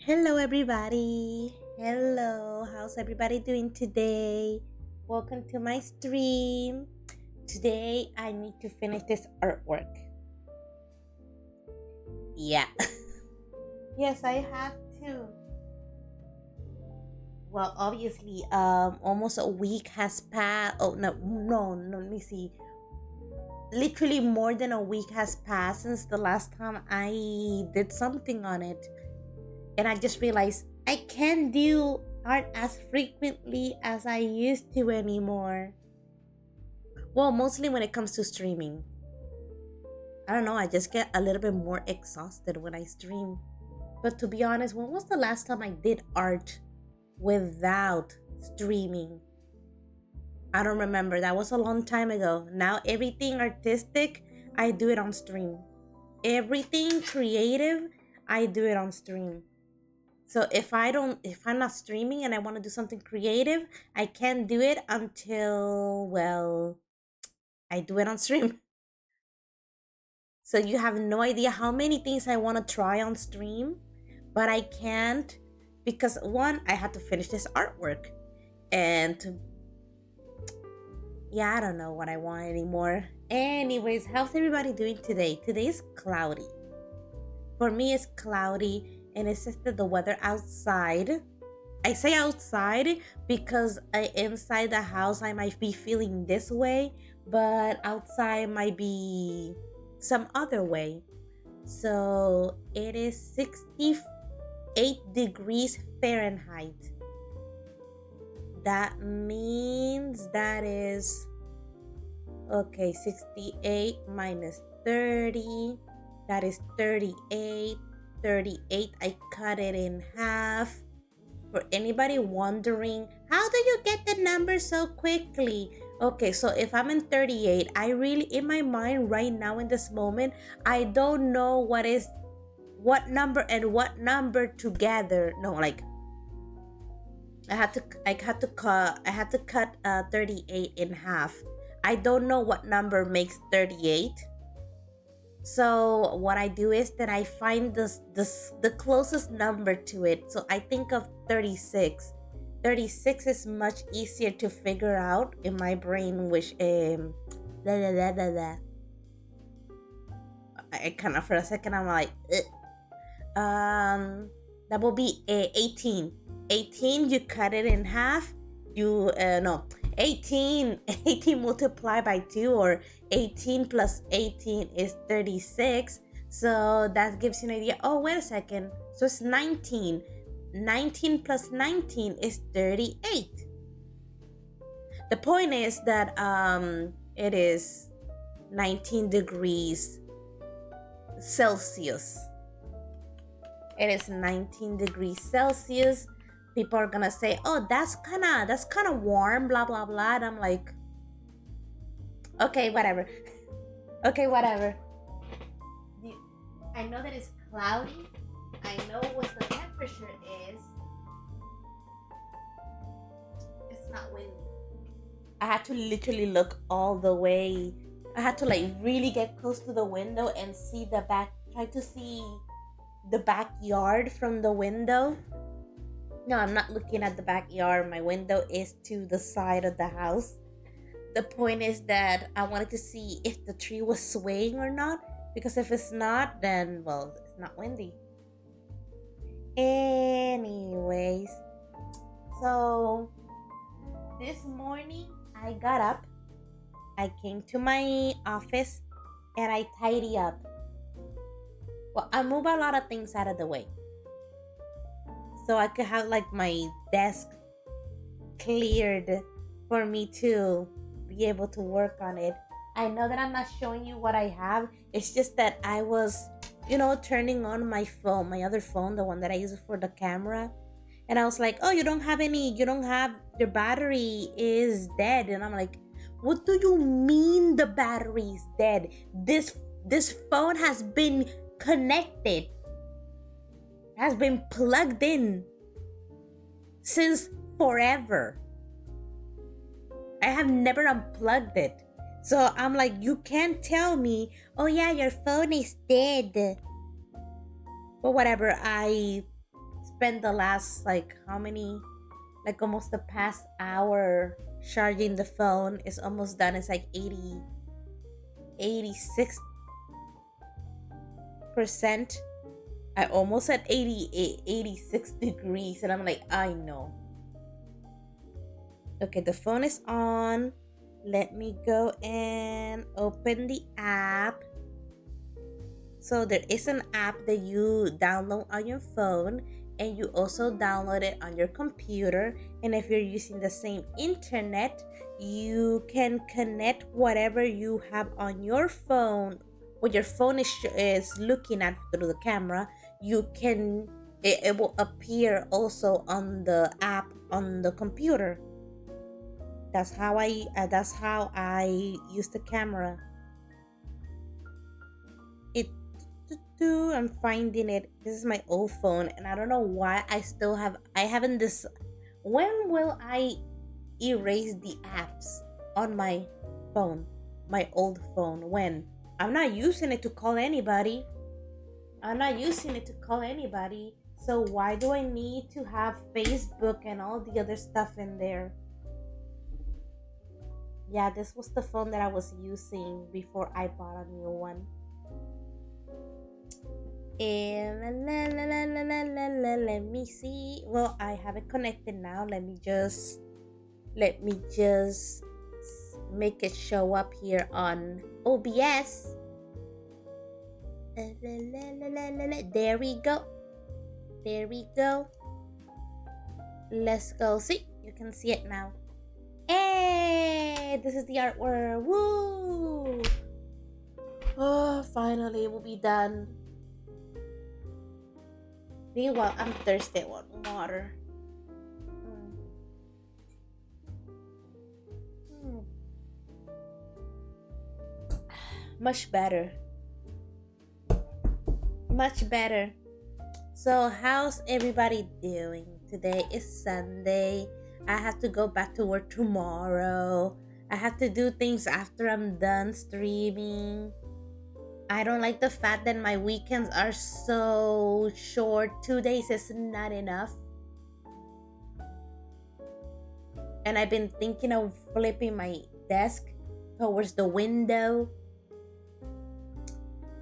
Hello, everybody. Hello, how's everybody doing today? Welcome to my stream. Today, I need to finish this artwork. Yeah. Yes, I have to. Well, obviously, almost a week has passed. Oh, no, let me see. Literally more than a week has passed since the last time I did something on it. And I just realized I can't do art as frequently as I used to anymore. Well, mostly when it comes to streaming. I don't know, I just get a little bit more exhausted when I stream. But to be honest, when was the last time I did art without streaming? I don't remember. That was a long time ago. Now everything artistic, I do it on stream. Everything creative, I do it on stream. So if I'm not streaming and I want to do something creative, I can't do it until, well, I do it on stream. So you have no idea how many things I want to try on stream, but I can't because one, I had to finish this artwork. And yeah, I don't know what I want anymore. Anyways, how's everybody doing today? Today is cloudy. For me, it's cloudy and it says that the weather outside. I say outside because inside the house I might be feeling this way, but outside might be some other way. So it is 68 degrees Fahrenheit. That means that is, okay, 68 minus 30. That is 38. 38, I cut it in half. For anybody wondering, how do you get the number so quickly? Okay, so if I'm in 38, I really, in my mind right now in this moment, I don't know what number and what number together. No, like I had to cut 38 in half. I don't know what number makes 38. So what I do is that I find the closest number to it. So I think of 36. 36 is much easier to figure out in my brain, which blah, blah, blah, blah, blah. I kind of for a second I'm like, that will be 18. 18, you cut it in half. You no 18 multiplied by 2, or 18 plus 18 is 36. So that gives you an idea. Oh, wait a second. So it's 19. 19 plus 19 is 38. The point is that it is 19 degrees Celsius. It is 19 degrees Celsius. People are gonna say, oh, that's kind of warm, blah blah blah, and I'm like, okay, whatever. Okay, whatever. I know that it's cloudy. I know what the temperature is. It's not windy. I had to literally look all the way. I had to like really get close to the window and see the back, try to see the backyard from the window. No, I'm not looking at the backyard. My window is to the side of the house. The point is that I wanted to see if the tree was swaying or not. Because if it's not, then, well, it's not windy. Anyways. So, this morning, I got up. I came to my office and I tidy up. Well, I move a lot of things out of the way, so I could have like my desk cleared for me to be able to work on it. I know that I'm not showing you what I have. It's just that I was, turning on my phone, my other phone, the one that I use for the camera. And I was like, oh, your battery is dead. And I'm like, what do you mean the battery is dead? This phone has been connected, has been plugged in since forever. I have never unplugged it. So I'm like, you can't tell me, oh yeah, your phone is dead. But whatever, I spent the last like how many, like almost the past hour charging the phone. It's almost done. It's like 86%. I almost at 86 degrees, and I'm like, I know. Okay, the phone is on. Let me go and open the app. So there is an app that you download on your phone, and you also download it on your computer. And if you're using the same internet, you can connect whatever you have on your phone, what your phone is looking at through the camera. You can, it will appear also on the app on the computer. That's how I use the camera. I'm finding it. This is my old phone, and I don't know why I haven't this. When will I erase the apps on my phone, my old phone? When? I'm not using it to call anybody. So why do I need to have Facebook and all the other stuff in there? Yeah, this was the phone that I was using before I bought a new one. And let me see. Well, I have it connected now. Let me just make it show up here on OBS. There we go. Let's go. See, you can see it now. Hey, this is the artwork. Woo! Oh, finally, it will be done. Meanwhile, I'm thirsty. I want water. Much better. So how's everybody doing? Today is Sunday. I have to go back to work tomorrow. I have to do things after I'm done streaming. I don't like the fact that my weekends are so short. 2 days is not enough. And I've been thinking of flipping my desk towards the window.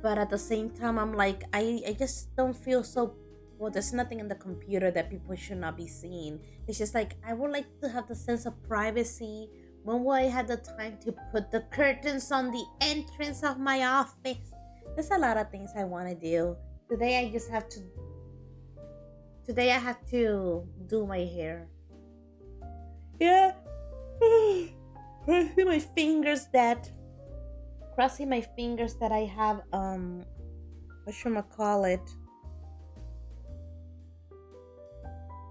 But at the same time, I'm like, I just don't feel so... Well, there's nothing in the computer that people should not be seeing. It's just like, I would like to have the sense of privacy. When will I have the time to put the curtains on the entrance of my office? There's a lot of things I want to do. Today I have to do my hair. Yeah. Crossing my fingers that I have whatchamacallit.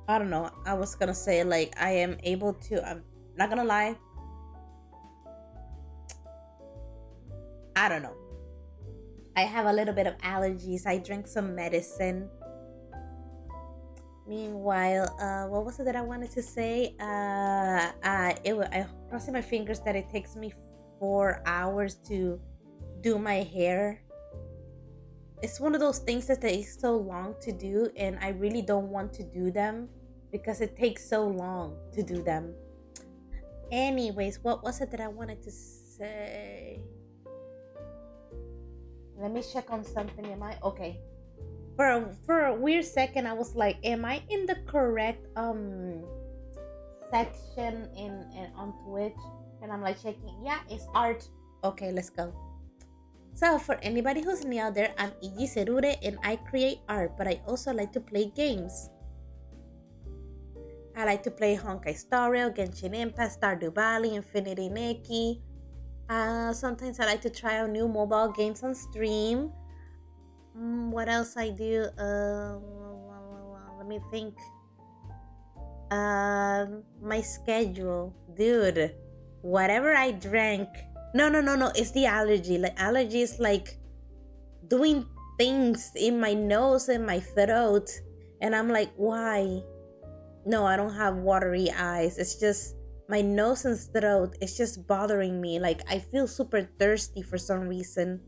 I don't know. I was gonna say like I am able to. I'm not gonna lie. I don't know. I have a little bit of allergies. I drank some medicine. Meanwhile, what was it that I wanted to say? I crossing my fingers that it takes me 4 hours to do my hair. It's one of those things that takes so long to do, and I really don't want to do them because it takes so long to do them. Anyways, what was it that I wanted to say? Let me check on something. Am I okay? For a weird second, I was like, am I in the correct section in on Twitch? And I'm like checking. Yeah, it's art. Okay, let's go. So for anybody who's new out there, I'm Ijiserure and I create art, but I also like to play games. I like to play Honkai Star Rail, Genshin Impact, Stardew Valley, Infinity Nikki. Sometimes I like to try out new mobile games on stream. What else I do? Let me think. My schedule, dude. Whatever I drank. No. It's the allergy. Like allergy is like doing things in my nose and my throat, and I'm like, why? No, I don't have watery eyes. It's just my nose and throat. It's just bothering me. Like I feel super thirsty for some reason.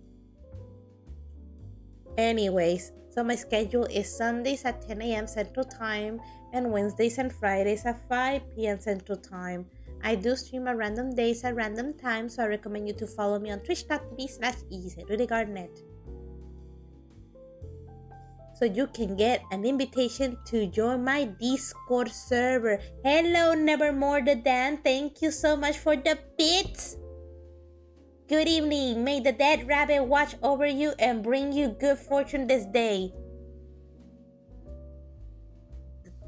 Anyways, So my schedule is Sundays at 10 a.m. Central Time and Wednesdays and Fridays at 5 p.m. Central Time. I do stream on random days at random times, so I recommend you to follow me on twitch.tv/Ijiserure. So you can get an invitation to join my Discord server. Hello, Nevermore the Dan. Thank you so much for the bits. Good evening. May the dead rabbit watch over you and bring you good fortune this day.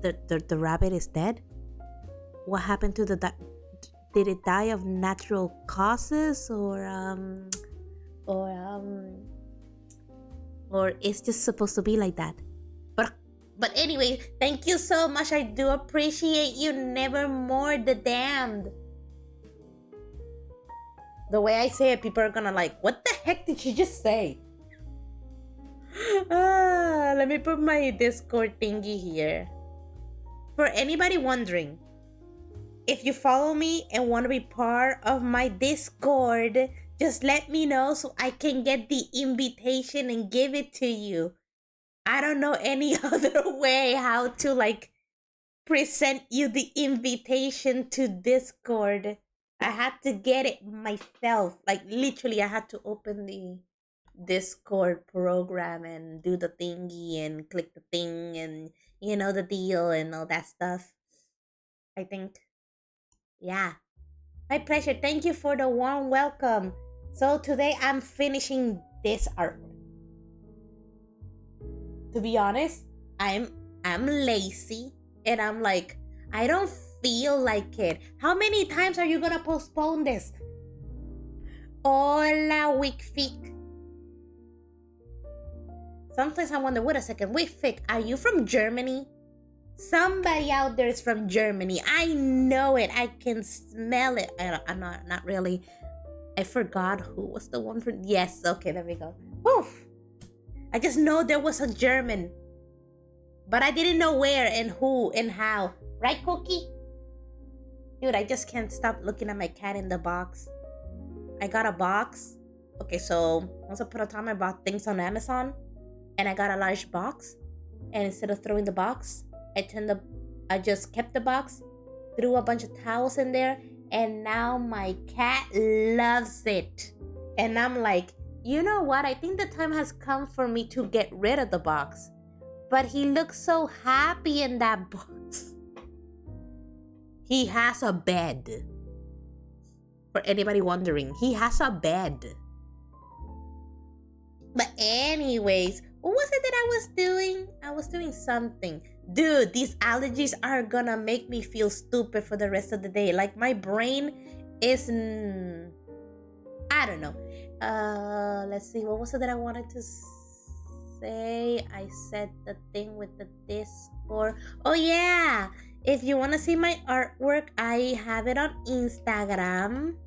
The rabbit is dead? What happened to the did it die of natural causes or it's just supposed to be like that? But anyway, thank you so much. I do appreciate you. Nevermore the damned. The way I say it, people are gonna like, what the heck did you just say? Let me put my Discord thingy here. For anybody wondering, if you follow me and want to be part of my Discord, just let me know so I can get the invitation and give it to you. I don't know any other way how to like present you the invitation to Discord. I had to get it myself. Like literally, I had to open the Discord program and do the thingy and click the thing and you know the deal and all that stuff. I think. Yeah. My pleasure. Thank you for the warm welcome. So today I'm finishing this artwork. To be honest, I'm lazy and I'm like, I don't feel like it. How many times are you gonna postpone this? Hola, Wikfik. Sometimes I wonder, wait a second, Wikfik, are you from Germany? Somebody out there is from Germany. I know it. I can smell it. I'm not really. I forgot who was the one from. Yes, okay, there we go. Oof. I just know there was a German. But I didn't know where and who and how. Right, Cookie? Dude, I just can't stop looking at my cat in the box. I got a box. Okay, so once upon a time I bought things on Amazon. And I got a large box. And instead of throwing the box, I just kept the box, threw a bunch of towels in there, and now my cat loves it. And I'm like, you know what? I think the time has come for me to get rid of the box. But he looks so happy in that box. He has a bed. For anybody wondering, he has a bed. But anyways, what was it that I was doing? I was doing something. Dude, these allergies are gonna make me feel stupid for the rest of the day. Like my brain is, I don't know. Let's see. What was it that I wanted to say? I said the thing with the Discord. Oh yeah. If you want to see my artwork, I have it on Instagram.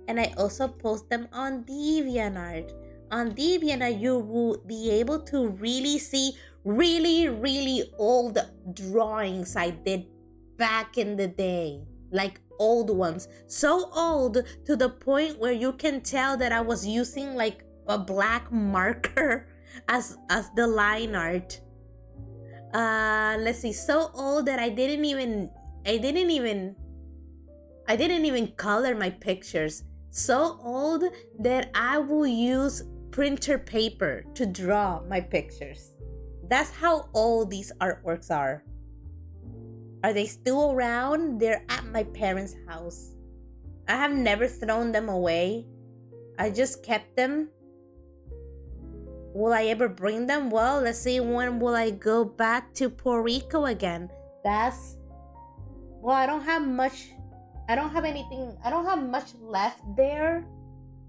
And I also post them on DeviantArt. On DeviantArt, you will be able to really see really old drawings I did back in the day. Like old ones. So old to the point where you can tell that I was using like a black marker as the line art. Let's see. So old that I didn't even color my pictures. So old that I will use printer paper to draw my pictures. That's how old these artworks are. Are they still around? They're at my parents' house. I have never thrown them away. I just kept them. Will I ever bring them? Well, let's see, when will I go back to Puerto Rico again? Well, I don't have much left there.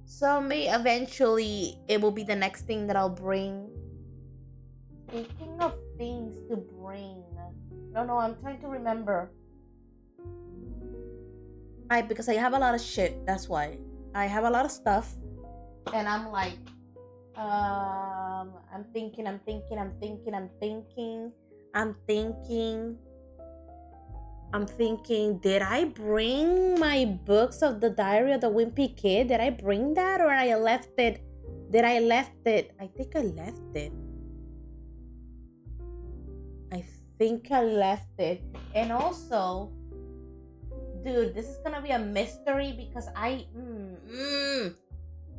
So maybe eventually it will be the next thing that I'll bring. Speaking of things to bring. No, I'm trying to remember. Because I have a lot of shit, that's why. I have a lot of stuff. And I'm like, I'm thinking. Did I bring my books of the Diary of the Wimpy Kid? Did I bring that or I left it? I think I left it. think I left it. And also, dude, this is gonna be a mystery because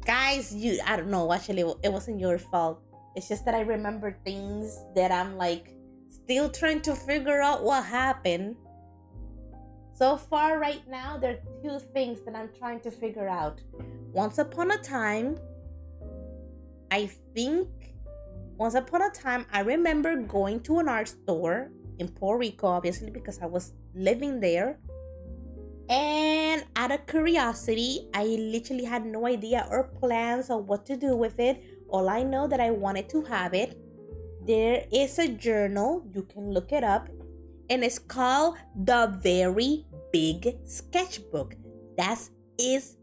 guys, I don't know. Actually, it wasn't your fault. It's just that I remember things that I'm like still trying to figure out what happened. So far, right now, there are two things that I'm trying to figure out. Once upon a time, I think, once upon a time, I remember going to an art store in Puerto Rico, obviously, because I was living there. And out of curiosity, I literally had no idea or plans of what to do with it. All I know that I wanted to have it. There is a journal, you can look it up, and it's called The Very Big Sketchbook. That is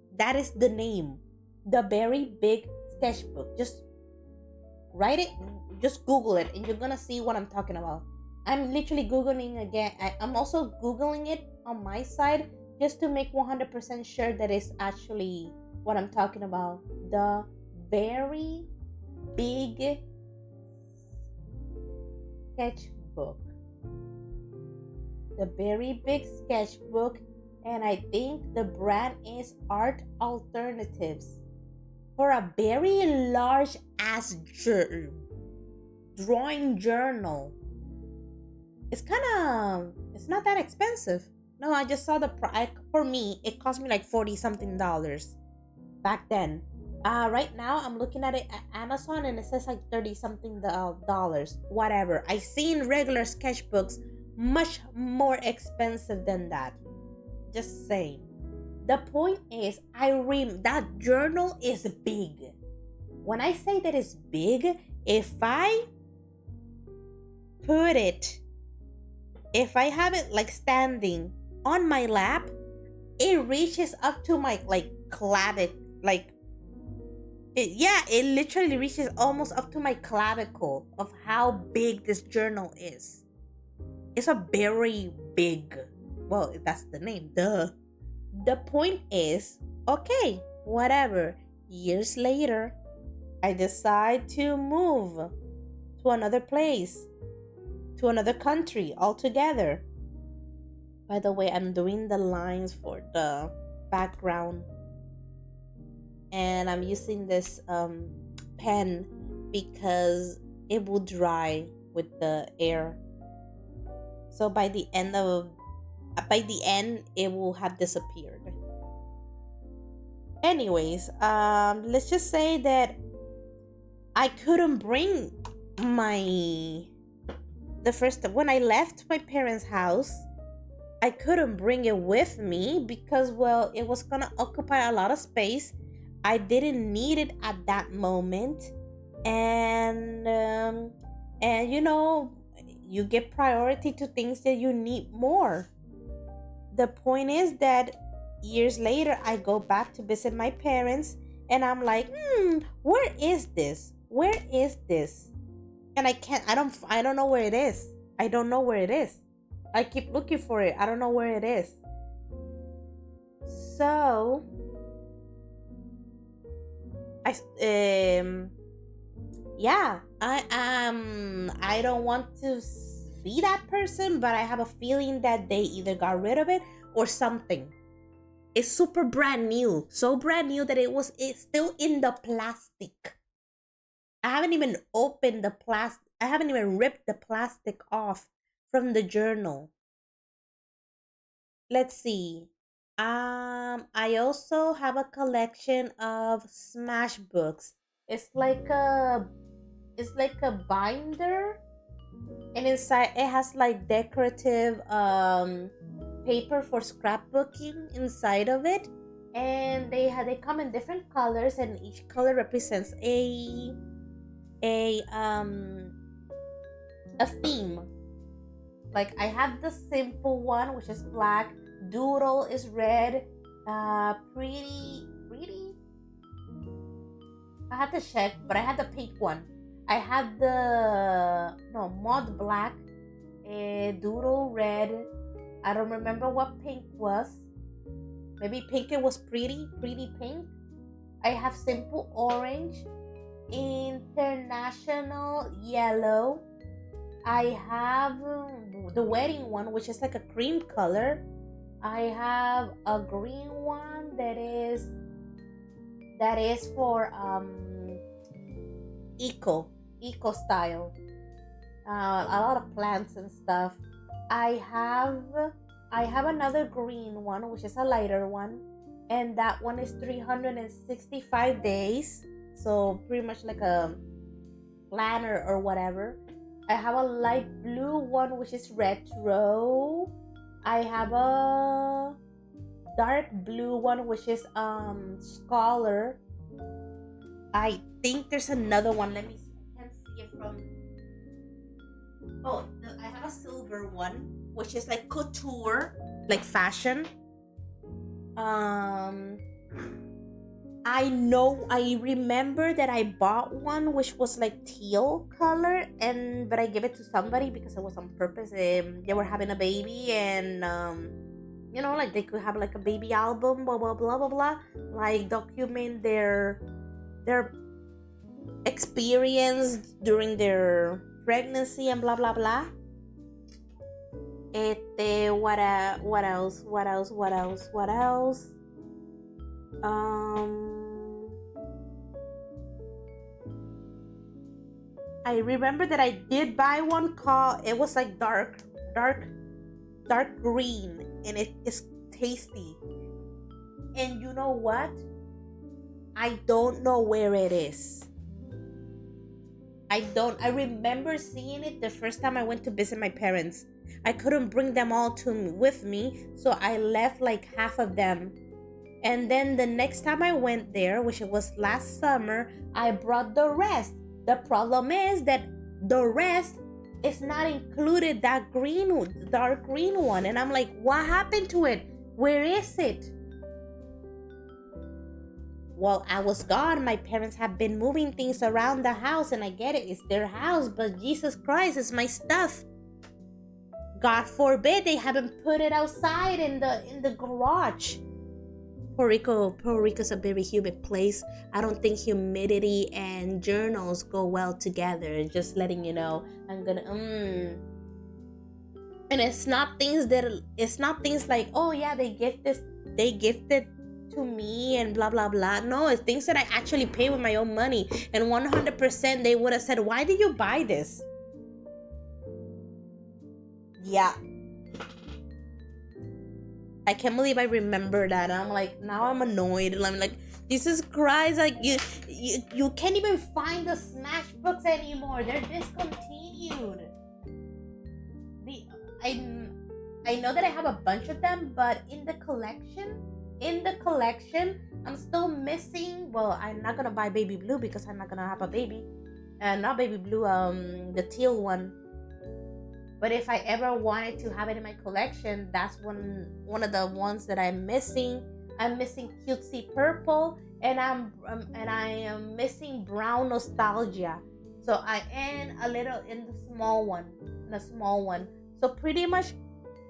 the name. The Very Big Sketchbook. Just write it, just Google it, and you're gonna see what I'm talking about. I'm literally Googling again. I'm also Googling it on my side just to make 100% sure that it's actually what I'm talking about. The Very Big Sketchbook. The Very Big Sketchbook. And I think the brand is Art Alternatives. For a very large ass drawing journal. It's not that expensive. No, I just saw the price. For me, it cost me like 40 something dollars back then. Right now I'm looking at it at Amazon and it says like 30 something dollars. Whatever. I seen regular sketchbooks much more expensive than that. Just saying. The point is, that journal is big. When I say that it's big, if I have it like standing on my lap, it reaches up to my like clavicle, it literally reaches almost up to my clavicle of how big this journal is. It's a very big, well, that's the name, duh. The point is, okay, whatever. Years later, I decide to move to another place, to another country altogether. By the way, I'm doing the lines for the background. And I'm using this pen because it will dry with the air. So by the end it will have disappeared. Anyways, let's just say that I couldn't bring when I left my parents' house, I couldn't bring it with me because, well, it was gonna occupy a lot of space. I didn't need it at that moment, and you know, you give priority to things that you need more. The point is that years later, I go back to visit my parents, and I'm like, where is this? Where is this? And I don't know where it is. I don't know where it is. I keep looking for it. I don't know where it is. So, I don't want to be that person, but I have a feeling that they either got rid of it or something. It's super brand new. So brand new that it's still in the plastic. I haven't even opened the plastic. I haven't even ripped the plastic off from the journal. Let's see. I also have a collection of smash books. It's like a binder, and inside it has like decorative paper for scrapbooking inside of it, and they come in different colors, and each color represents a theme. Like I have the simple one, which is black. Doodle is red. Pretty. I had to check, but I had the pink one. I had mud black. Doodle red. I don't remember what pink was. Maybe pink. It was pretty pink. I have simple orange. International yellow. I have the wedding one, which is like a cream color. I have a green one that is for eco style. A lot of plants and stuff. I have I have another green one, which is a lighter one, and that one is 365 days. So pretty much like a planner or whatever. I have a light blue one, which is retro. I have a dark blue one, which is scholar. I think there's another one. Let me see. I can see it from. Oh, I have a silver one, which is like couture, like fashion. Um, I remember that I bought one which was like teal color, but I gave it to somebody because it was on purpose. They were having a baby, and like they could have like a baby album, blah blah blah blah blah, like document their experience during their pregnancy and blah blah blah. What else? I remember that I did buy one called, it was like dark green, and it is tasty. And you know what? I don't know where it is. I remember seeing it the first time I went to visit my parents. I couldn't bring them all with me, so I left like half of them. And then the next time I went there, which it was last summer, I brought the rest. The problem is that the rest is not included, that dark green one. And I'm like, what happened to it? Where is it? Well, I was gone. My parents have been moving things around the house, and I get it. It's their house, but Jesus Christ, it's my stuff. God forbid they haven't put it outside in the garage. Puerto Rico's a very humid place. I don't think humidity and journals go well together. Just letting you know. I'm gonna And it's not things like, oh yeah, they gifted to me and blah blah blah. No, it's things that I actually pay with my own money. And 100% they would have said, why did you buy this? Yeah. I can't believe I remember that. I'm like, now I'm annoyed. And I'm like, Jesus Christ, like you can't even find the Smash books anymore. They're discontinued. I know that I have a bunch of them, but in the collection, I'm still missing. Well, I'm not gonna buy baby blue because I'm not gonna have a baby. Not baby blue, the teal one. But if I ever wanted to have it in my collection, that's one of the ones that I'm missing. I'm missing cutesy purple, and I am missing brown nostalgia. So I am a little in the small one. So pretty much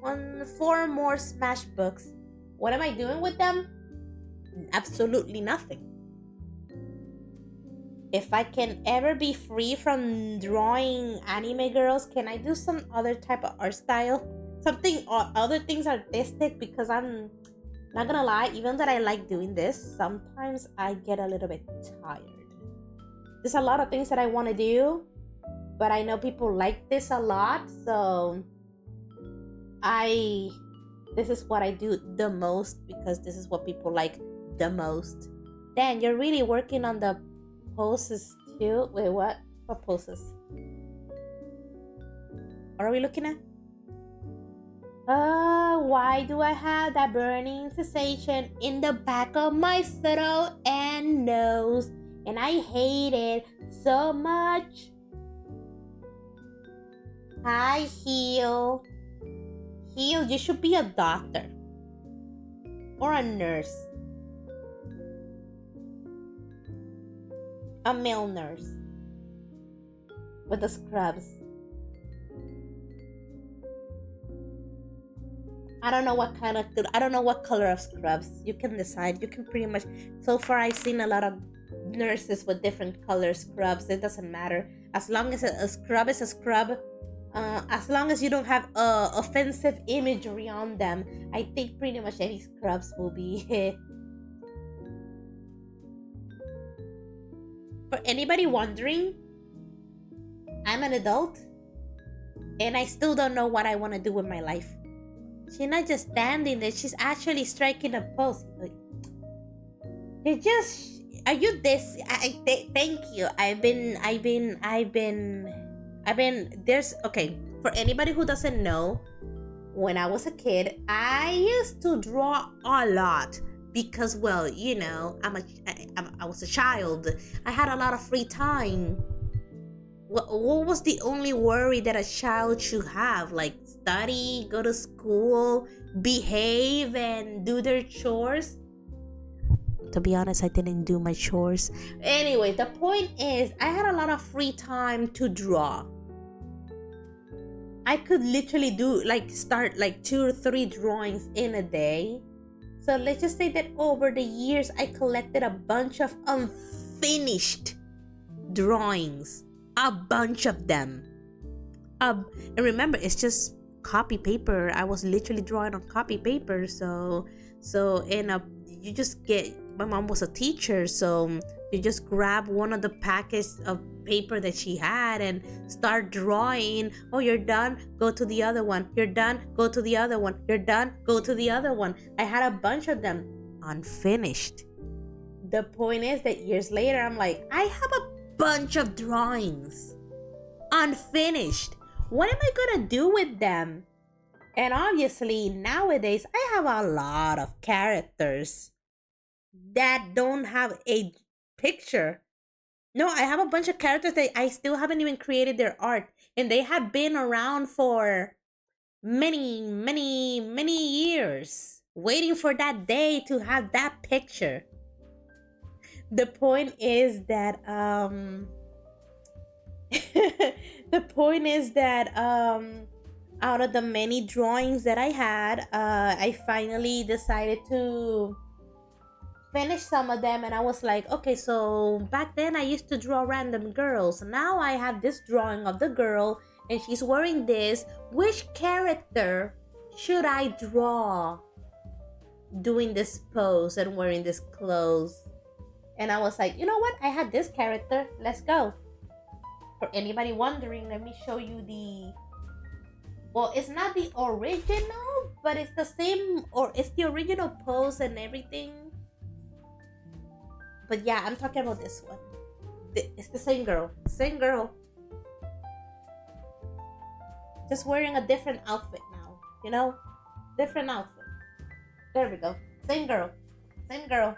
4 more Smash books. What am I doing with them? Absolutely nothing. If I can ever be free from drawing anime girls, can I do some other type of art style? Something or other things artistic, because I'm not gonna lie, even though I like doing this, sometimes I get a little bit tired. There's a lot of things that I want to do, but I know people like this a lot, so this is what I do the most, because this is what people like the most. Dan, you're really working on the poses too. Wait, what? What poses? What are we looking at? Why do I have that burning sensation in the back of my throat and nose? And I hate it so much. Hi, Heel. Heel, you should be a doctor or a nurse. A male nurse with the scrubs. I don't know what color of scrubs. You can decide. You can pretty much. So far, I've seen a lot of nurses with different color scrubs. It doesn't matter, as long as a scrub is a scrub. As long as you don't have offensive imagery on them, I think pretty much any scrubs will be. For anybody wondering, I'm an adult and I still don't know what I want to do with my life. She's not just standing there, she's actually striking a pose. Like, you just, are you this? Thank you. There's, okay, for anybody who doesn't know, when I was a kid, I used to draw a lot because, well, you know, I was a child. I had a lot of free time. What was the only worry that a child should have? Like study, go to school, behave, and do their chores? To be honest, I didn't do my chores. Anyway, the point is, I had a lot of free time to draw. I could literally start like 2 or 3 drawings in a day. So let's just say that over the years, I collected a bunch of unfinished drawings. A bunch of them. And remember, it's just copy paper. I was literally drawing on copy paper. You just get, my mom was a teacher, so you just grab one of the packets of paper that she had and start drawing. Oh, you're done, go to the other one. You're done, go to the other one. You're done, go to the other one. I had a bunch of them unfinished. The point is that years later, I'm like, I have a bunch of drawings unfinished. What am I gonna do with them? And obviously nowadays I have a lot of characters that don't have a picture. No, I have a bunch of characters that I still haven't even created their art, and they have been around for many years, waiting for that day to have that picture. The point is that out of the many drawings that I had, I finally decided to finish some of them, and I was like, okay, so back then I used to draw random girls. Now I have this drawing of the girl and she's wearing this. Which character should I draw doing this pose and wearing this clothes? And I was like, you know what? I had this character. Let's go. For anybody wondering, let me show you well, it's not the original, but it's the same, or it's the original pose and everything. But yeah, I'm talking about this one. It's the same girl. Same girl. Just wearing a different outfit now. You know? Different outfit. There we go. Same girl. Same girl.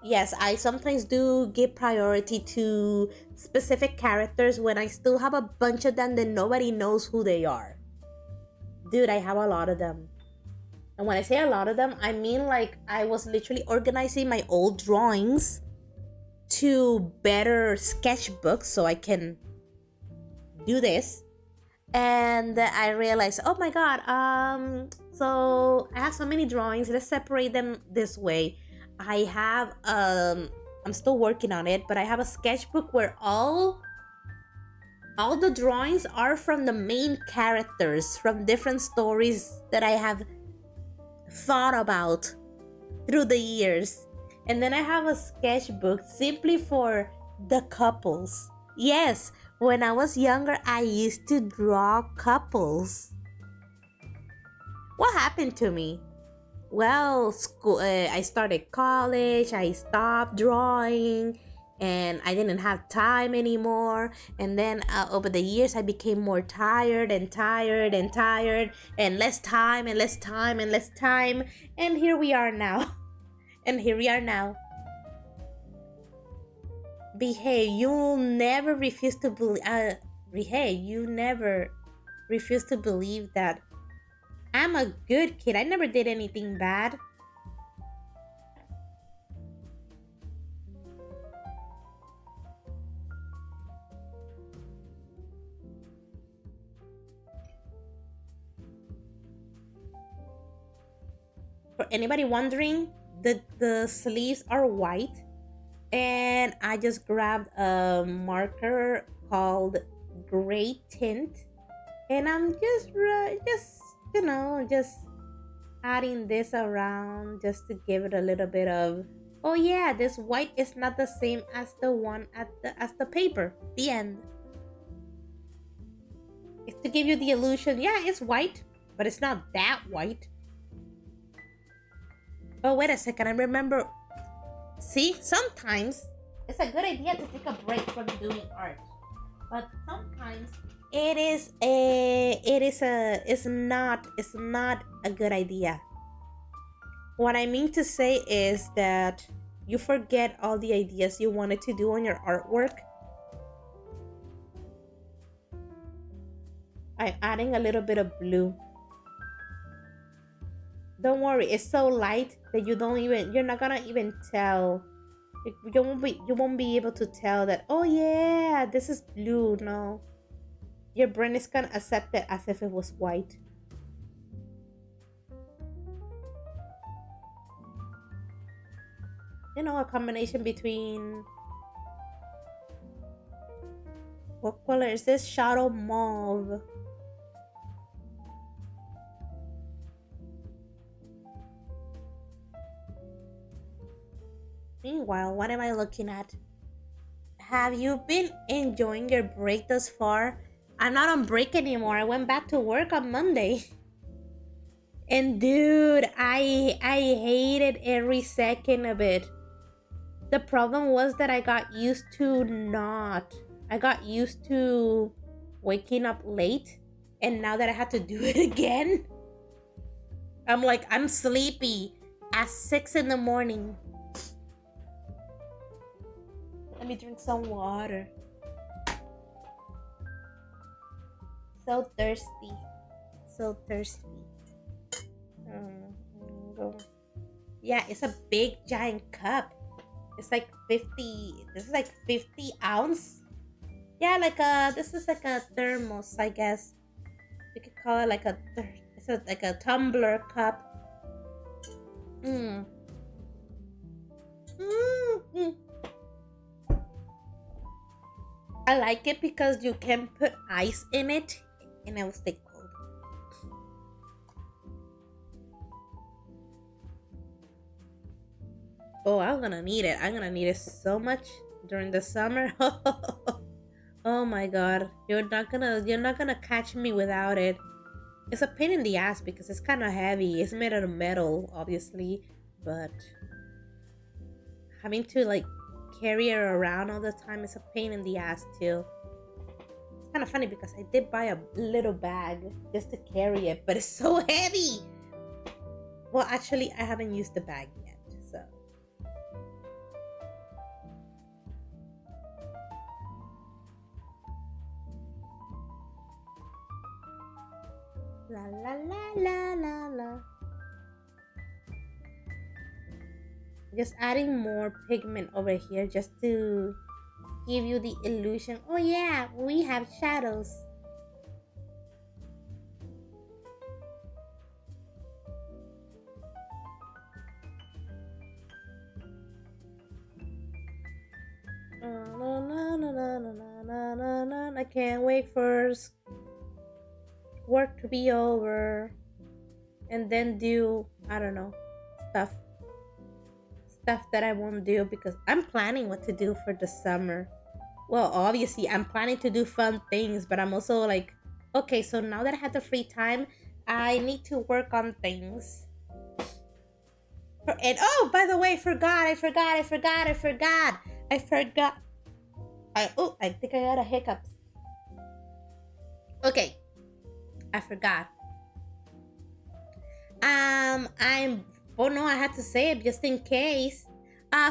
Yes, I sometimes do give priority to specific characters when I still have a bunch of them that nobody knows who they are. Dude, I have a lot of them. And when I say a lot of them, I mean like I was literally organizing my old drawings to better sketchbooks so I can do this. And I realized, oh my god, so I have so many drawings, let's separate them this way. I have I'm still working on it, but I have a sketchbook where all the drawings are from the main characters from different stories that I have thought about through the years. And then I have a sketchbook simply for the couples. Yes, when I was younger, I used to draw couples. What happened to me? Well, school. I started college. I stopped drawing, and I didn't have time anymore. And then over the years, I became more tired, and less time, and less time, and less time. And here we are now. Behave. You'll never refuse to believe. Behave. You never refuse to believe that I'm a good kid. I never did anything bad. For anybody wondering, the sleeves are white, and I just grabbed a marker called gray tint, and I'm just just adding this around just to give it a little bit of, oh yeah, this white is not the same as the one at the paper. The end. It's to give you the illusion, yeah, it's white, but it's not that white. Oh, wait a second, I remember. See, sometimes it's a good idea to take a break from doing art, but sometimes it's not a good idea. What I mean to say is that you forget all the ideas you wanted to do on your artwork. I'm adding a little bit of blue. Don't worry, it's so light that you're not gonna even tell. You won't be able to tell that, oh yeah, this is blue. No. Your brain is gonna accept it as if it was white. A combination between, what color is this? Shadow mauve. Meanwhile, what am I looking at? Have you been enjoying your break thus far? I'm not on break anymore. I went back to work on Monday. And dude, I hated every second of it. The problem was that I got used to waking up late, and now that I had to do it again, I'm like, I'm sleepy at 6 in the morning. Let me drink some water. So thirsty. So thirsty. Yeah, it's a big giant cup. It's like 50. This is like 50 ounce. Yeah, this is like a thermos, I guess. We could call it like like a tumbler cup. Mm. Mm-hmm. I like it because you can put ice in it and it will stay cold. Oh, I'm gonna need it. I'm gonna need it so much during the summer. Oh my god. You're not gonna catch me without it. It's a pain in the ass because it's kind of heavy. It's made out of metal, obviously, but having to like carry it around all the time is a pain in the ass too. It's kind of funny because I did buy a little bag just to carry it, but it's so heavy. Well, actually, I haven't used the bag yet, so. La la la la la la. Just adding more pigment over here just to give you the illusion. Oh yeah, we have shadows. I can't wait for work to be over and then do, I don't know, stuff that I won't do because I'm planning what to do for the summer. Well, obviously, I'm planning to do fun things, but I'm also like, okay, so now that I have the free time, I need to work on things. And oh, by the way, I forgot. I think I got a hiccups. Okay, I forgot. I'm. Oh no, I had to say it just in case.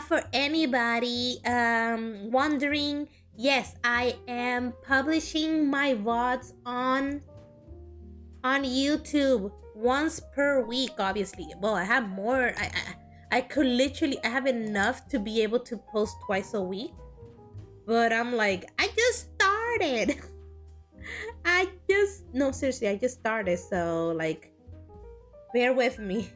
For anybody wondering, yes, I am publishing my VODs on YouTube once per week. Obviously, well, I have more. I could literally, I have enough to be able to post twice a week. But I'm like, I just started. No, seriously, I just started. So like, bear with me.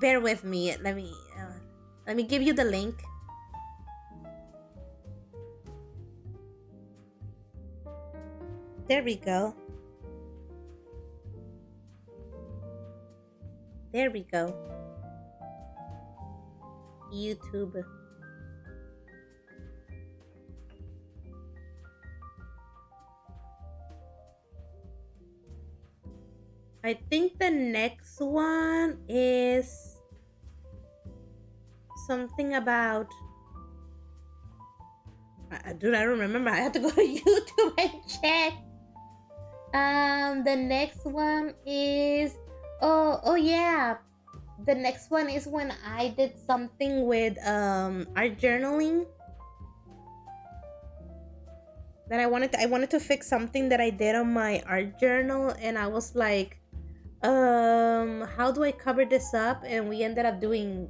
Bear with me. Let me give you the link. There we go. There we go. YouTube. I think the next one is something about. Dude, I don't remember. I have to go to YouTube and check. The next one is. Oh yeah. The next one is when I did something with art journaling. That I wanted to fix something that I did on my art journal, and I was like, how do I cover this up? And we ended up doing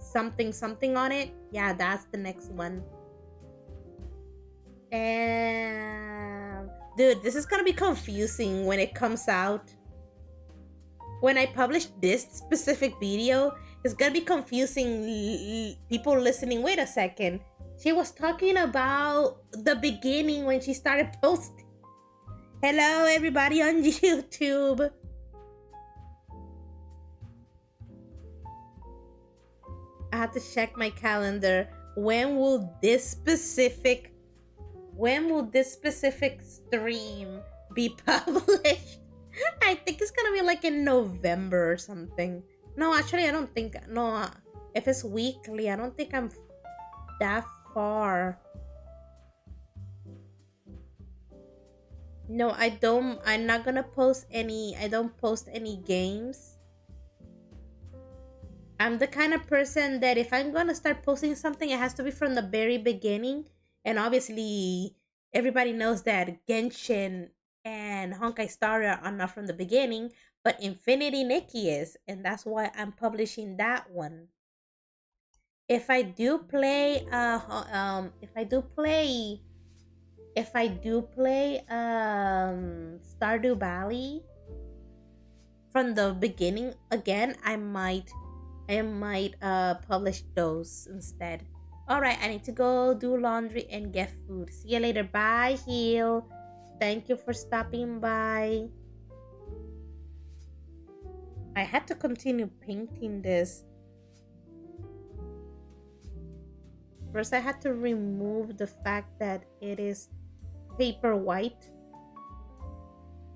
something on it. Yeah, that's the next one. And dude, this is gonna be confusing when it comes out. When I publish this specific video, it's gonna be confusing people listening. Wait a second. She was talking about the beginning when she started posting. Hello, everybody on YouTube. I have to check my calendar. When will this specific stream be published? I think it's gonna be like in November or something. No, actually, I don't think. No, if it's weekly, I don't think I'm that far. No, I don't. I'm not gonna post any. I don't post any games. I'm the kind of person that if I'm gonna start posting something, it has to be from the very beginning. And obviously, everybody knows that Genshin and Honkai Star are not from the beginning, but Infinity Nikki is, and that's why I'm publishing that one. If I do play, Stardew Valley from the beginning again, I might publish those instead. All right, I need to go do laundry and get food. See you later. Bye, Heel. Thank you for stopping by. I had to continue painting this. First, I had to remove the fact that it is paper white.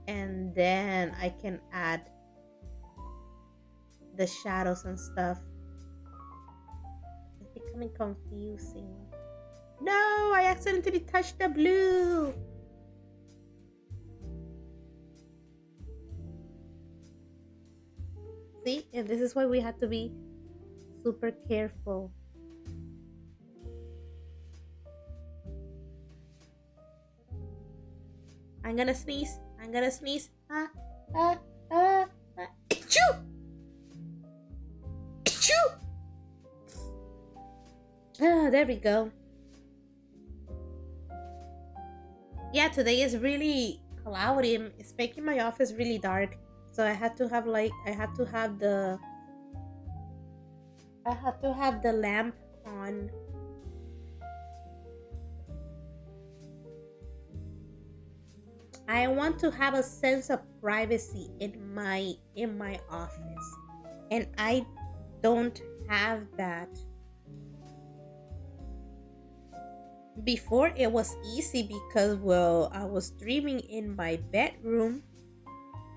And then I can add the shadows and stuff. It's becoming confusing. No, I accidentally touched the blue. See, and this is why we have to be super careful. I'm gonna sneeze. Achoo! Achoo! Ah, there we go. Yeah, today is really cloudy. It's making my office really dark. So I had to have the lamp on. I want to have a sense of privacy in my office, and I don't have that. Before it was easy because, well, I was streaming in my bedroom,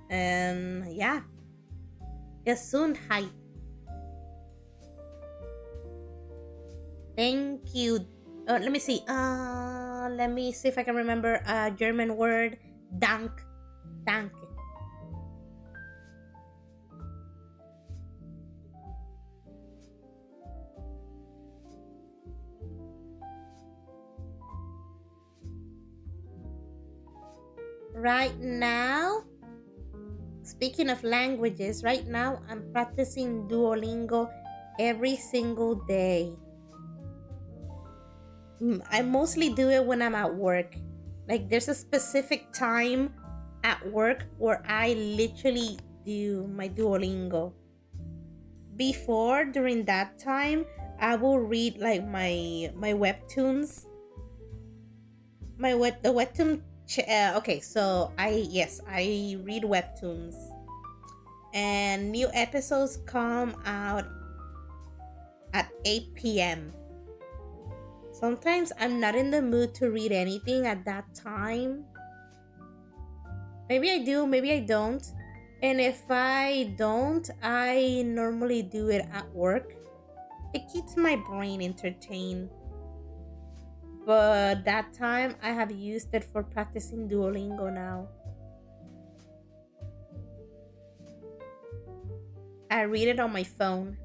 and yeah, it's soon height. Thank you. Let me see. Let me see if I can remember a German word. Danke. Right now, speaking of languages, right now I'm practicing Duolingo every single day. I mostly do it when I'm at work. Like, there's a specific time at work where I literally do my Duolingo. Before, during that time, I will read like my webtoons. The webtoon Okay, so I read webtoons, and new episodes come out at 8 p.m. Sometimes I'm not in the mood to read anything at that time. Maybe I do, maybe I don't. And if I don't, I normally do it at work. It keeps my brain entertained. But that time I have used it for practicing Duolingo now. I read it on my phone.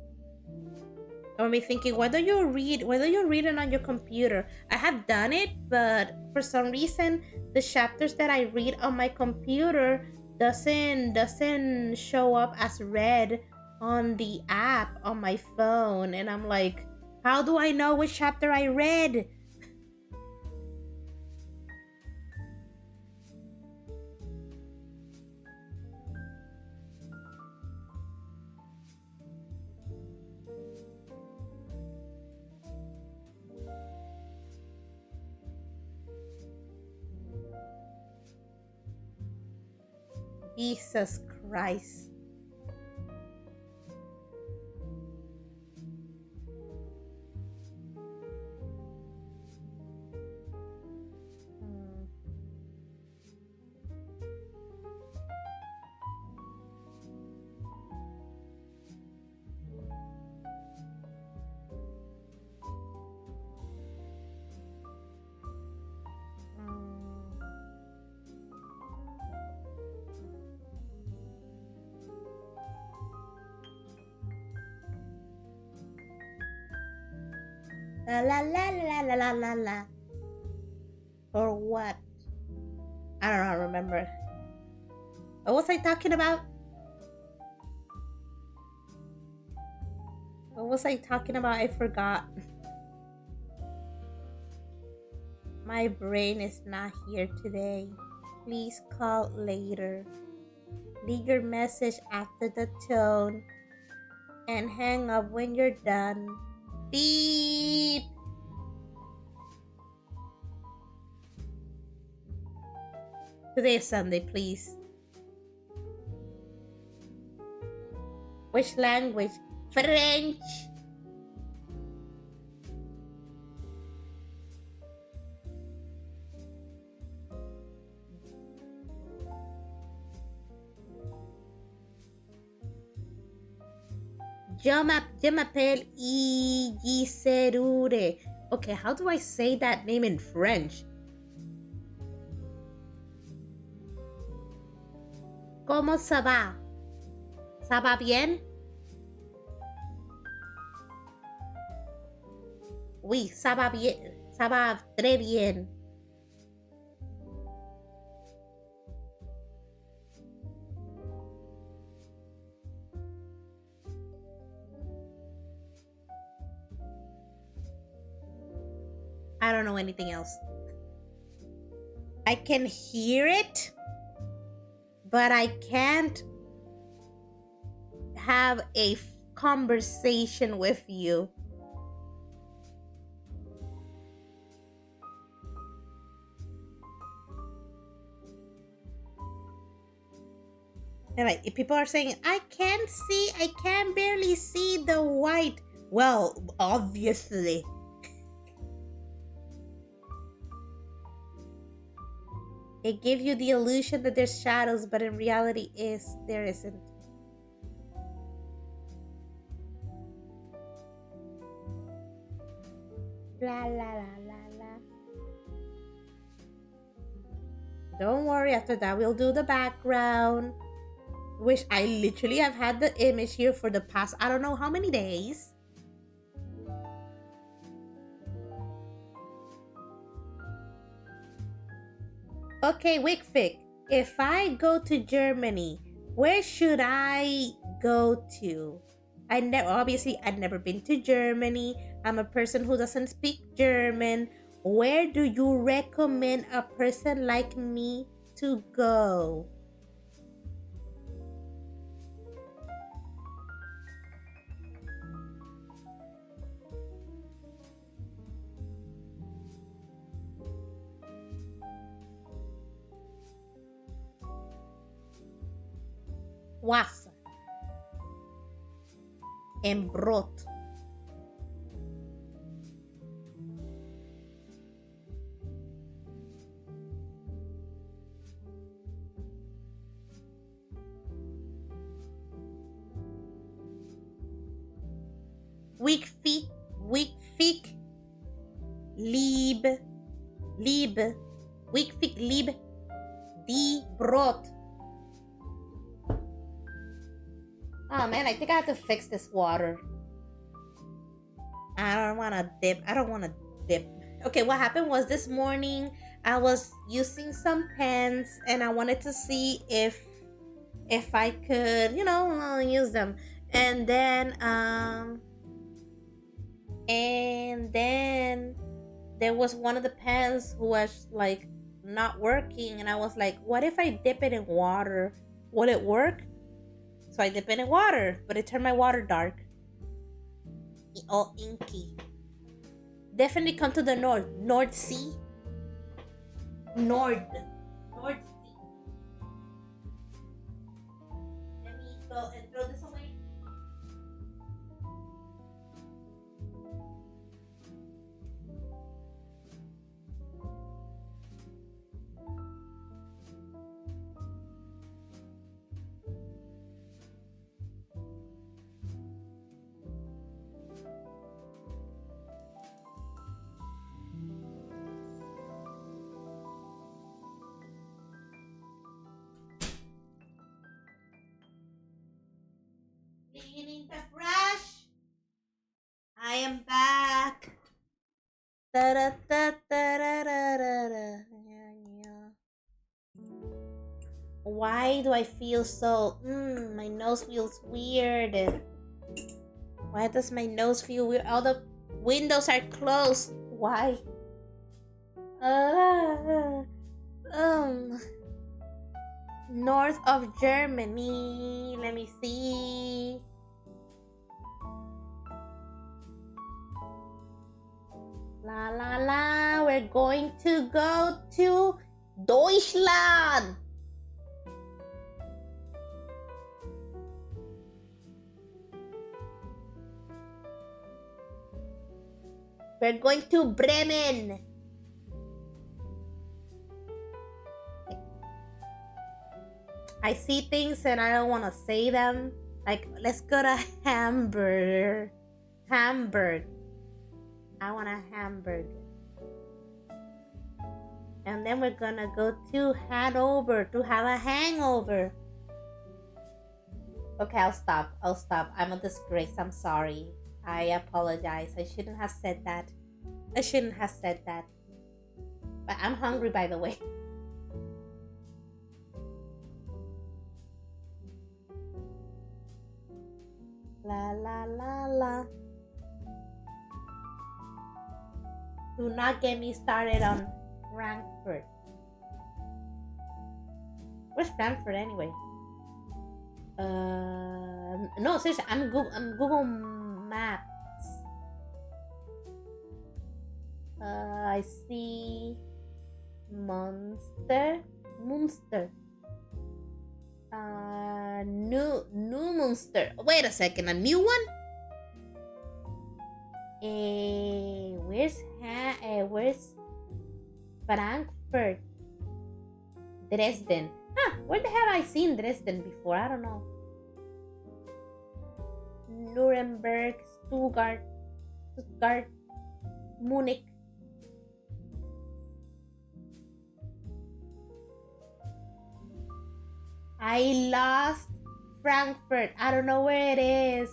Got me thinking, why don't you read it on your computer? I have done it, but for some reason the chapters that I read on my computer doesn't show up as read on the app on my phone. And I'm like, how do I know which chapter I read? Jesus Christ. Hmm. Hmm. La la la la la la la la. Or what? I don't know, I remember. What was I talking about? What was I talking about? I forgot. My brain is not here today. Please call later. Leave your message after the tone and hang up when you're done. Beep. Today is Sunday, please. Which language? French. Je m'appelle Ijiserure. Okay, how do I say that name in French? ¿Cómo ça va? ¿Ça va bien? Oui, ça va bien. Ça va très bien. I don't know anything else. I can hear it, but I can't have a conversation with you. And like, if people are saying, I can't see, I can barely see the white. Well, obviously. It gives you the illusion that there's shadows, but in reality there isn't. La la la la la. Don't worry, after that we'll do the background. Which I literally have had the image here for the past I don't know how many days. Okay, Wickfic. If I go to Germany, where should I go to? Obviously I've never been to Germany. I'm a person who doesn't speak German. Where do you recommend a person like me to go? Wasser. En Brot. Wikfik, Wikfik, Wikfik, die Brot. Oh man, I think I have to fix this water. I don't want to dip. Okay, what happened was this morning I was using some pens and I wanted to see if I could, use them. And then there was one of the pens who was like not working, and I was like, what if I dip it in water? Will it work? So I dip it in water, but it turned my water dark. All inky. Definitely come to the North Sea. North Sea. Let me go and throw this away. Cleaning the brush. I am back. Why do I feel so? My nose feels weird. Why does my nose feel weird? All the windows are closed. Why? North of Germany. Let me see. La la la. We're going to go to Deutschland. We're going to Bremen. I see things and I don't want to say them. Like, let's go to Hamburg. I want a hamburger. And then we're gonna go to Hanover to have a hangover. Okay, I'll stop. I'm a disgrace. I'm sorry. I apologize. I shouldn't have said that. But I'm hungry, by the way. La la la la. Do not get me started on Frankfurt. Where's Frankfurt anyway? No, seriously, I'm Google Maps. I see Munster. New Munster. Wait a second, a new one? Where's Frankfurt? Dresden. Where the hell have I seen Dresden before? I don't know. Nuremberg, Stuttgart, Munich. I lost Frankfurt. I don't know where it is.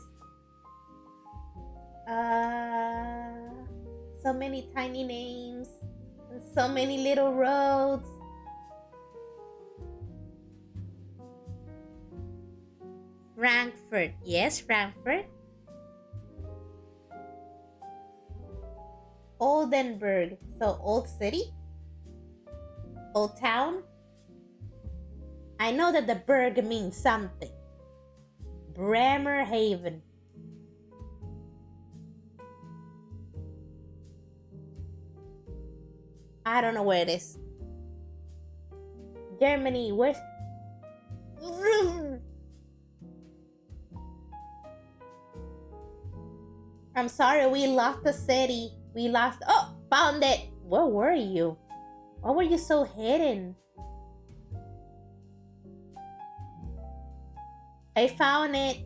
So many tiny names and so many little roads. Frankfurt. Yes, Frankfurt. Oldenburg. So old city? Old town? I know that the Berg means something. Bremerhaven. I don't know where it is. Germany, where's... I'm sorry, we lost the city. We lost. Oh, found it. Where were you? Why were you so hidden? I found it.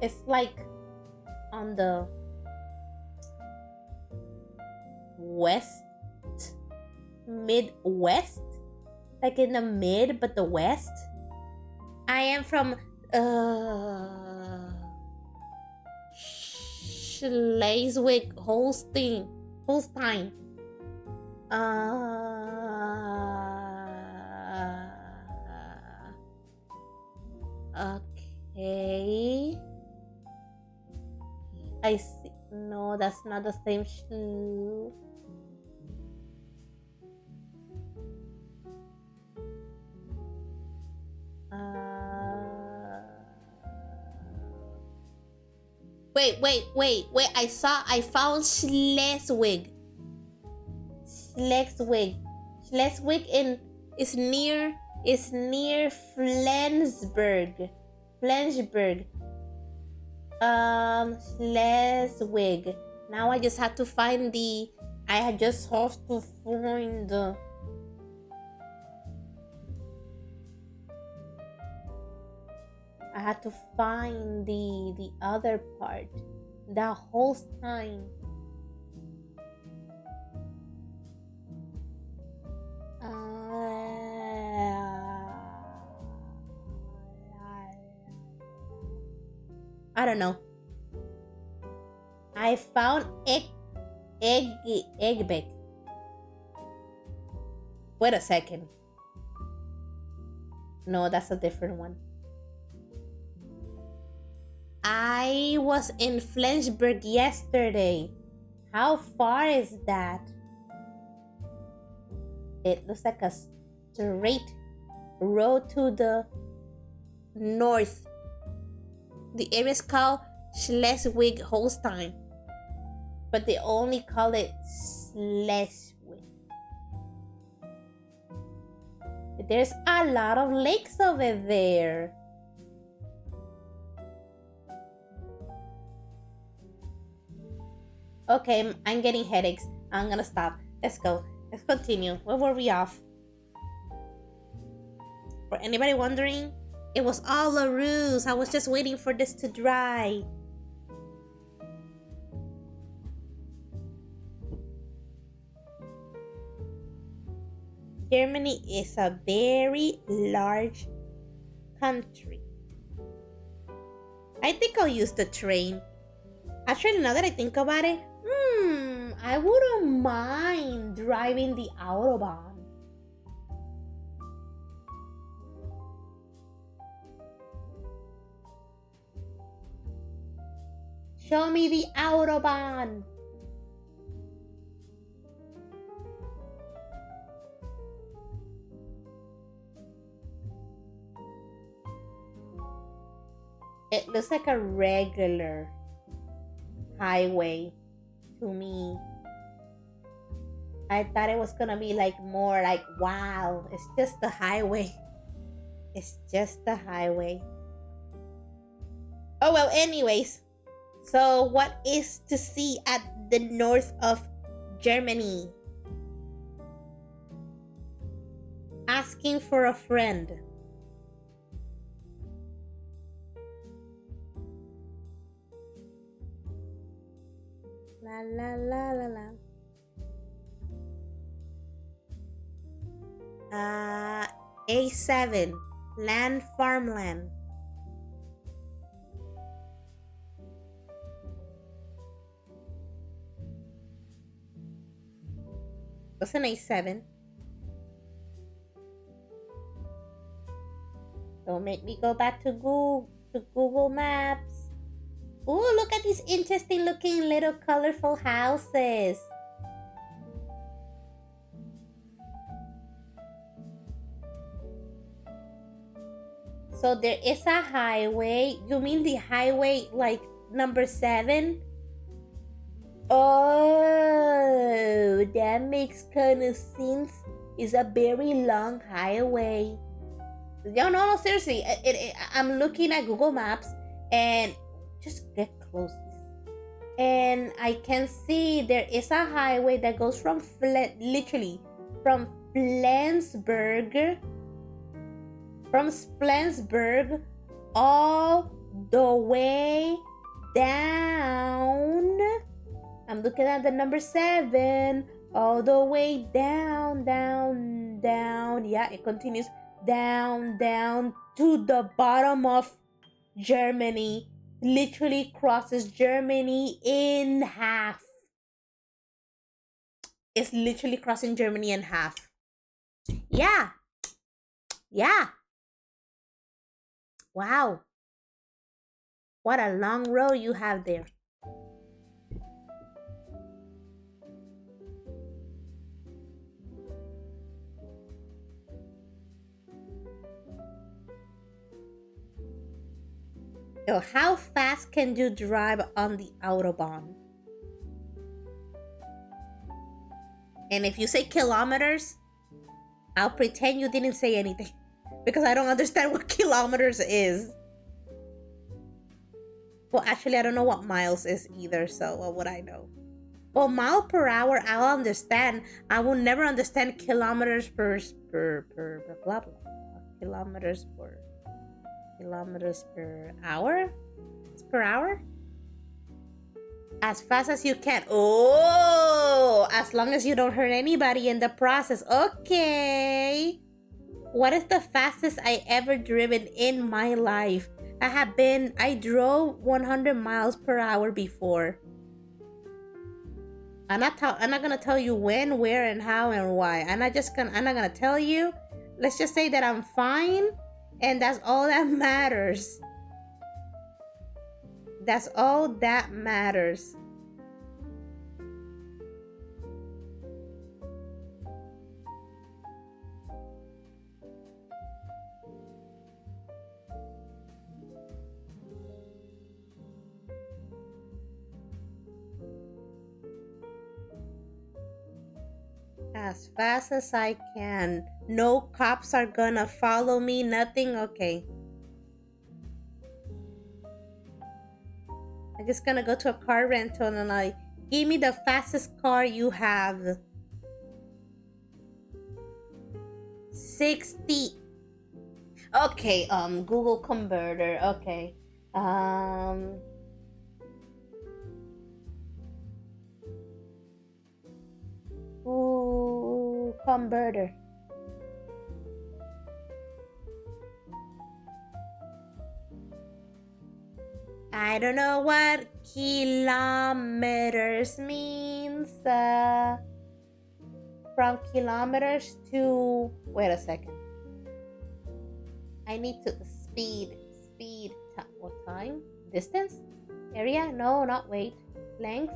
It's like on the west, midwest, like in the mid, but the west. I am from Schleswig Holstein. Okay. I see. No, that's not the same shoe. Wait. I found Schleswig. Schleswig is near Flensburg. Schleswig. Now I just have to find the I had to find the other part. The whole time. I don't know. I found Eggbek. Wait a second. No, that's a different one. I was in Flensburg yesterday. How far is that? It looks like a straight road to the north. The area is called Schleswig-Holstein, but they only call it Schleswig. There's a lot of lakes over there. Okay, I'm getting headaches. I'm gonna stop. Let's go. Let's continue. Where were we off? For anybody wondering, it was all a ruse. I was just waiting for this to dry. Germany is a very large country. I think I'll use the train. Actually, now that I think about it, I wouldn't mind driving the Autobahn. Show me the Autobahn. It looks like a regular highway to me. I thought it was gonna be like more like, wow, it's just the highway. It's just the highway. Oh well, anyways. So what is to see at the north of Germany? Asking for a friend. La la la la la. A7, farmland. What's an A7? Don't make me go back to Google Maps. Ooh, look at these interesting looking little colorful houses. So there is a highway. You mean the highway like number 7? Oh, that makes kind of sense. It's a very long highway. No, seriously. I'm looking at Google Maps and just get closes. And I can see there is a highway that goes from literally from Flensburg all the way down. I'm looking at the number 7, all the way down, down, down. Yeah, it continues down, down to the bottom of Germany. Literally crosses Germany in half. It's literally crossing Germany in half. Yeah. Yeah. Wow. What a long road you have there. So how fast can you drive on the Autobahn? And if you say kilometers, I'll pretend you didn't say anything because I don't understand what kilometers is. Well, actually, I don't know what miles is either, so what would I know? Well, mile per hour, I'll understand. I will never understand kilometers per blah blah. Kilometers per hour? It's per hour? As fast as you can. Oh, as long as you don't hurt anybody in the process. Okay. What is the fastest I ever driven in my life? I drove 100 miles per hour before. I'm not gonna tell you when, where, and how, and why. I'm not gonna tell you. Let's just say that I'm fine, and that's all that matters. That's all that matters. As fast as I can. No cops are gonna follow me, nothing. Okay. I'm just gonna go to a car rental and give me the fastest car you have. 60. Okay, Google converter. Okay. Ooh, converter. I don't know what kilometers means. From kilometers to... Wait a second. I need to speed. What time? Distance? Area? No, not weight. Length?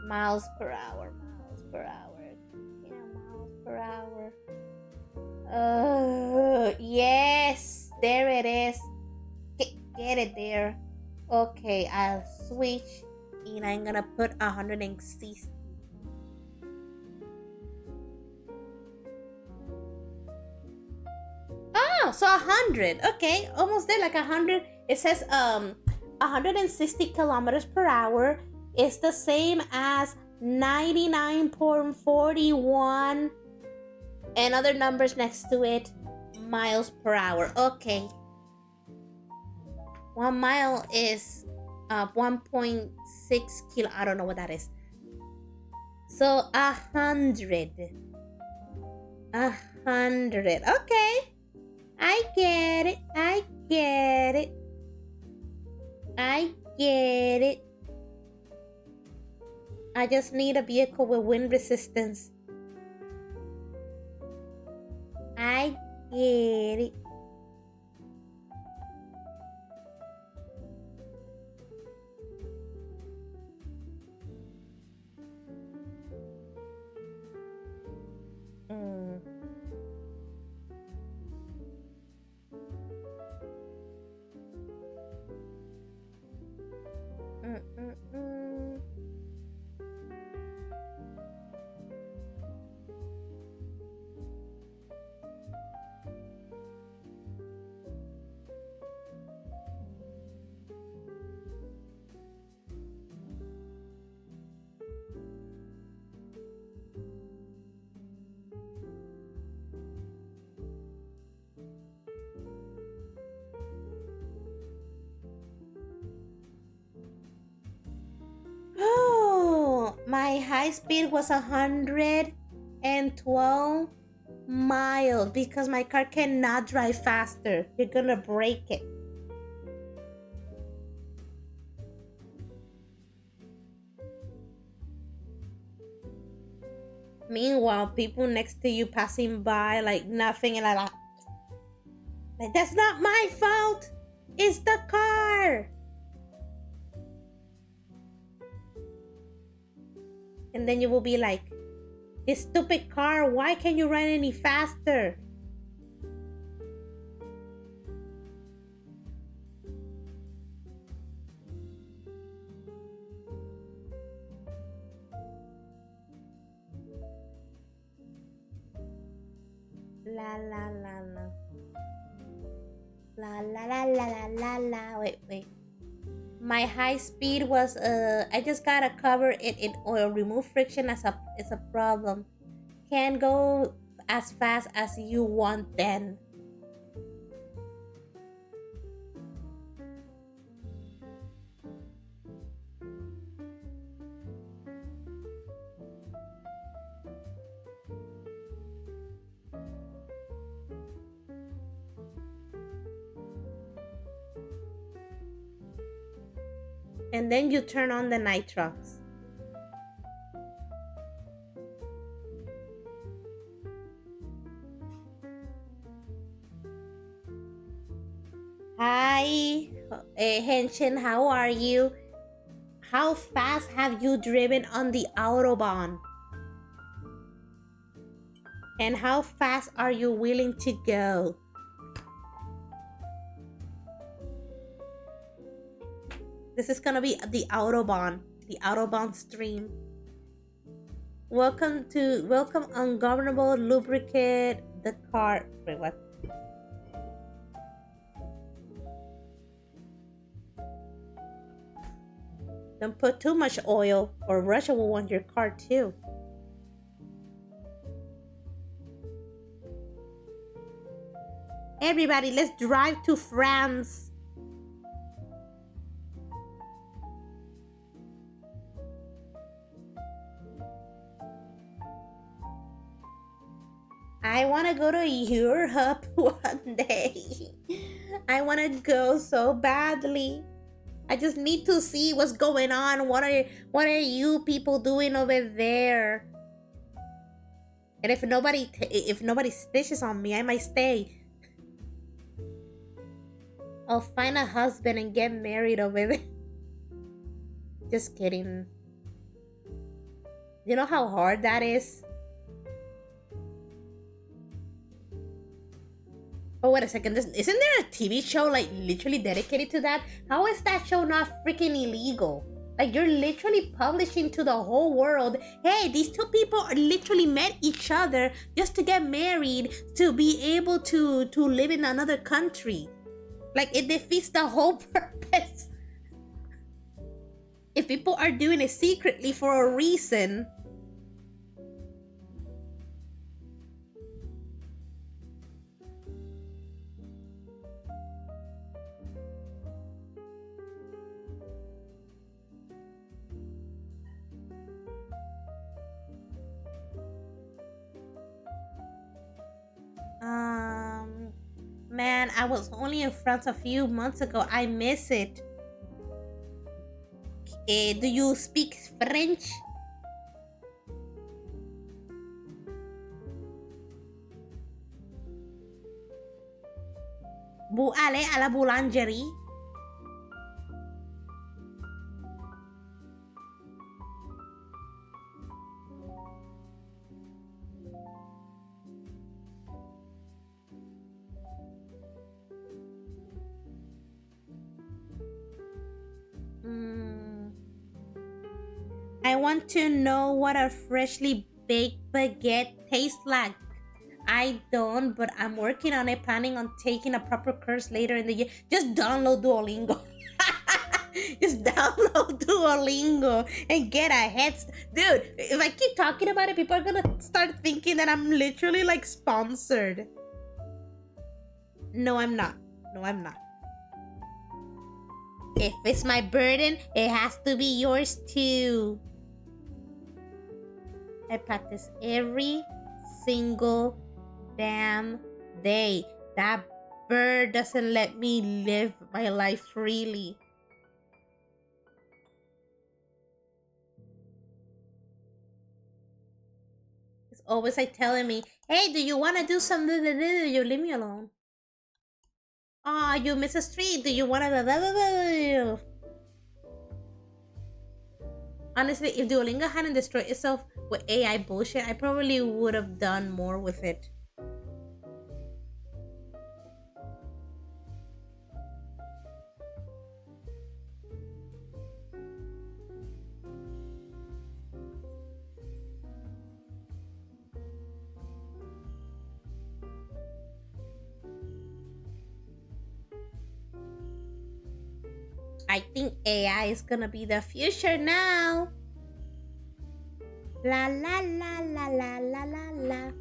Miles per hour. Yeah, miles per hour. Yes, there it is. Get it there. Okay, I'll switch and I'm gonna put 160. Oh, so 100. Okay, almost there, like 100. It says 160 kilometers per hour is the same as 99.41 and other numbers next to it, miles per hour. Okay. 1 mile is 1.6 kilo. I don't know what that is. So 100. 100. Okay. I get it. I just need a vehicle with wind resistance. I get it. My high speed was 112 miles because my car cannot drive faster. You're gonna break it. Meanwhile, people next to you passing by like nothing and like that's not my fault. It's the car. And then you will be like, this stupid car, why can't you run any faster? La la la la. La la la la la la la. Wait. My high speed was I just gotta cover it in oil. Remove friction as a problem. Can't go as fast as you want then. And then you turn on the nitrox. Hi, Henshin, how are you? How fast have you driven on the Autobahn? And how fast are you willing to go? This is gonna be the Autobahn stream. Welcome Ungovernable Lubricate the car. Wait, what? Don't put too much oil or Russia will want your car too. Everybody, let's drive to France. I want to go to Europe one day. I want to go so badly. I just need to see what's going on. What are you people doing over there? And if nobody snitches on me, I might stay. I'll find a husband and get married over there. Just kidding. You know how hard that is? Oh, wait a second. Isn't there a TV show like literally dedicated to that? How is that show not freaking illegal? Like you're literally publishing to the whole world, hey, these two people are literally met each other just to get married to be able to live in another country. Like it defeats the whole purpose. If people are doing it secretly for a reason. Man, I was only in France a few months ago. I miss it. Do you speak French? Aller à la boulangerie. I want to know what a freshly baked baguette tastes like. I don't, but I'm working on it, planning on taking a proper course later in the year. Just download Duolingo. Just download Duolingo and get a head start. Dude, if I keep talking about it, people are gonna start thinking that I'm literally like sponsored. No, I'm not. No, I'm not. If it's my burden, it has to be yours too. I practice every single damn day. That bird doesn't let me live my life freely. It's always like telling me, hey, do you want to do something? You leave me alone. Oh, you miss a street. Do you want to? Honestly, if Duolingo hadn't destroyed itself with AI bullshit, I probably would have done more with it. I think AI is gonna be the future now. La la la la la la la la.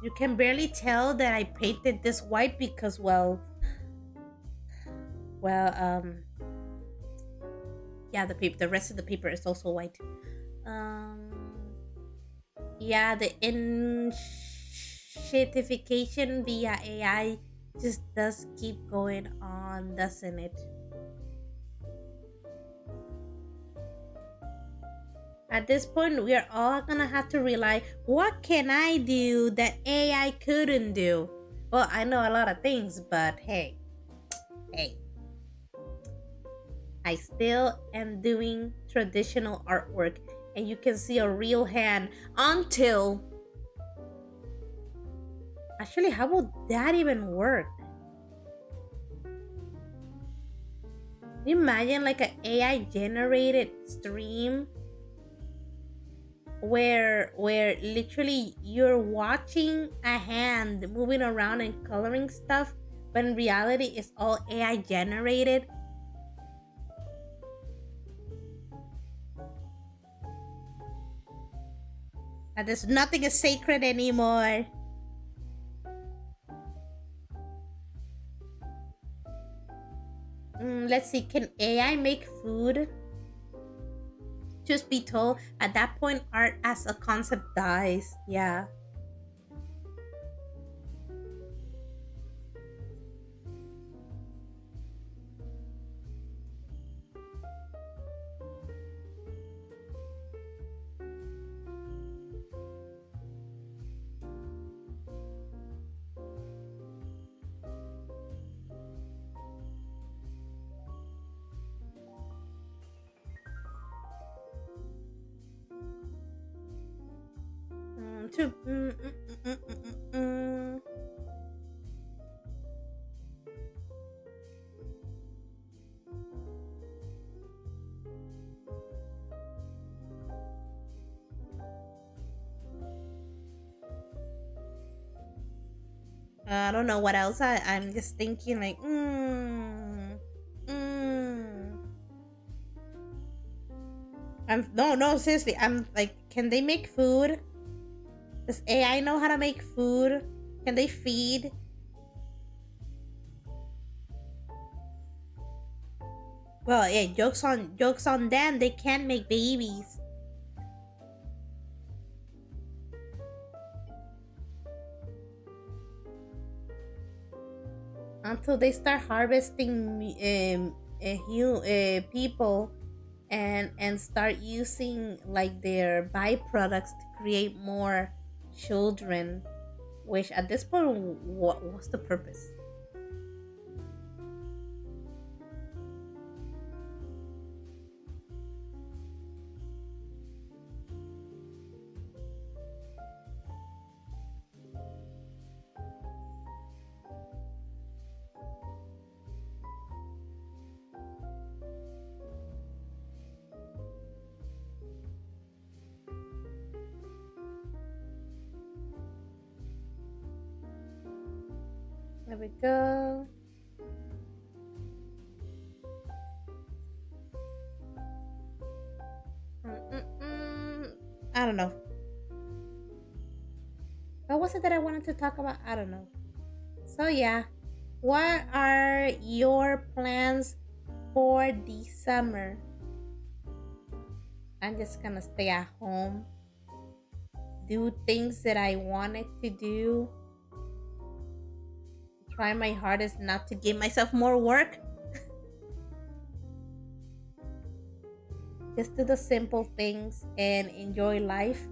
You can barely tell that I painted this white because, well, yeah, the rest of the paper is also white. Um, yeah, the enshitification via AI just does keep going on, doesn't it? At this point, we are all gonna have to rely. What can I do that AI couldn't do? Well, I know a lot of things, but hey, I still am doing traditional artwork, and you can see a real hand until. Actually, how would that even work? Can you imagine like an AI generated stream where literally you're watching a hand moving around and coloring stuff, but in reality it's all AI generated. And there's nothing is sacred anymore. Let's see, can AI make food? Just be told, at that point art as a concept dies. Yeah. To I don't know what else. I'm just thinking like, mm. I'm no seriously. I'm like, can they make food? Does AI know how to make food? Can they feed? Well, yeah. Jokes on them. They can't make babies until they start harvesting people and start using like their byproducts to create more children. Which at this point, what's the purpose? There we go. Mm-mm-mm. I don't know. What was it that I wanted to talk about? I don't know. So yeah, what are your plans for the summer? I'm just gonna stay at home, do things that I wanted to do, try my hardest not to give myself more work. Just do the simple things and enjoy life.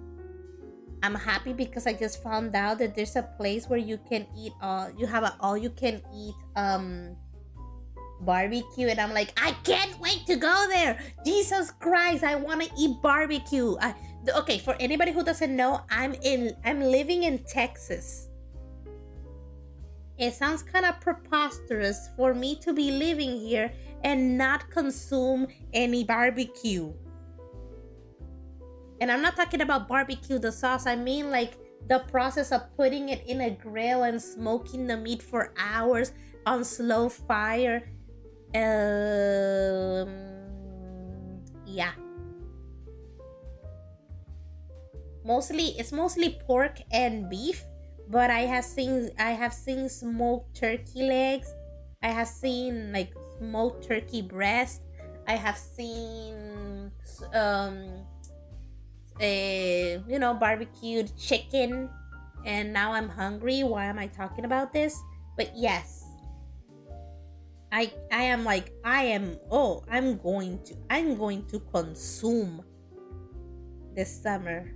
I'm happy because I just found out that there's a place where you can eat you have a all you can eat barbecue, and I'm like, I can't wait to go there. Jesus Christ, I want to eat barbecue. Okay, for anybody who doesn't know, I'm living in Texas. It sounds kind of preposterous for me to be living here and not consume any barbecue. And I'm not talking about barbecue the sauce. I mean like the process of putting it in a grill and smoking the meat for hours on slow fire. Yeah. It's mostly pork and beef, but I have seen smoked turkey legs. I have seen like smoked turkey breast. I have seen barbecued chicken, and now I'm hungry. Why am I talking about this? But yes, I am like I am. Oh, I'm going to consume this summer,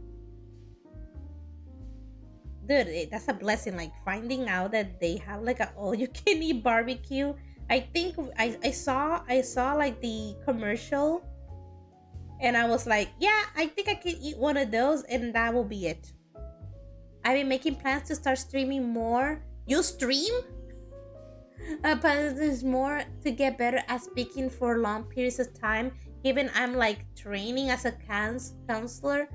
dude. That's a blessing. Like finding out that they have like a all you can eat barbecue. I think I saw like the commercial, and I was like, yeah, I think I can eat one of those, and that will be it. I've been making plans to start streaming more. You stream? But there's more to get better at speaking for long periods of time. Given I'm like training as a counselor,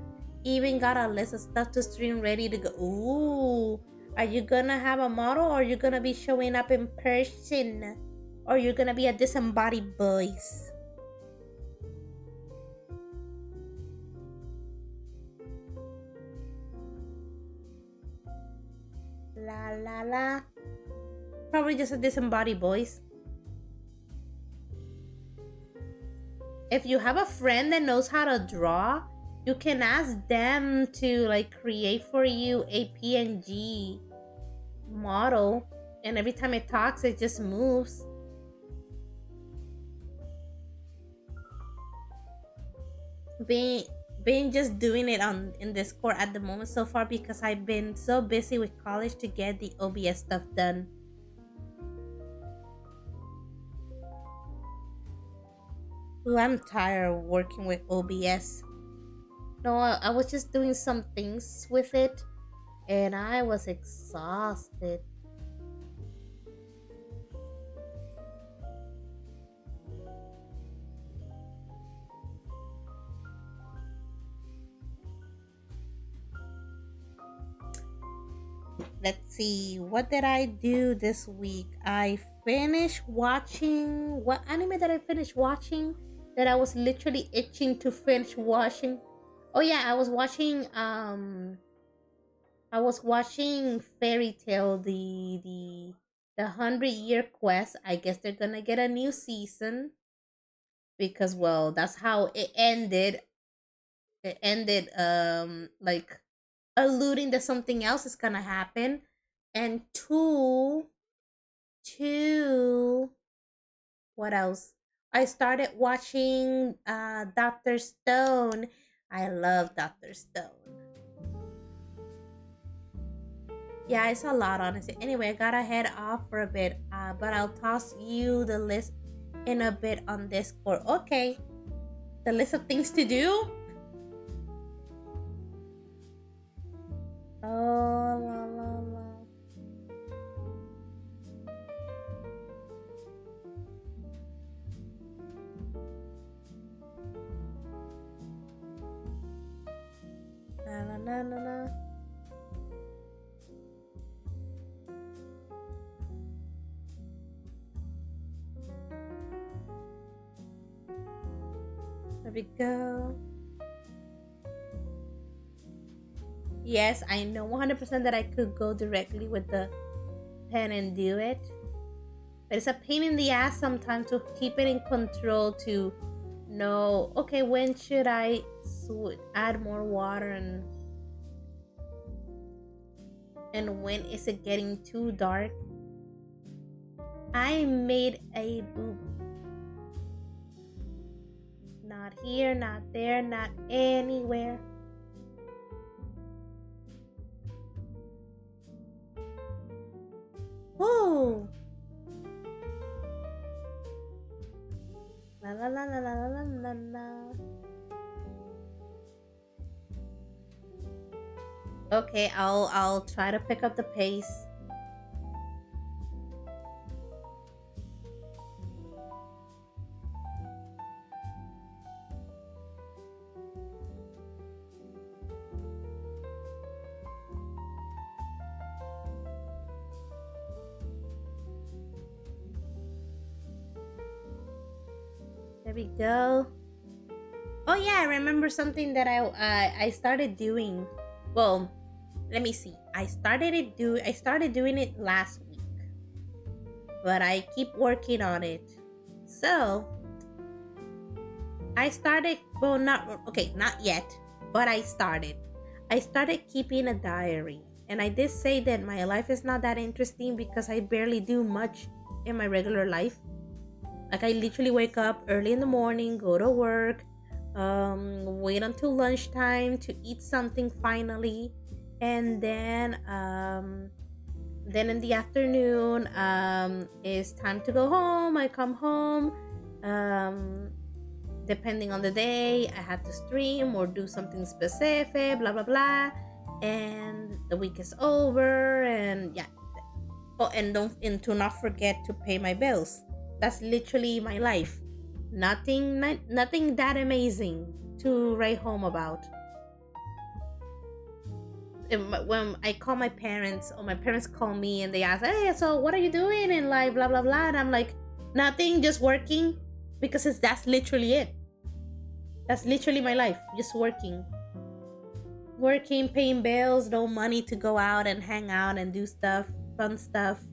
even got a list of stuff to stream ready to go. Ooh, are you gonna have a model, or are you gonna be showing up in person, or you're gonna be a disembodied voice? La la la. Probably just a disembodied voice. If you have a friend that knows how to draw, you can ask them to like create for you a PNG model, and every time it talks it just moves. Being being just doing it on in Discord at the moment so far because I've been so busy with college to get the OBS stuff done. Ooh, I'm tired of working with OBS. No, I was just doing some things with it, and I was exhausted. Let's see, what did I do this week? I finished watching, what anime did I finish watching that I was literally itching to finish watching? Oh yeah, I was watching Fairy Tale, the 100-year quest. I guess they're gonna get a new season because, well, that's how it ended. It ended like alluding that something else is gonna happen. And two, what else? I started watching Dr. Stone. I love Dr. Stone. Yeah, it's a lot, honestly. Anyway, I gotta head off for a bit, but I'll toss you the list in a bit on Discord. Okay, the list of things to do. Oh, la, la, la. Na, na, na, na, na. There we go. Yes, I know 100% that I could go directly with the pen and do it. But it's a pain in the ass sometimes to keep it in control, to know, okay, when should I add more water, and when is it getting too dark. I made a boo. Not here, not there, not anywhere. Woo! La la la la la la la la. Okay, I'll try to pick up the pace. There we go. Oh yeah, I remember something that I started doing. Well, let me see. I started doing it last week, but I keep working on it. So I started. Well, not yet, but I started. I started keeping a diary, and I did say that my life is not that interesting because I barely do much in my regular life. Like I literally wake up early in the morning, go to work, wait until lunchtime to eat something finally, and then in the afternoon, it's time to go home. I come home. Um, Depending on the day, I have to stream or do something specific, blah blah blah, and the week is over, and yeah. Oh, and to not forget to pay my bills. That's literally my life. Nothing that amazing to write home about. When I call my parents, or my parents call me and they ask, "Hey, so what are you doing in life?" Blah blah blah, and I'm like, "Nothing, just working," because that's literally it. That's literally my life, just working, paying bills, no money to go out and hang out and do stuff, fun stuff.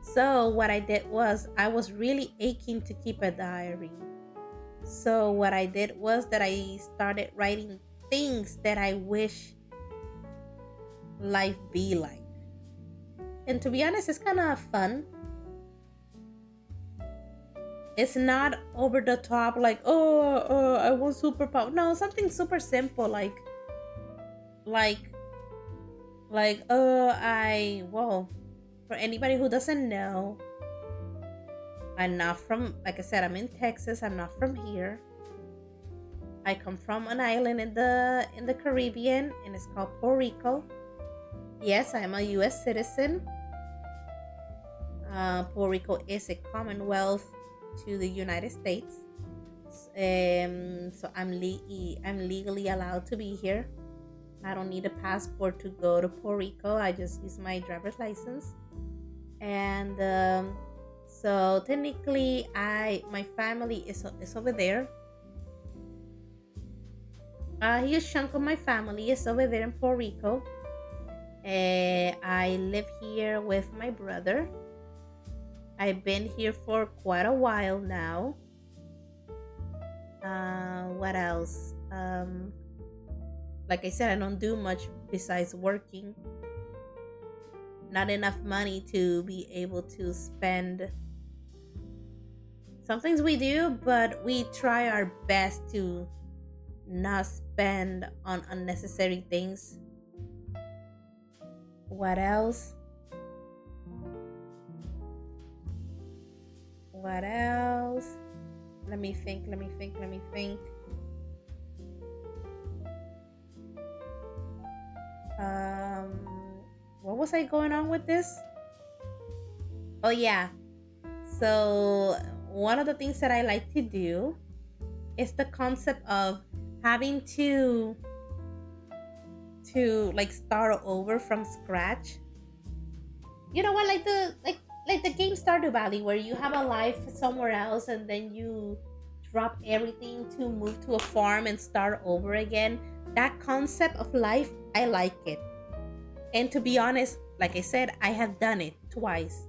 So what I did was I was really aching to keep a diary. So what I did was that I started writing things that I wish life be like. And to be honest, it's kind of fun. It's not over the top like, oh, I want superpower. No, something super simple like I well, for anybody who doesn't know, I'm not from, like I said, I'm in Texas. I'm not from here. I come from an island in the Caribbean, and it's called Puerto Rico. Yes, I'm a U.S. citizen. Puerto Rico is a Commonwealth to the United States. So I'm legally allowed to be here. I don't need a passport to go to Puerto Rico. I just use my driver's license, and so technically, my family is over there. A huge chunk of my family is over there in Puerto Rico. I live here with my brother. I've been here for quite a while now. What else? Like I said, I don't do much besides working. Not enough money to be able to spend. Some things we do, but we try our best to not spend on unnecessary things. What else? What else? Let me think. What was I going on with this? Oh yeah. So one of the things that I like to do is the concept of having to like start over from scratch. You know what, like the game Stardew Valley, where you have a life somewhere else and then you drop everything to move to a farm and start over again. That concept of life, I like it. And to be honest, like I said, I have done it twice.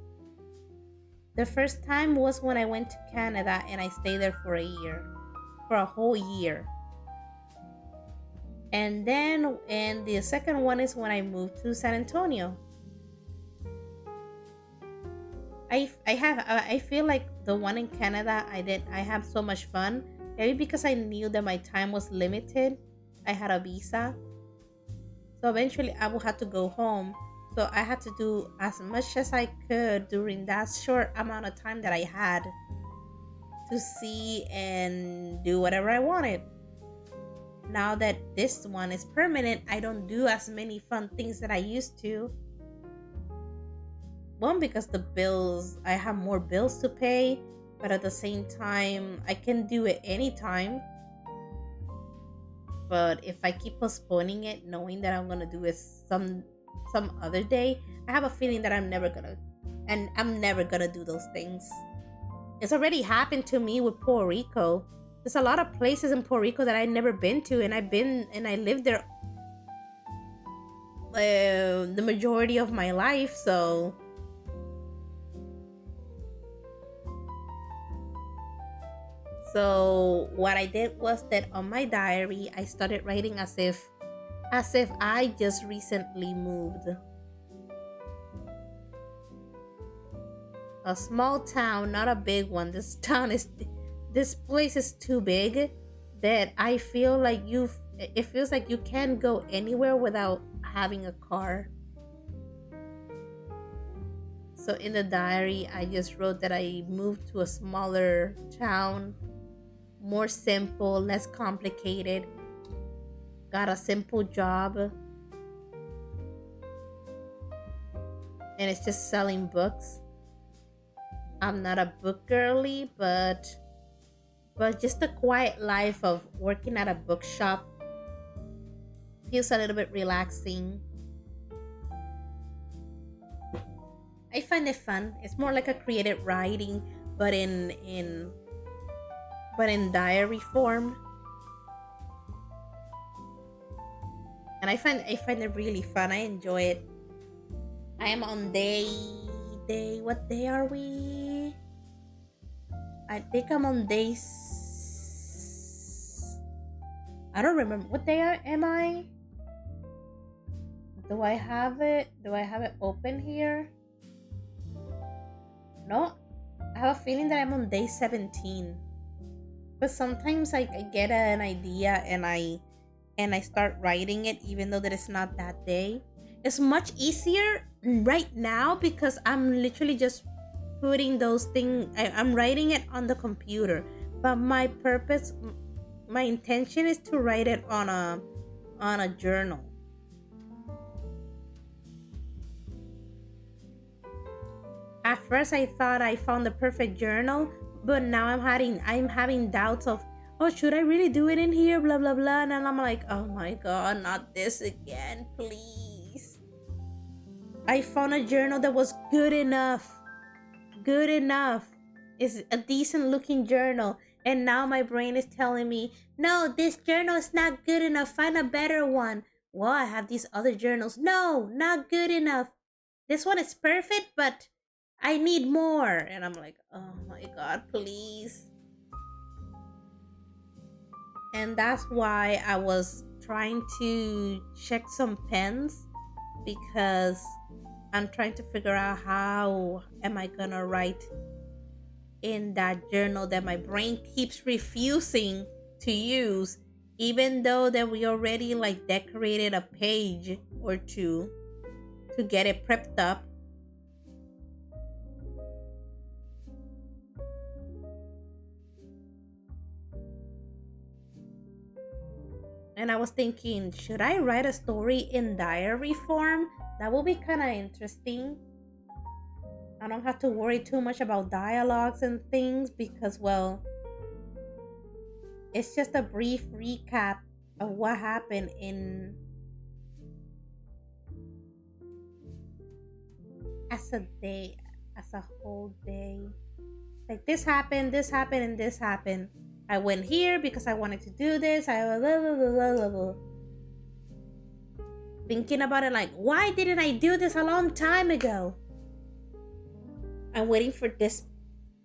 The first time was when I went to Canada and I stayed there for a year, for a whole year. And the second one is when I moved to San Antonio. I feel like the one in Canada I have so much fun. Maybe because I knew that my time was limited. I had a visa. So eventually I will have to go home. So I had to do as much as I could during that short amount of time that I had to see and do whatever I wanted. Now that this one is permanent, I don't do as many fun things that I used to. One, because the bills, I have more bills to pay, but at the same time, I can do it anytime. But if I keep postponing it, knowing that I'm gonna do it some other day, I have a feeling that I'm never gonna do those things. It's already happened to me with Puerto Rico. There's a lot of places in Puerto Rico that I've never been to, and I lived there the majority of my life. So what I did was that on my diary, I started writing as if I just recently moved. A small town, not a big one. This place is too big that I feel like it feels like you can't go anywhere without having a car. So in the diary, I just wrote that I moved to a smaller town, more simple, less complicated, got a simple job, and it's just selling books. I'm not a book girly, but just the quiet life of working at a bookshop feels a little bit relaxing. I find it fun. It's more like a creative writing, but in diary form. And I find it really fun. I enjoy it. I am on day what day are we? I think I'm on I don't remember what day am I? Do I have it? Do I have it open here? No. I have a feeling that I'm on day 17. But sometimes I get an idea and I start writing it even though that it's not that day. It's much easier right now because I'm literally just putting those things. I'm writing it on the computer, but my intention is to write it on a journal. At first, I thought I found the perfect journal, but now I'm having doubts of, oh, should I really do it in here? Blah blah blah, and then I'm like, oh my god, not this again, please. I found a journal that was good enough. Good enough. It's a decent looking journal. And now my brain is telling me, no, this journal is not good enough. Find a better one. Well, I have these other journals. No, not good enough. This one is perfect, but I need more. And I'm like, oh my god, please. And that's why I was trying to check some pens because I'm trying to figure out how am I gonna write in that journal that my brain keeps refusing to use, even though that we already like decorated a page or two to get it prepped up. And I was thinking, should I write a story in diary form? That will be kind of interesting. I don't have to worry too much about dialogues and things because, well, it's just a brief recap of what happened as a day, as a whole day. Like this happened, and this happened. I went here because I wanted to do this. I blah, blah, blah, blah, blah, blah. thinking about it like, why didn't I do this a long time ago? I'm waiting for this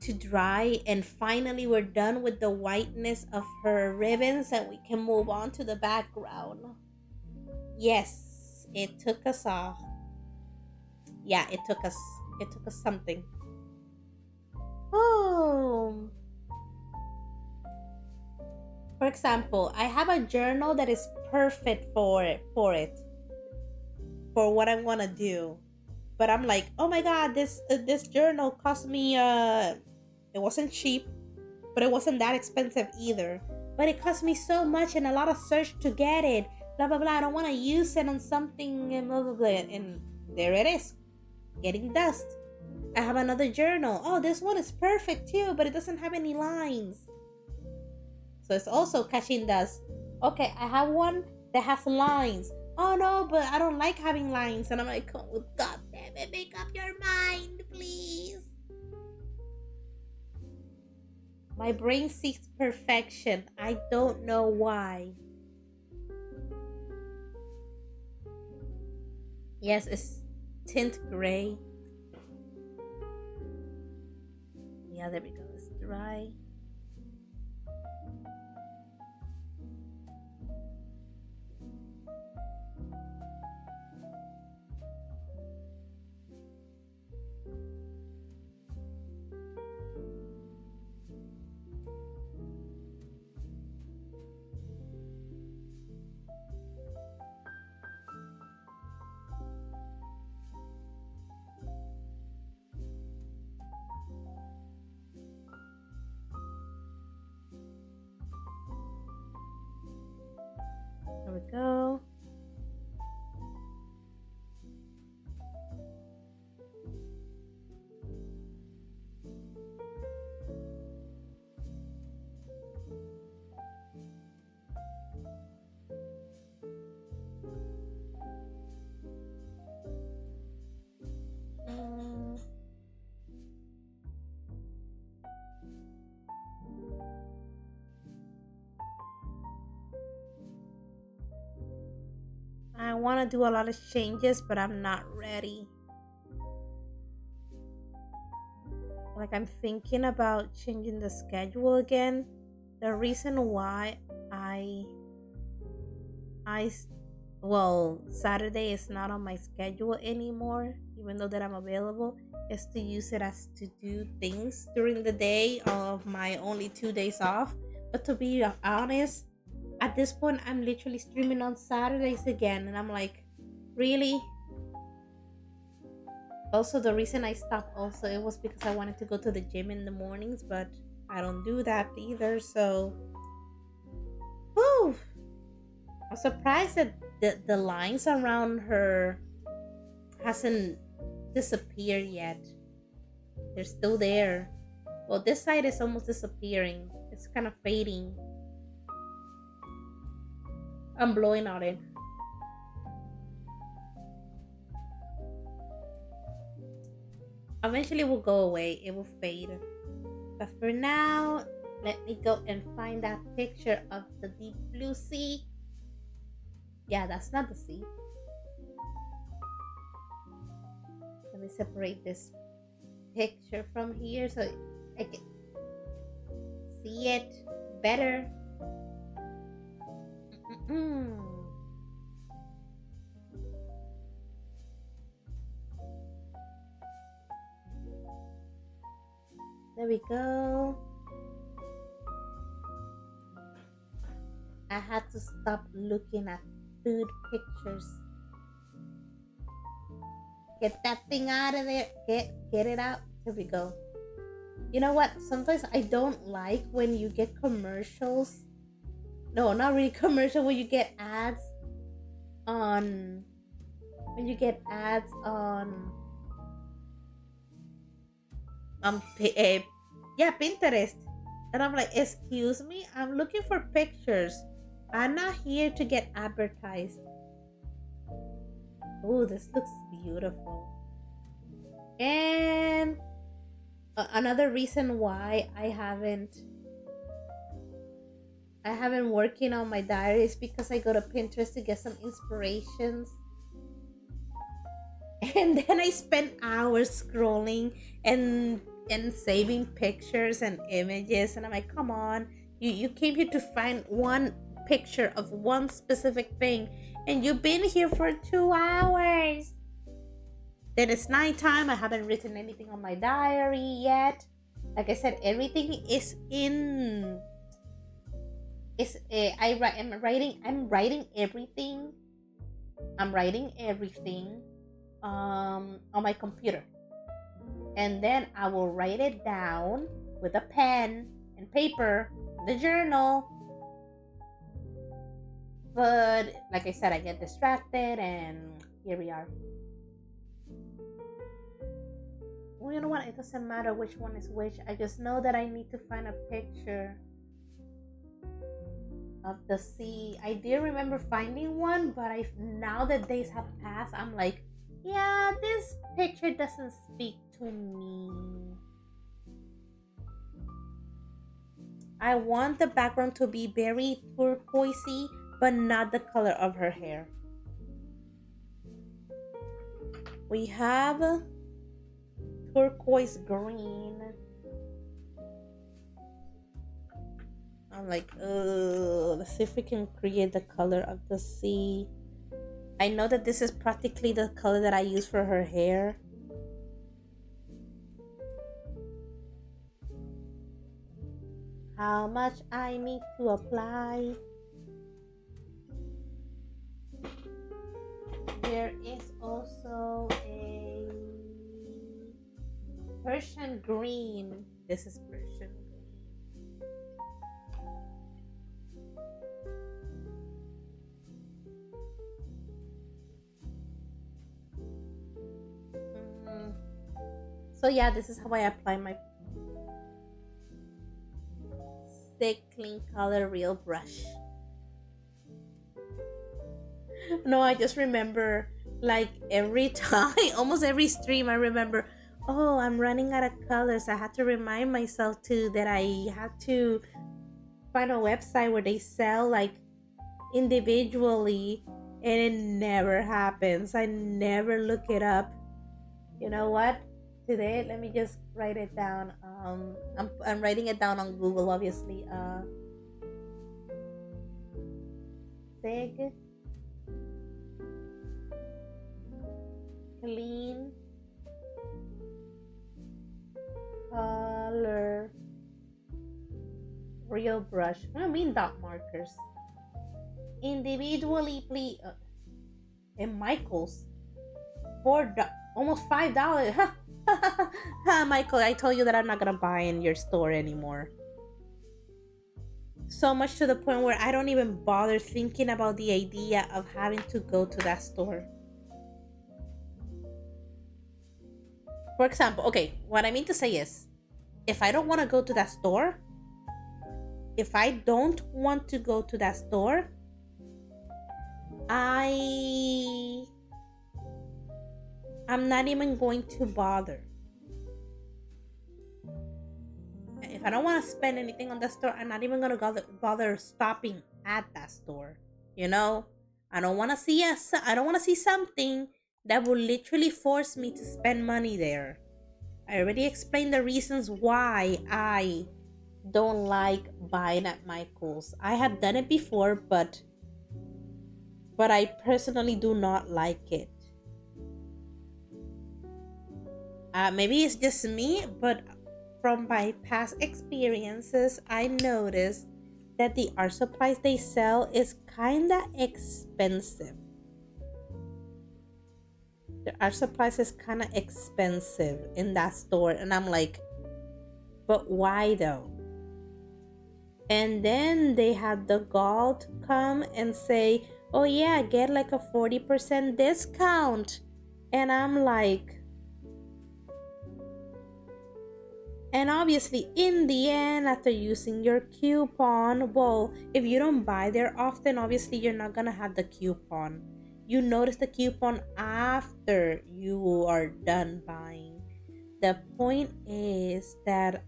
to dry, and finally we're done with the whiteness of her ribbons and we can move on to the background. Yes, it took us yeah, it took us something. Oh, for example, I have a journal that is perfect for what I want to do. But I'm like, oh my god, this journal cost me it wasn't cheap, but it wasn't that expensive either. But it cost me so much and a lot of search to get it. Blah blah blah. I don't want to use it on something and blah blah blah. And there it is, getting dust. I have another journal. Oh, this one is perfect too, but it doesn't have any lines. So it's also catching dust. Okay, I have one that has lines. Oh no, but I don't like having lines. And I'm like, oh, god damn it, make up your mind, please. My brain seeks perfection. I don't know why. Yes, it's tint gray. Yeah, there we go. It's dry. There we go. I want to do a lot of changes, but I'm not ready. Like, I'm thinking about changing the schedule again. The reason why I well, Saturday is not on my schedule anymore, even though that I'm available, is to use it as to do things during the day of my only 2 days off. But to be honest, at this point, I'm literally streaming on Saturdays again, and I'm like, really? Also, the reason I stopped also, it was because I wanted to go to the gym in the mornings, but I don't do that either. So, whew, I'm surprised that the lines around her hasn't disappeared yet. They're still there. Well, this side is almost disappearing. It's kind of fading. I'm blowing on it. Eventually it will go away. It will fade. But for now, let me go and find that picture of the deep blue sea. Yeah, that's not the sea. Let me separate this picture from here so I can see it better. There we go. I had to stop looking at food pictures. Get that thing out of there. Get it out. There we go. You know what? Sometimes I don't like when you get commercials. No, not really commercial. When you get ads on. When you get ads on. Yeah, Pinterest. And I'm like, excuse me, I'm looking for pictures. I'm not here to get advertised. Oh, this looks beautiful. And another reason why I haven't working on my diary is because I go to Pinterest to get some inspirations. And then I spent hours scrolling and saving pictures and images, and I'm like, come on, you came here to find one picture of one specific thing, and you've been here for 2 hours. Then it's nighttime. I haven't written anything on my diary yet. Like I said, everything is in. I'm writing everything. I'm writing everything on my computer, and then I will write it down with a pen and paper, the journal. But like I said, I get distracted, and here we are. Well, you know what? It doesn't matter which one is which. I just know that I need to find a picture of the sea. I did remember finding one, but now that days have passed, I'm like, yeah, this picture doesn't speak to me. I want the background to be very turquoisey, but not the color of her hair. We have turquoise green. I'm like, let's see if we can create the color of the sea. I know that this is practically the color that I use for her hair. How much I need to apply. There is also a Persian green. This is Persian green. So yeah, this is how I apply my thick, clean color real brush. No, I just remember, like, every time, almost every stream, I remember, oh, I'm running out of colors. I had to remind myself too that I had to find a website where they sell like individually, and it never happens. I never look it up. You know what? Today, let me just write it down. I'm writing it down on Google, obviously. Sig clean color real brush. I mean dot markers. Individually, please. And Michaels, almost $5. Michael, I told you that I'm not gonna buy in your store anymore. So much to the point where I don't even bother thinking about the idea of having to go to that store. For example, okay, what I mean to say is, if I don't want to go to that store, I'm not even going to bother. If I don't want to spend anything on the store, I'm not even going to bother stopping at that store. You know, I don't want to see something that will literally force me to spend money there. I already explained the reasons why I don't like buying at Michael's. I have done it before, but I personally do not like it. Maybe it's just me, but from my past experiences, I noticed that the art supplies they sell is kinda expensive. The art supplies is kinda expensive in that store, and I'm like, but why though? And then they had the gall to come and say, oh yeah, get like a 40% discount. And I'm like, and obviously in the end, after using your coupon, well, if you don't buy there often, obviously you're not gonna have the coupon. You notice the coupon after you are done buying. The point is that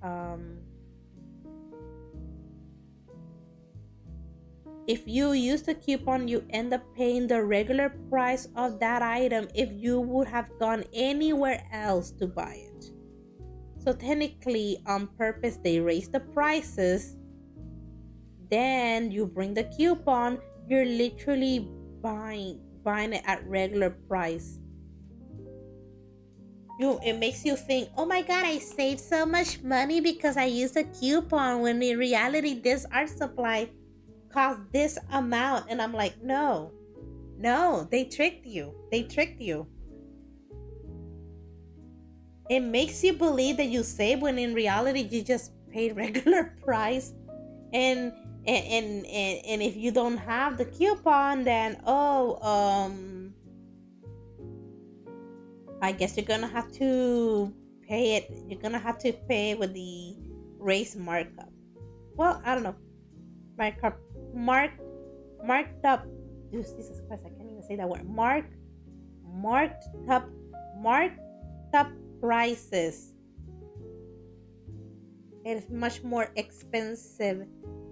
If you use the coupon, you end up paying the regular price of that item if you would have gone anywhere else to buy it. So technically, on purpose, they raise the prices. Then you bring the coupon. You're literally buying it at regular price. It makes you think, oh my god, I saved so much money because I used a coupon. When in reality, this art supply cost this amount, and I'm like, no, no, they tricked you. They tricked you. It makes you believe that you save when in reality you just paid regular price. And and if you don't have the coupon, then I guess you're gonna have to pay it. You're gonna have to pay with the raise markup. Well, I don't know. Markup, mark, marked up. Jesus Christ, I can't even say that word. Marked up, marked up prices. It is much more expensive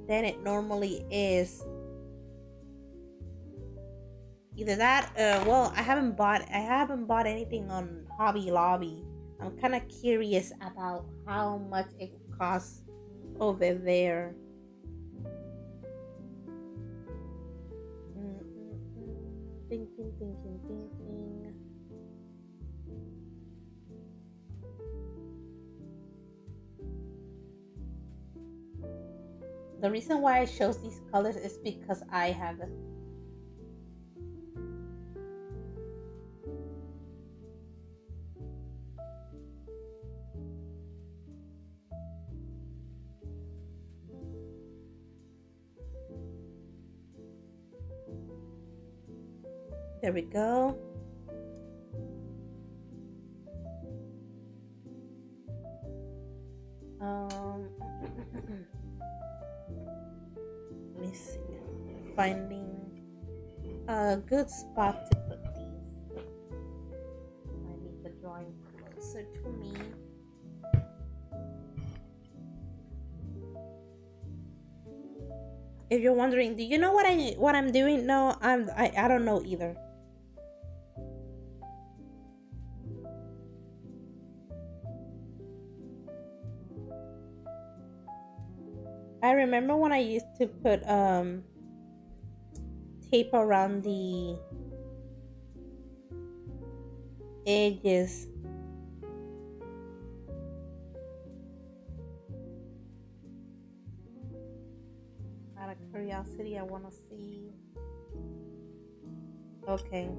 than it normally is. Either that, well, I haven't bought anything on Hobby Lobby. I'm kind of curious about how much it costs over there. Thinking. The reason why I chose these colors is because I have. There we go. Let me see. Finding a good spot to put these. I need the drawing closer to me. If you're wondering, do you know what I'm doing? No, I don't know either. I remember when I used to put tape around the edges. Out of curiosity, I want to see. Okay.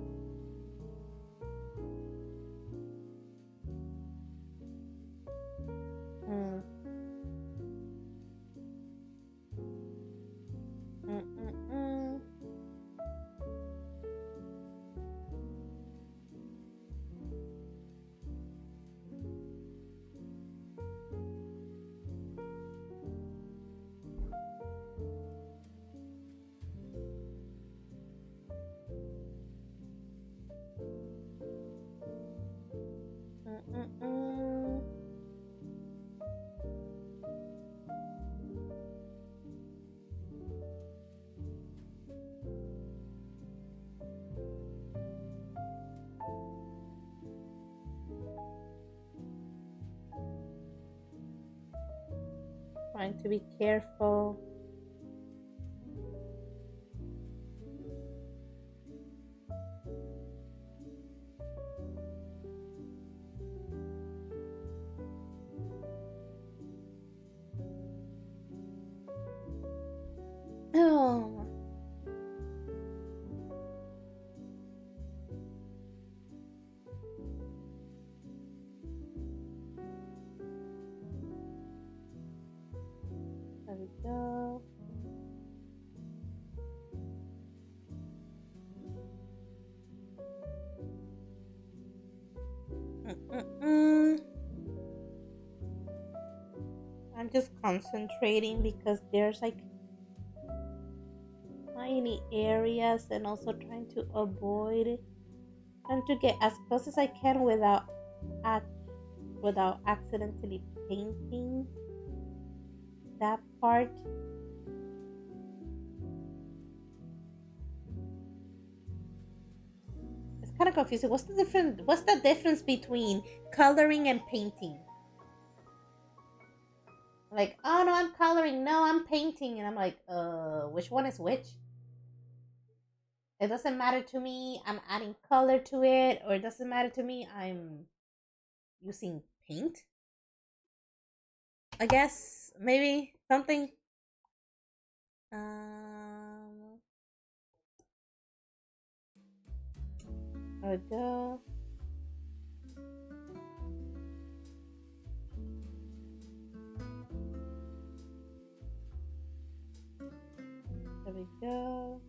Hmm. Mm-mm-mm. Mm-mm-mm. Trying to be careful. Oh, there we go. Mm-mm-mm. I'm just concentrating because there's like tiny areas, and also trying to avoid and to get as close as I can act without accidentally painting that part. kind of confusing. What's the difference between coloring and painting? Like, oh no, I'm coloring. No, I'm painting. And I'm like, which one is which? It doesn't matter to me. I'm adding color to it, or it doesn't matter to me. I'm using paint. I guess maybe something. Um, there we go. There we go.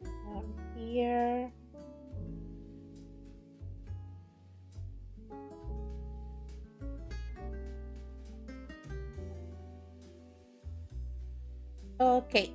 Down here. Okay.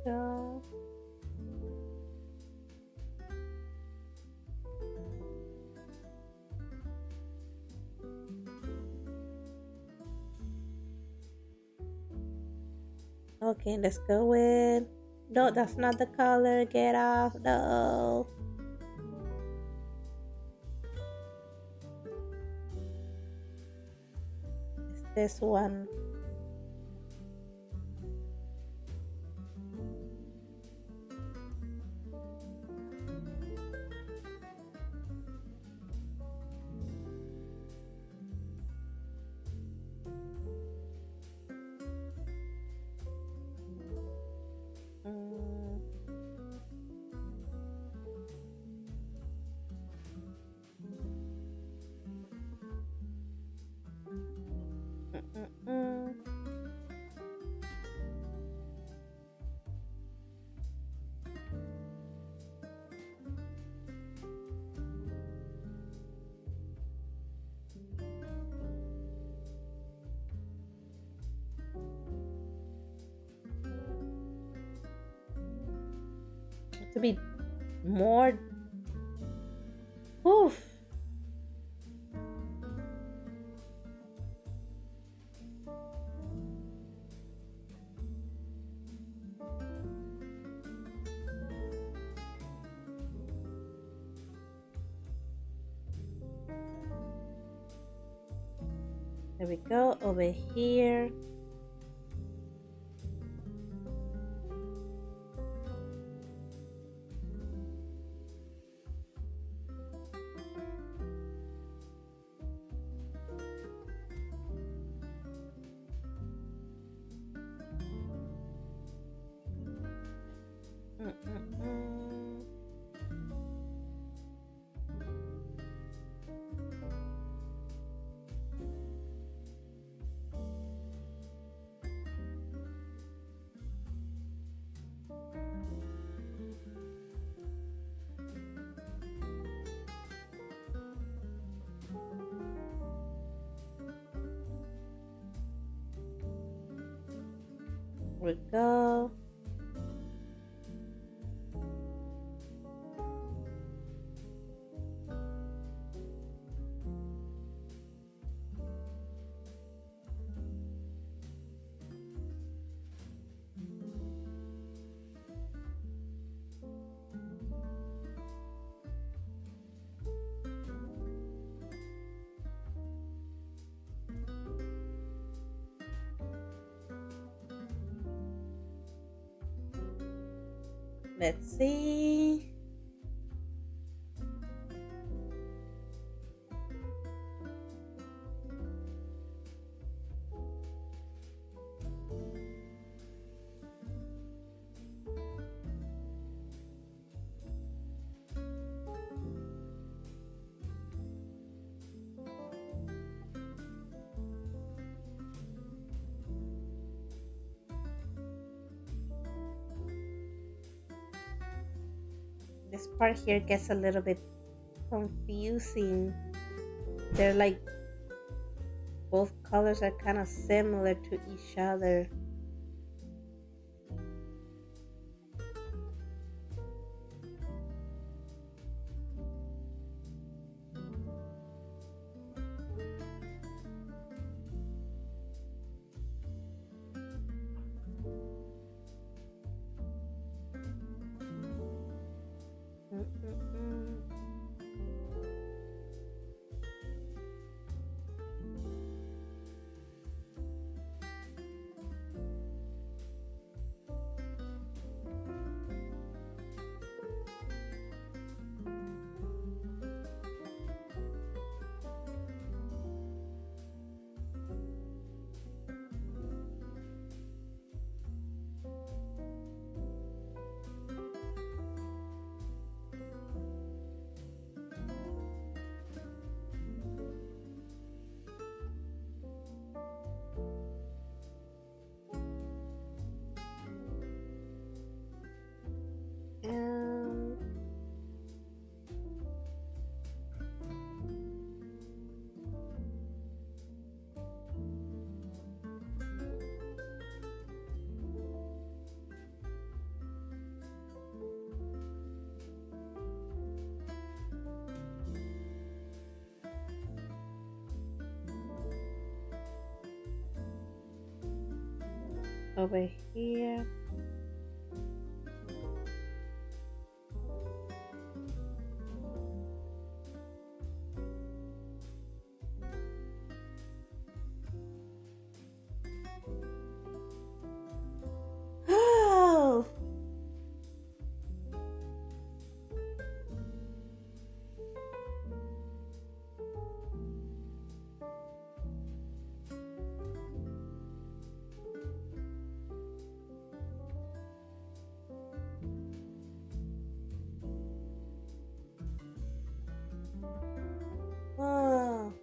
Go. Okay, let's go with. No, that's not the color. Get off. No. It's this one. Mm, mm, mm, mm. To be more. Oof. There we go. Over here. Mm, mm, mm. We go. Let's see. This part here gets a little bit confusing. They're like both colors are kind of similar to each other. Mm-mm-mm. Um, over here. Oh, oh.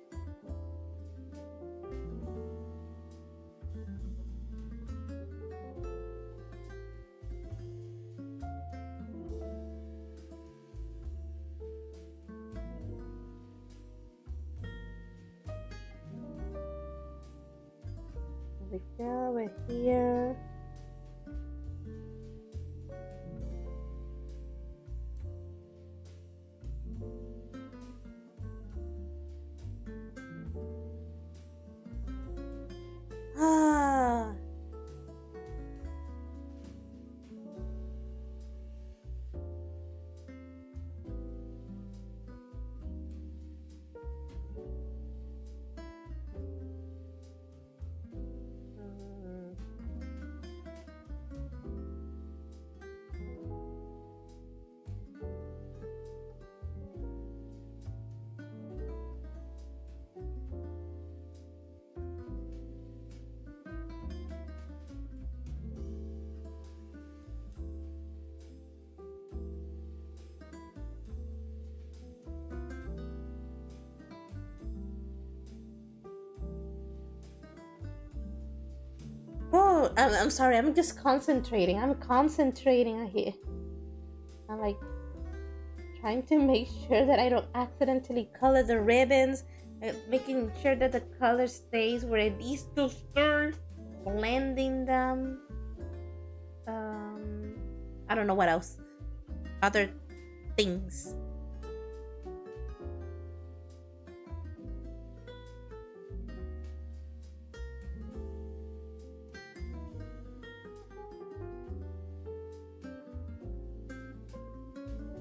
We go over here. Ah. Mm, oh, I'm sorry. I'm just concentrating. I'm concentrating here. I'm like trying to make sure that I don't accidentally color the ribbons, making sure that the color stays where it needs to stay, blending them. Um, I don't know what else. Other things.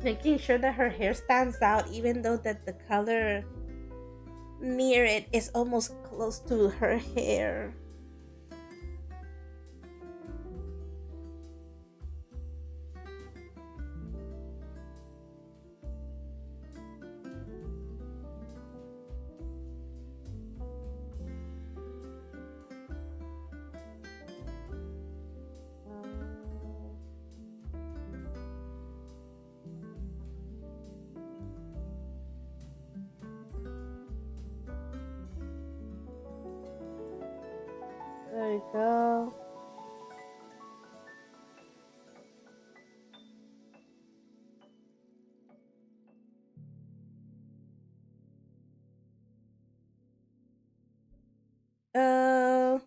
Making sure that her hair stands out, even though that the color near it is almost close to her hair. There you go. Uh,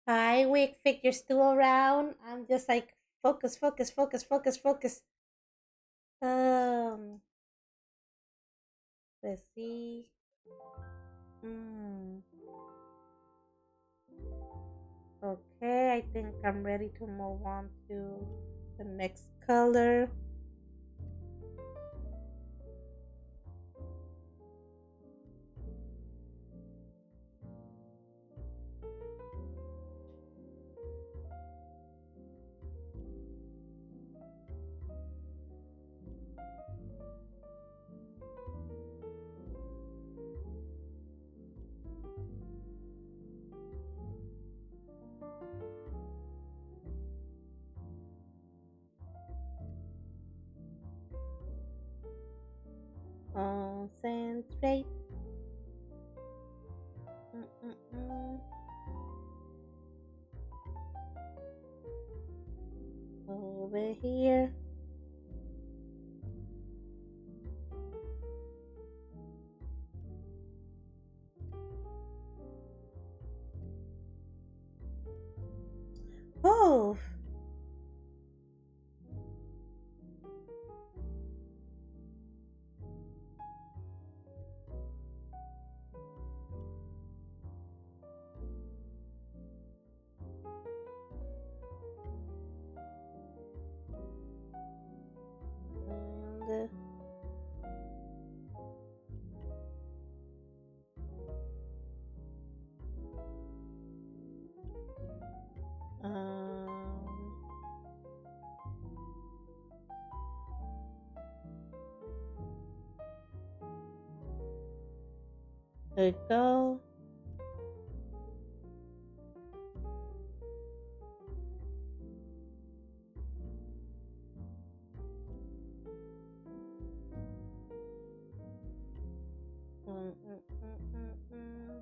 Hi, wig figure still around. I'm just like focus, focus, focus, focus, focus. Um, let's see. Hmm. Okay, I think I'm ready to move on to the next color. Concentrate. Mm-mm-mm. Over here. Oh, and there you go. Mm-mm-mm-mm-mm.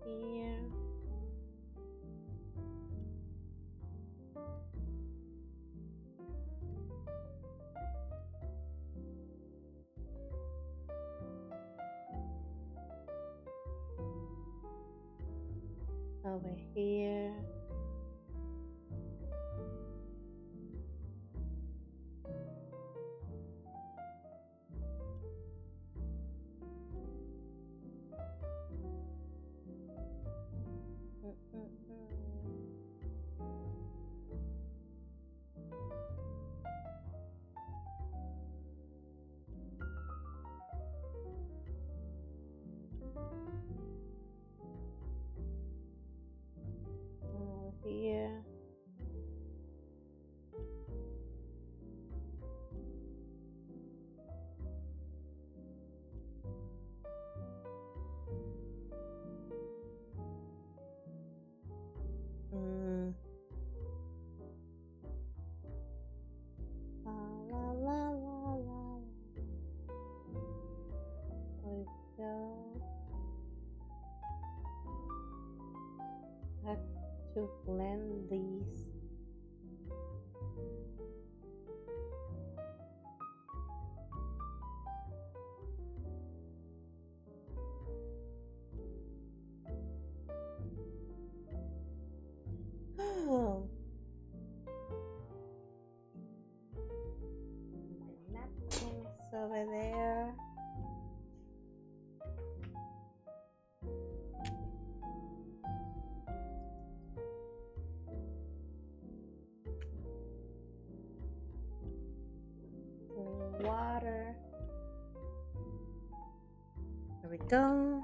Here. Over here. Mm-mm-mm. Over here. Mm. La la la la la. There we go. Have to blend these. Oh, my napkin is over there. Clean water. There we go.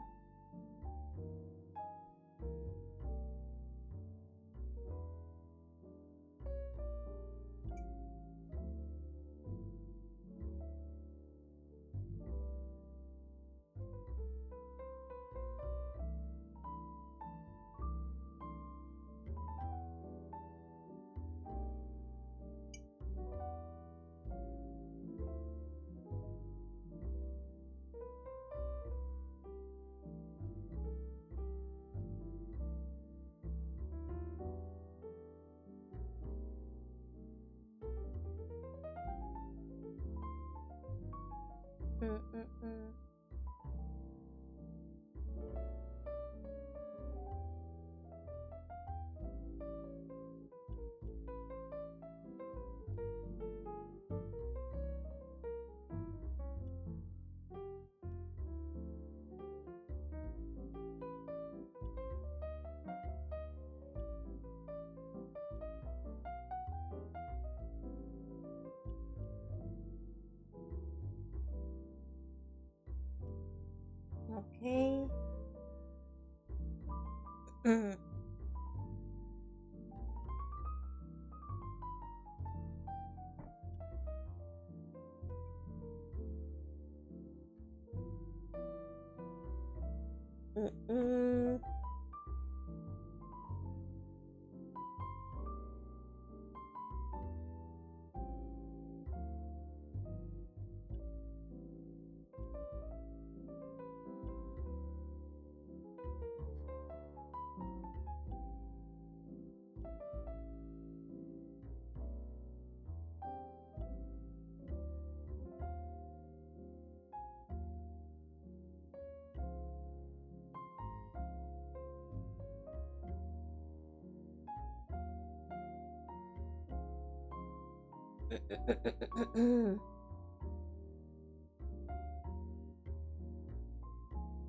Mm, mm, mm. Okay. Mm, mm, mm.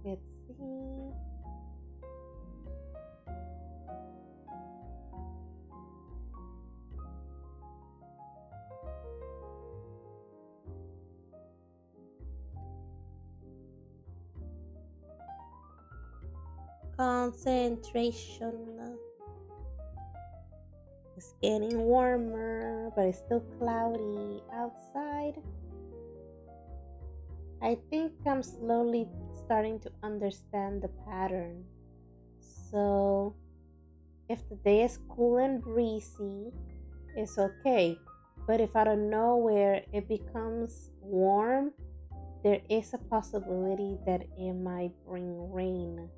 Let's see. Concentration. It's getting warmer, but it's still cloudy outside. I think I'm slowly starting to understand the pattern. So, if the day is cool and breezy, it's okay. But if out of nowhere it becomes warm, there is a possibility that it might bring rain.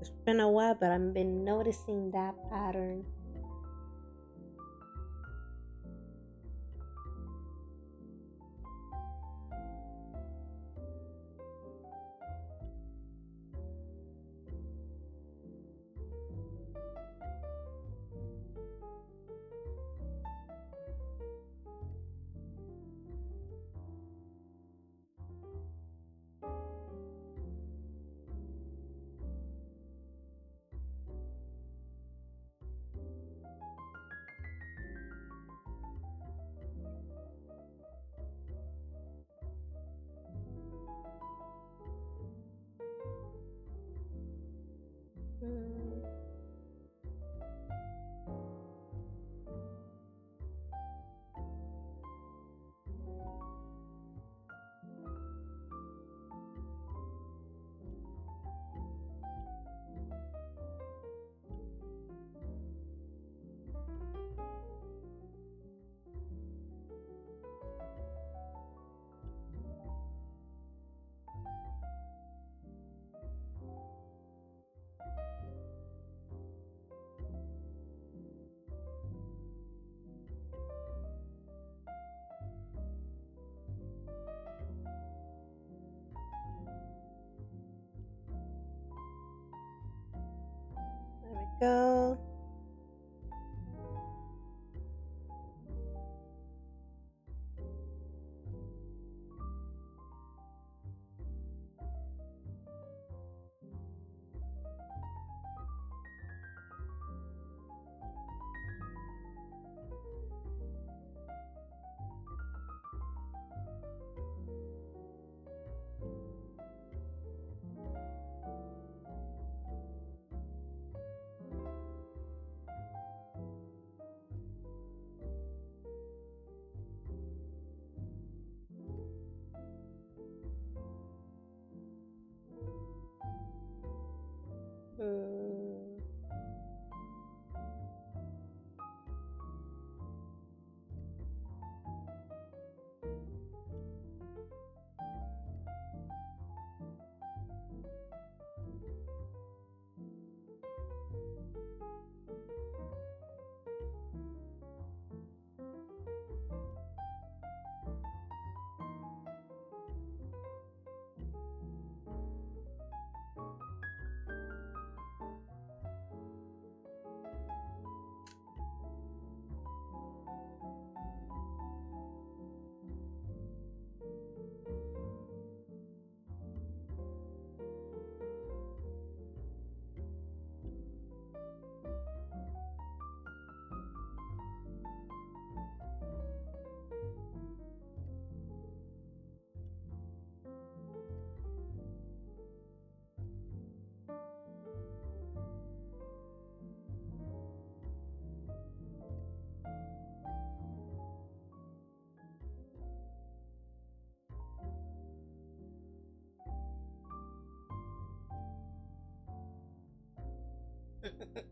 It's been a while, but I've been noticing that pattern. Mm, there we go.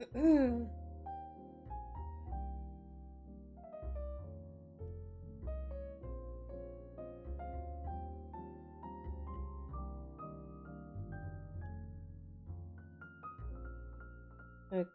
Okay. Okay.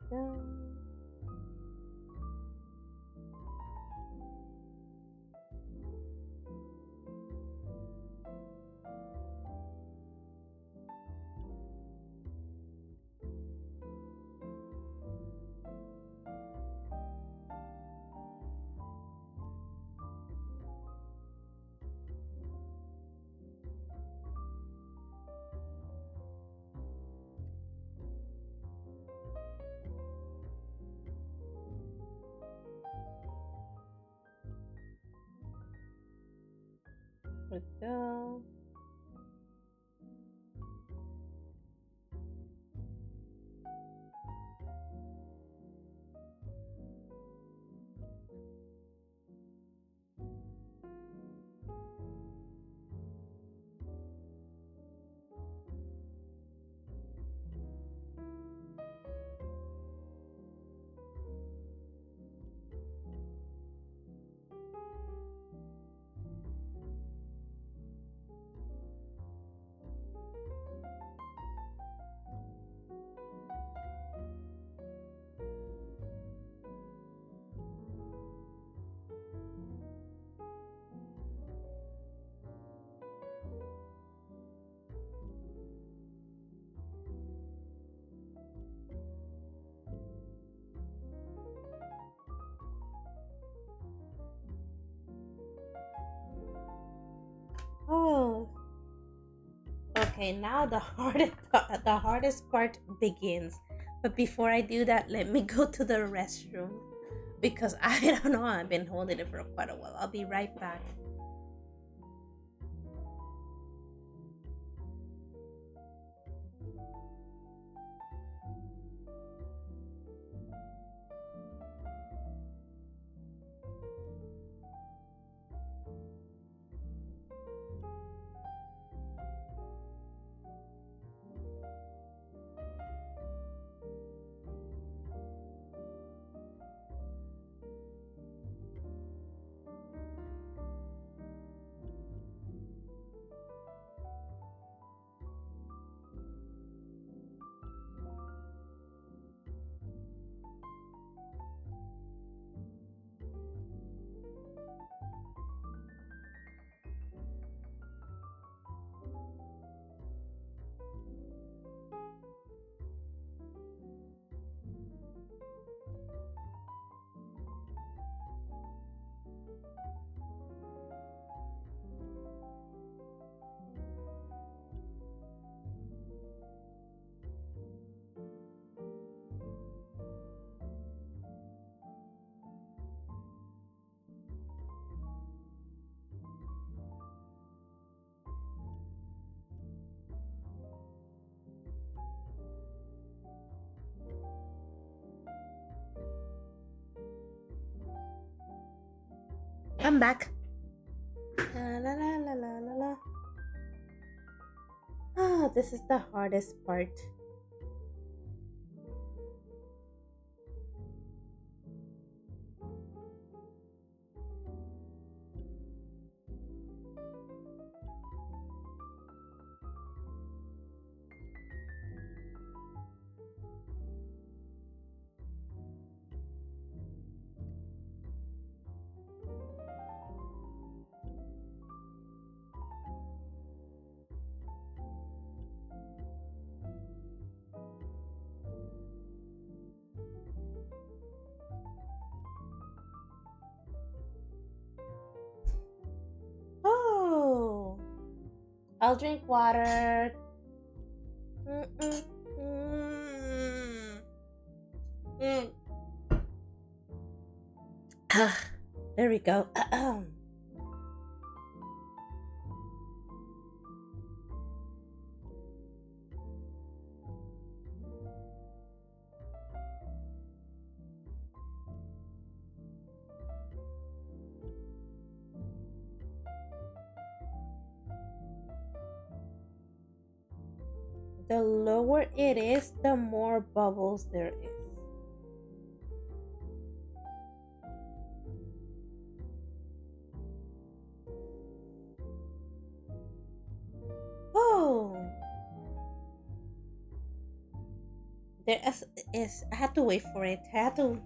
Oh, okay. Now the hardest part begins. But before I do that, let me go to the restroom because I don't know. I've been holding it for quite a while. I'll be right back. I'm back. La la la la la la la. Ah, this is the hardest part. Oh, I'll drink water. Mm-mm. Mm. Mm. Ah, there we go. The lower it is, the more bubbles there is. there is I had to wait for it. I had to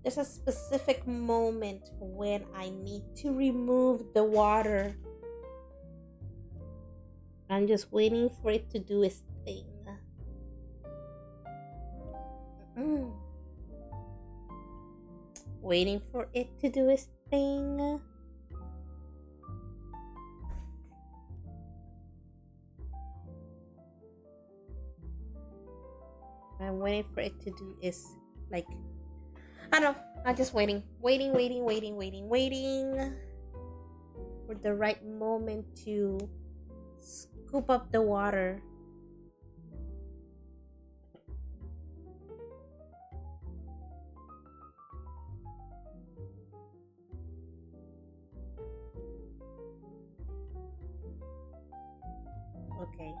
There's a specific moment when I need to remove the water. I'm just waiting for it to do its thing. Mm. Waiting for it to do its thing. I'm waiting for it to do its, like, I don't know. I'm just waiting for the right moment to scoop up the water. Okay.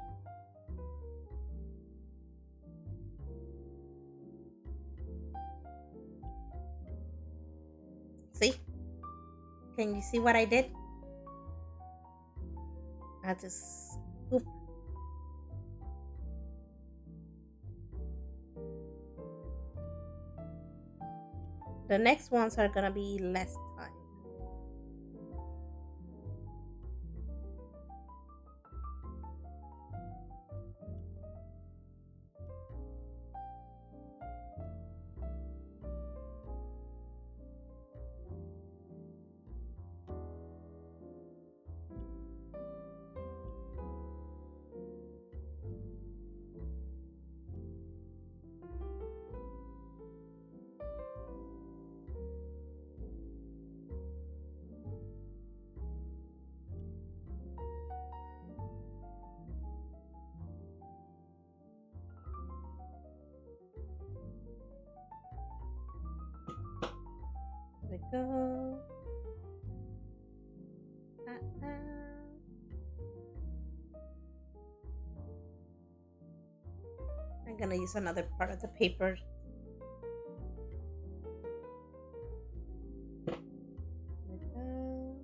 See? Can you see what I did? I just scoop. The next ones are gonna be less time. There we go. I'm gonna use another part of the paper. There we go.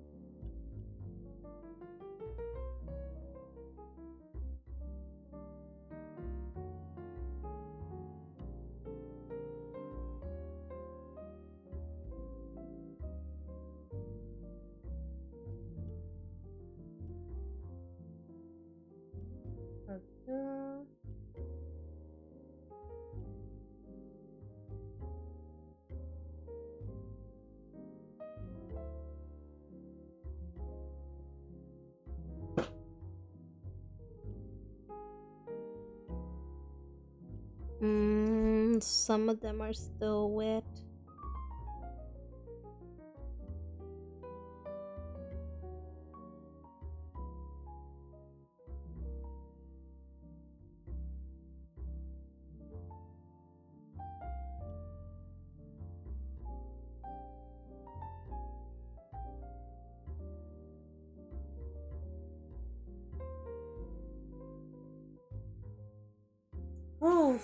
There we go. Some of them are still wet. Oh.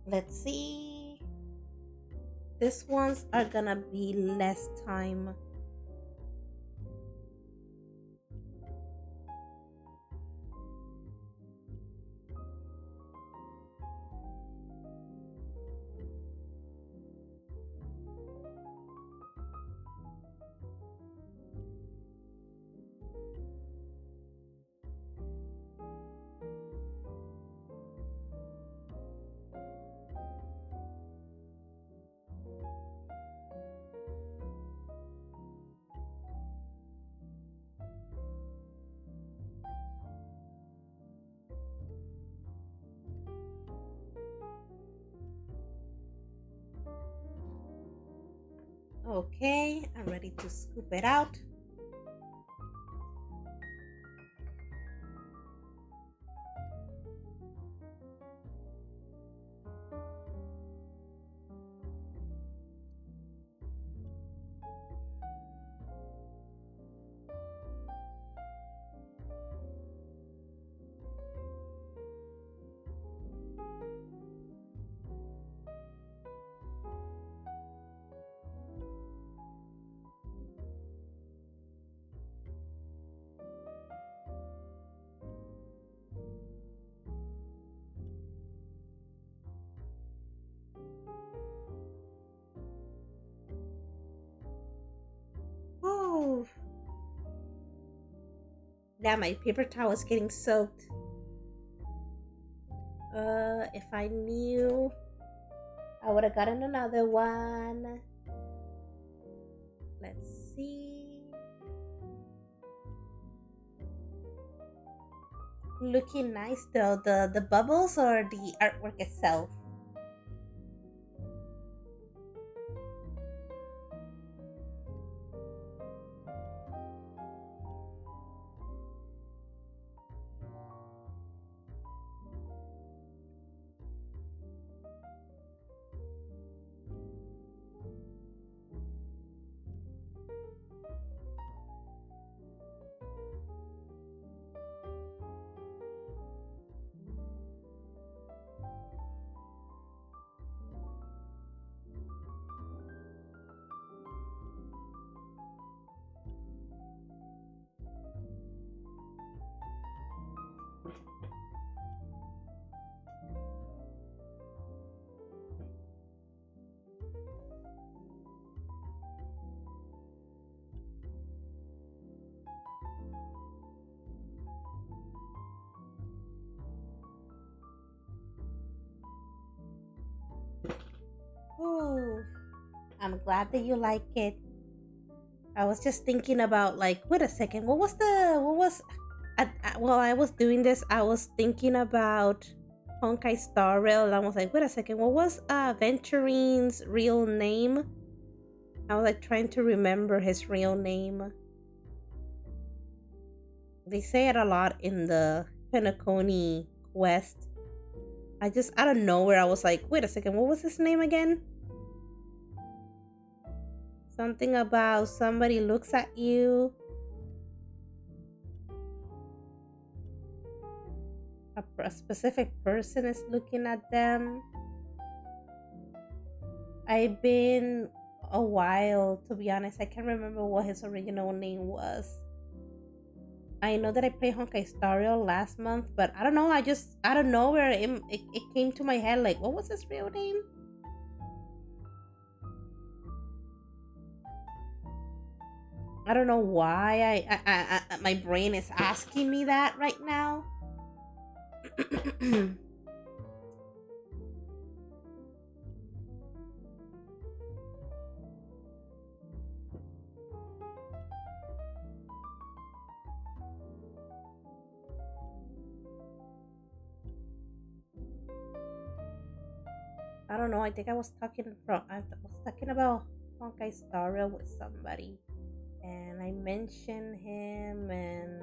Let's see. These ones are gonna be less time. Okay, I'm ready to scoop it out. Yeah, my paper towel is getting soaked. If I knew, I would have gotten another one. Let's see. Looking nice though. The bubbles or the artwork itself? Ooh, I'm glad that you like it. I was just thinking about like, wait a second, what was while I was doing this, I was thinking about Honkai Star Rail, and I was like, wait a second, what was Venturine's real name? I was like trying to remember his real name. They say it a lot in the Penacony quest. I just out of nowhere I was like, wait a second, what was his name again? Something about somebody looks at you. A specific person is looking at them. I've been a while, to be honest. I can't remember what his original name was. I know that I played Honkai Star Rail last month, but I don't know. I just out of nowhere it came to my head like, what was his real name? I don't know why my brain is asking me that right now. I don't know. I think I was talking about Honkai Star Rail with somebody, and I mentioned him, and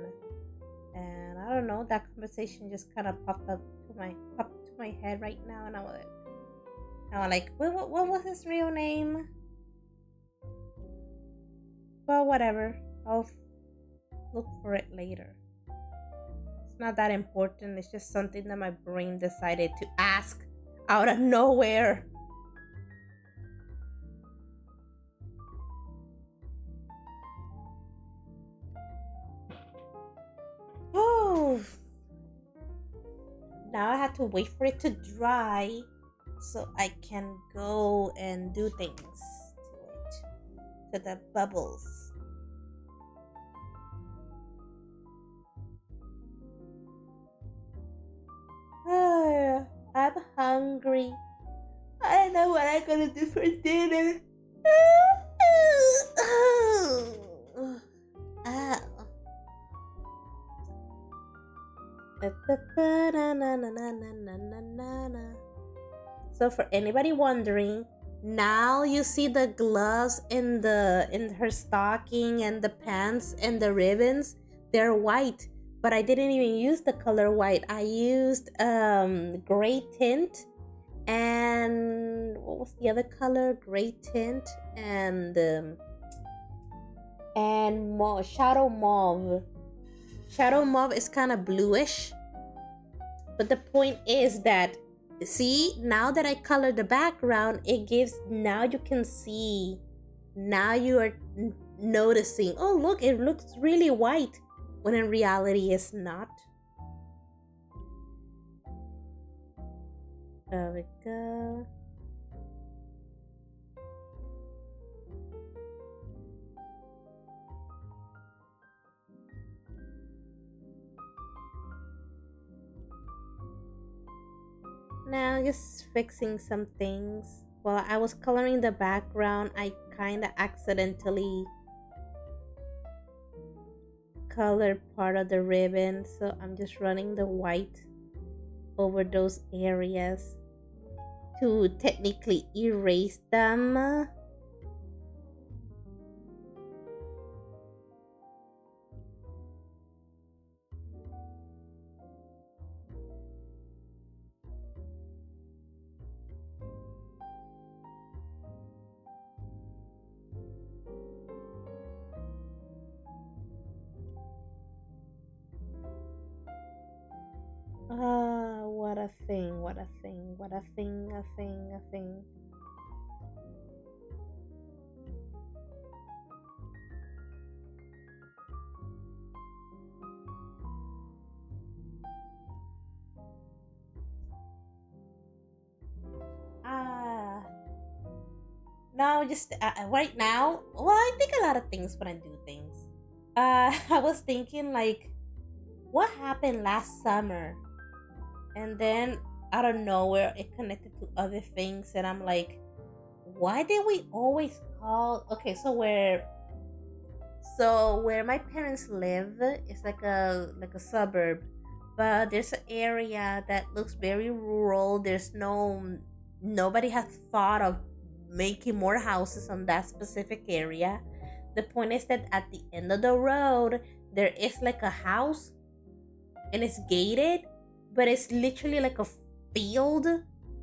I don't know. That conversation just kind of popped to my head right now, and I was like, what was his real name? Well, whatever. I'll look for it later. It's not that important. It's just something that my brain decided to ask out of nowhere. Oh, now I have to wait for it to dry so I can go and do things to the bubbles. Oh, I'm hungry. I don't know what I'm gonna do for dinner. So for anybody wondering, now you see the gloves in her stocking and the pants and the ribbons, they're white, but I didn't even use the color white. I used gray tint, and what was the other color? Gray tint and shadow mauve. Shadow mauve is kind of bluish, but the point is that, see, now that I color the background, it gives, now you can see, now you are noticing, oh look, it looks really white, when in reality it's not. There we go. now, just fixing some things. While I was coloring the background, I kind of accidentally colored part of the ribbon, so I'm just running the white over those areas to technically erase them. Ah, what a thing, what a thing, what a thing, a thing, a thing. Ah, now just right now, well, I think a lot of things when I do things. I was thinking like, what happened last summer? And then out of nowhere, it connected to other things, and I'm like, why did we always call? Okay, so where my parents live is like a suburb, but there's an area that looks very rural. There's nobody has thought of making more houses on that specific area. The point is that at the end of the road there is like a house, and it's gated, but it's literally like a field.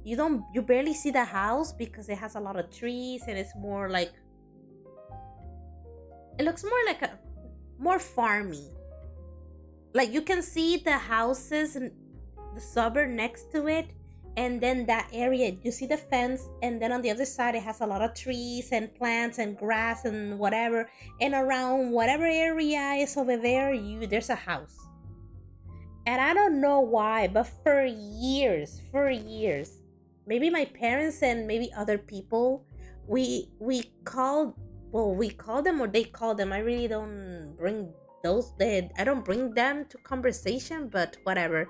You barely see the house because it has a lot of trees, and it's more like, it looks more like a more farmy. Like you can see the houses and the suburb next to it, and then that area you see the fence, and then on the other side it has a lot of trees and plants and grass and whatever, and around whatever area is over there, you there's a house. And I don't know why, but for years, maybe my parents and maybe other people, we called, well, we call them or they call them. I really don't bring I don't bring them to conversation, but whatever.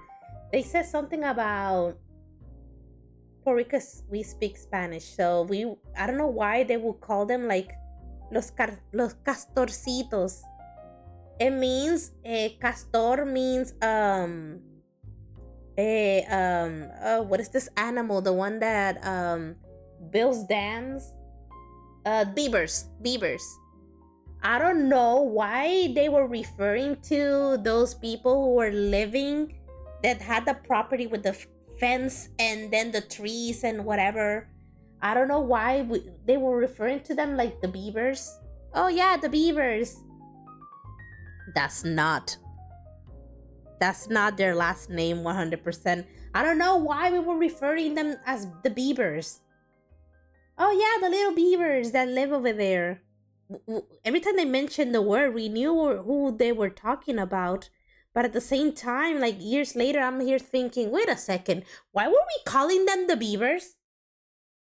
They said something about Puerto Rico. We speak Spanish, so I don't know why they would call them like los castorcitos. It means castor means what is this animal? The one that builds dams? Beavers. I don't know why they were referring to those people who were living, that had the property with the fence and then the trees and whatever. I don't know why they were referring to them like the beavers. Oh yeah, the beavers. That's not their last name 100%. I don't know why we were referring them as the beavers. Oh yeah, the little beavers that live over there. Every time they mentioned the word, we knew who they were talking about. But at the same time, like years later, I'm here thinking, wait a second, why were we calling them the beavers?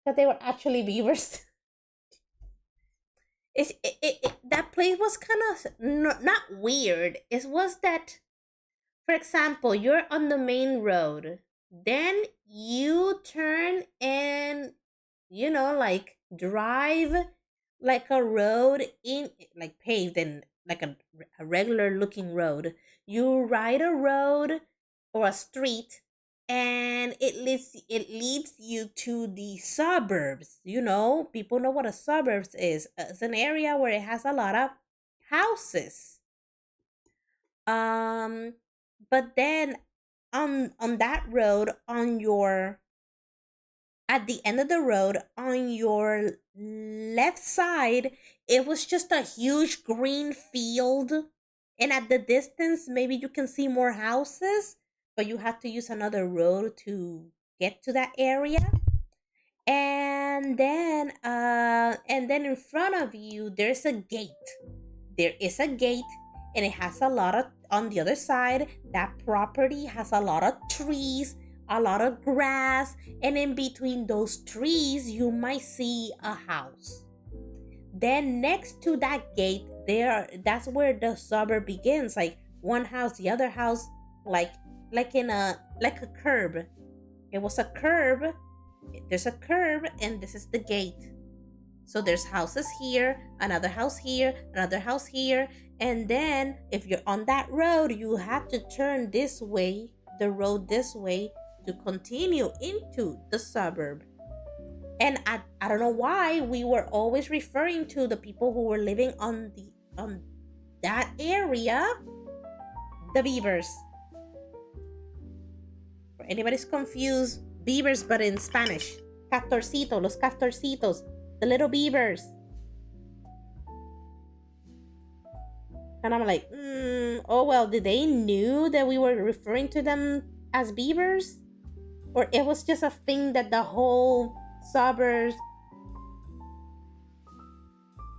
But they were actually beavers. That place was kind of not weird. It was that, for example, you're on the main road, then you turn and like drive like a road in, like paved and like a regular looking road. You ride a road or a street, and it leads you to the suburbs. People know what a suburbs is. It's an area where it has a lot of houses. um but then on that road, on your at the end of the road on your left side, it was just a huge green field, and at the distance maybe you can see more houses, but you have to use another road to get to that area. And then in front of you there's a gate. There is a gate, and it has a lot of, on the other side, that property has a lot of trees, a lot of grass, and in between those trees you might see a house. Then next to that gate, that's where the suburb begins, like one house, the other house, like in a curb. It was a curb. There's a curb, and this is the gate. So there's houses here, another house here, another house here. And then if you're on that road, you have to turn this way, the road this way, to continue into the suburb. And I don't know why we were always referring to the people who were living on that area, the beavers. For anybody's confused, beavers, but in Spanish. Castorcito, los castorcitos, the little beavers. And I'm like, oh well, did they knew that we were referring to them as beavers? Or it was just a thing that the whole suburbs.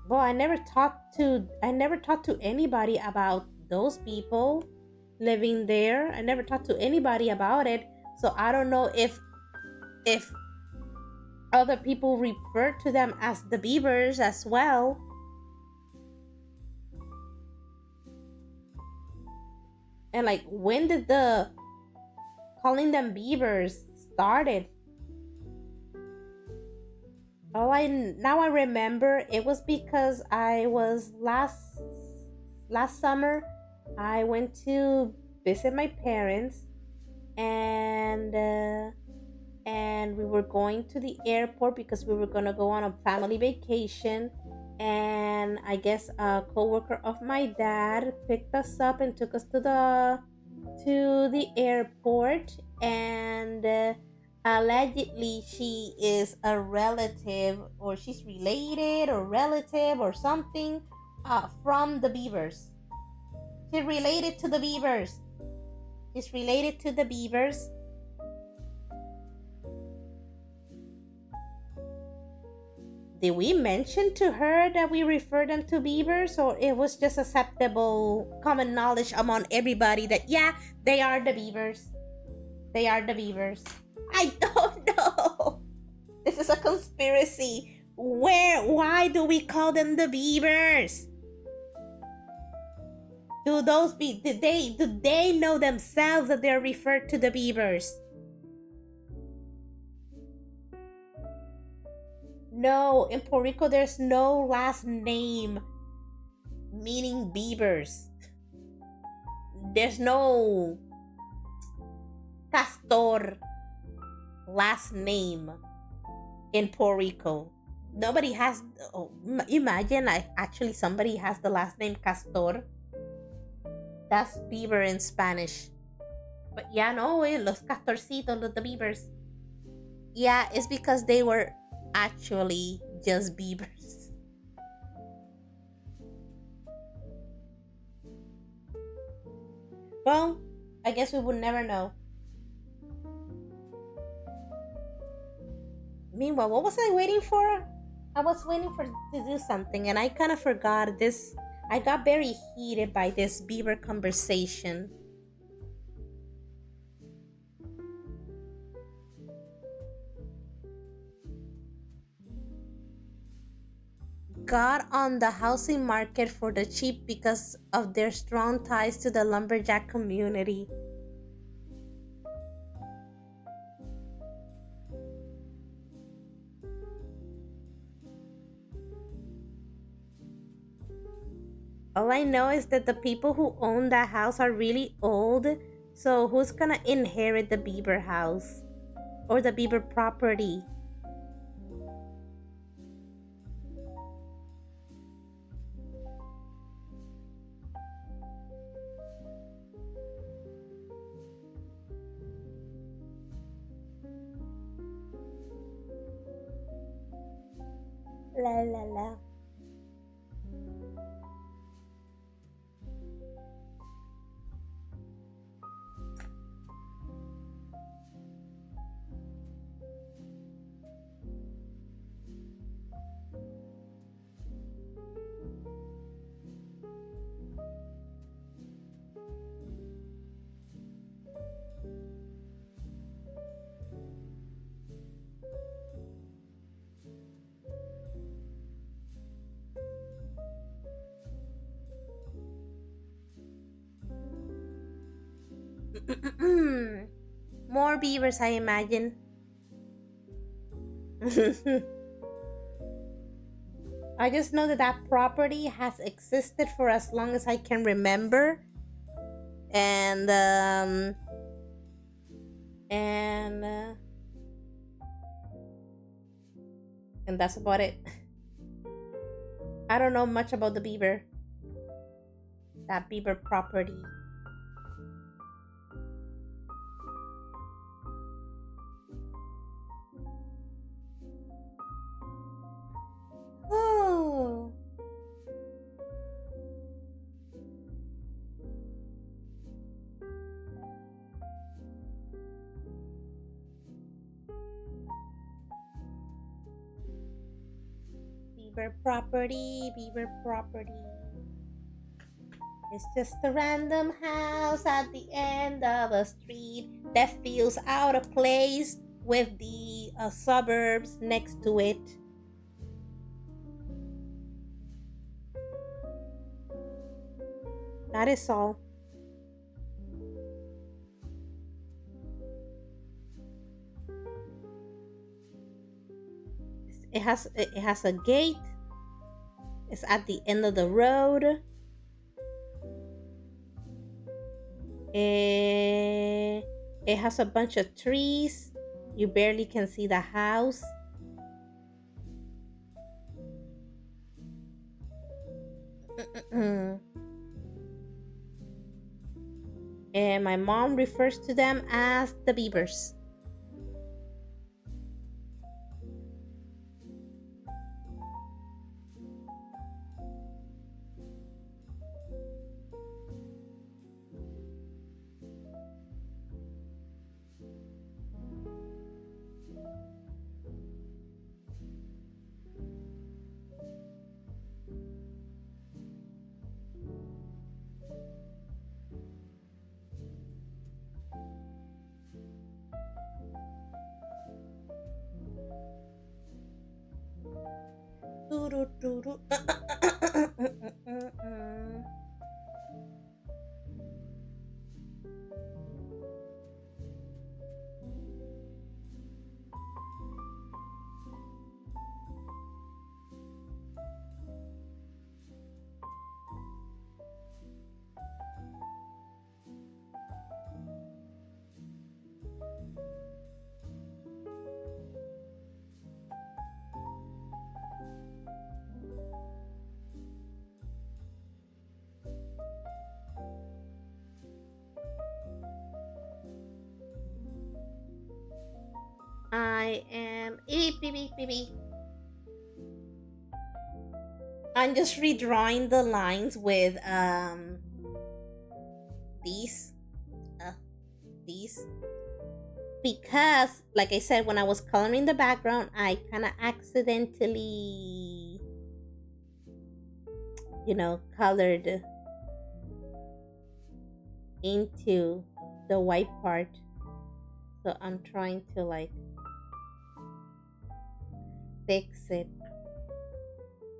Well, I never talked to anybody about those people living there. I never talked to anybody about it. So I don't know if other people refer to them as the beavers as well. And like, when did the calling them beavers started? Oh, I remember it was because I was last summer I went to visit my parents, and we were going to the airport because we were gonna go on a family vacation. And I guess a coworker of my dad picked us up and took us to the airport, and allegedly she is a relative, or she's related or relative or something, from the beavers. She's related to the beavers. She's related to the beavers. Did we mention to her that we refer them to beavers, or it was just acceptable common knowledge among everybody that, yeah, they are the beavers? They are the beavers. I don't know. This is a conspiracy. Why do we call them the beavers? Do they know themselves that they're referred to the beavers? No, in Puerto Rico there's no last name meaning beavers. There's no Castor last name in Puerto Rico. Nobody has. Oh, imagine, like, actually somebody has the last name Castor. That's beaver in Spanish. But yeah, no, los castorcitos, the beavers. Yeah, it's because they were actually just beavers. Well, I guess we would never know. Meanwhile, what was I waiting for? I was waiting to do something, and I kind of forgot this. I got very heated by this beaver conversation. Got on the housing market for the cheap because of their strong ties to the lumberjack community. All I know is that the people who own that house are really old, so who's gonna inherit the beaver house or the beaver property? La la la. More beavers, I imagine. I just know that that property has existed for as long as I can remember, and and uh, and that's about it. I don't know much about the beaver, that beaver property. Oh, beaver property, beaver property. It's just a random house at the end of a street that feels out of place with the suburbs next to it. That is all. It has a gate. It's at the end of the road. It has a bunch of trees. You barely can see the house. And my mom refers to them as the beavers. I am beep, beep, beep, beep, beep. I'm just redrawing the lines with these uh, these, because like I said, when I was coloring the background, I kind of accidentally, colored into the white part. So I'm trying to like fix it,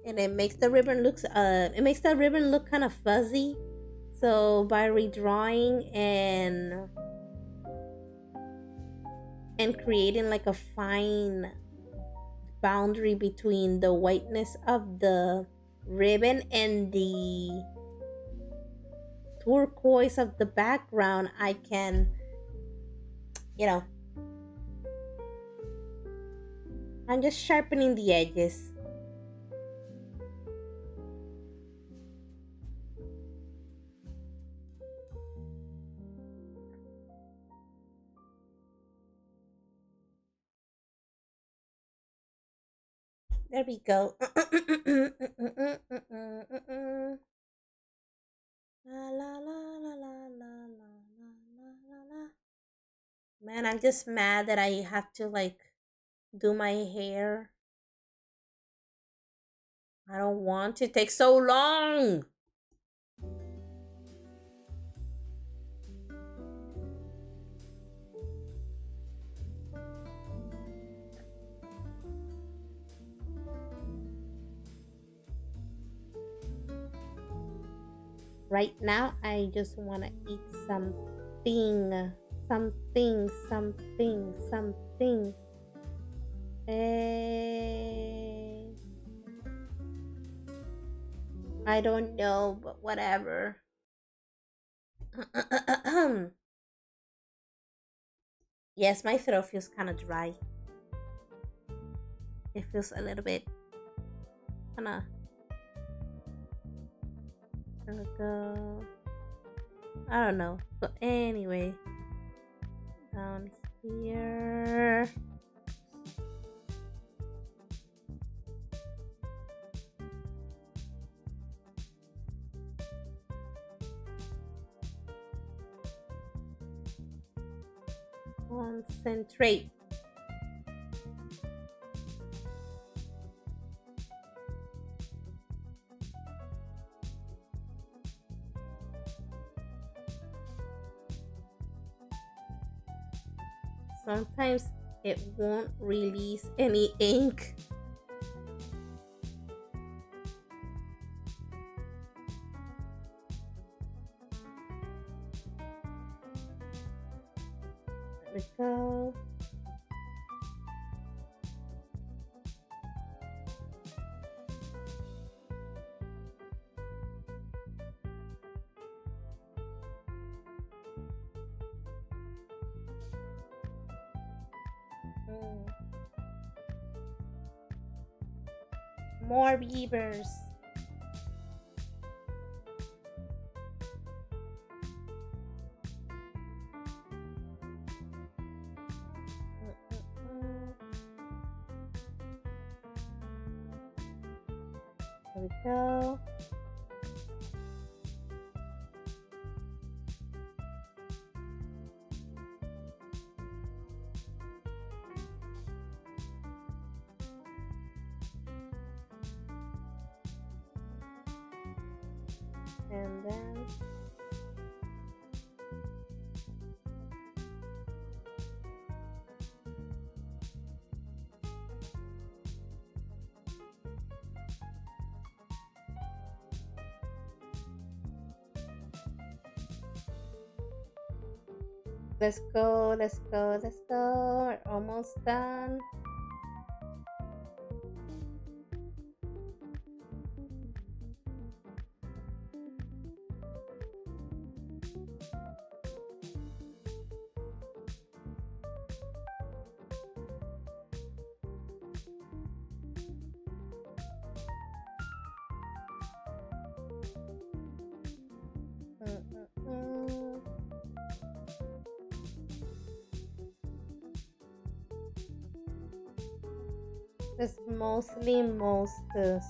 and it makes the ribbon look kind of fuzzy. So by redrawing and creating like a fine boundary between the whiteness of the ribbon and the turquoise of the background, I can, I'm just sharpening the edges. There we go. La, la, la, la, la, la, la, la, la. Man, I'm just mad that I have to like do my hair. I don't want to take so long. Right now, I just want to eat something something, something, something. Eh, I don't know, but whatever. Yes, my throat feels kind of dry. It feels a little bit kind of. Go. I don't know. But anyway, down here. Concentrate. Sometimes it won't release any ink. There we go. Mm. More beavers. There we go. And then let's go, let's go, let's go. We're almost done. Mm-mm-mm. It's mostly mostas.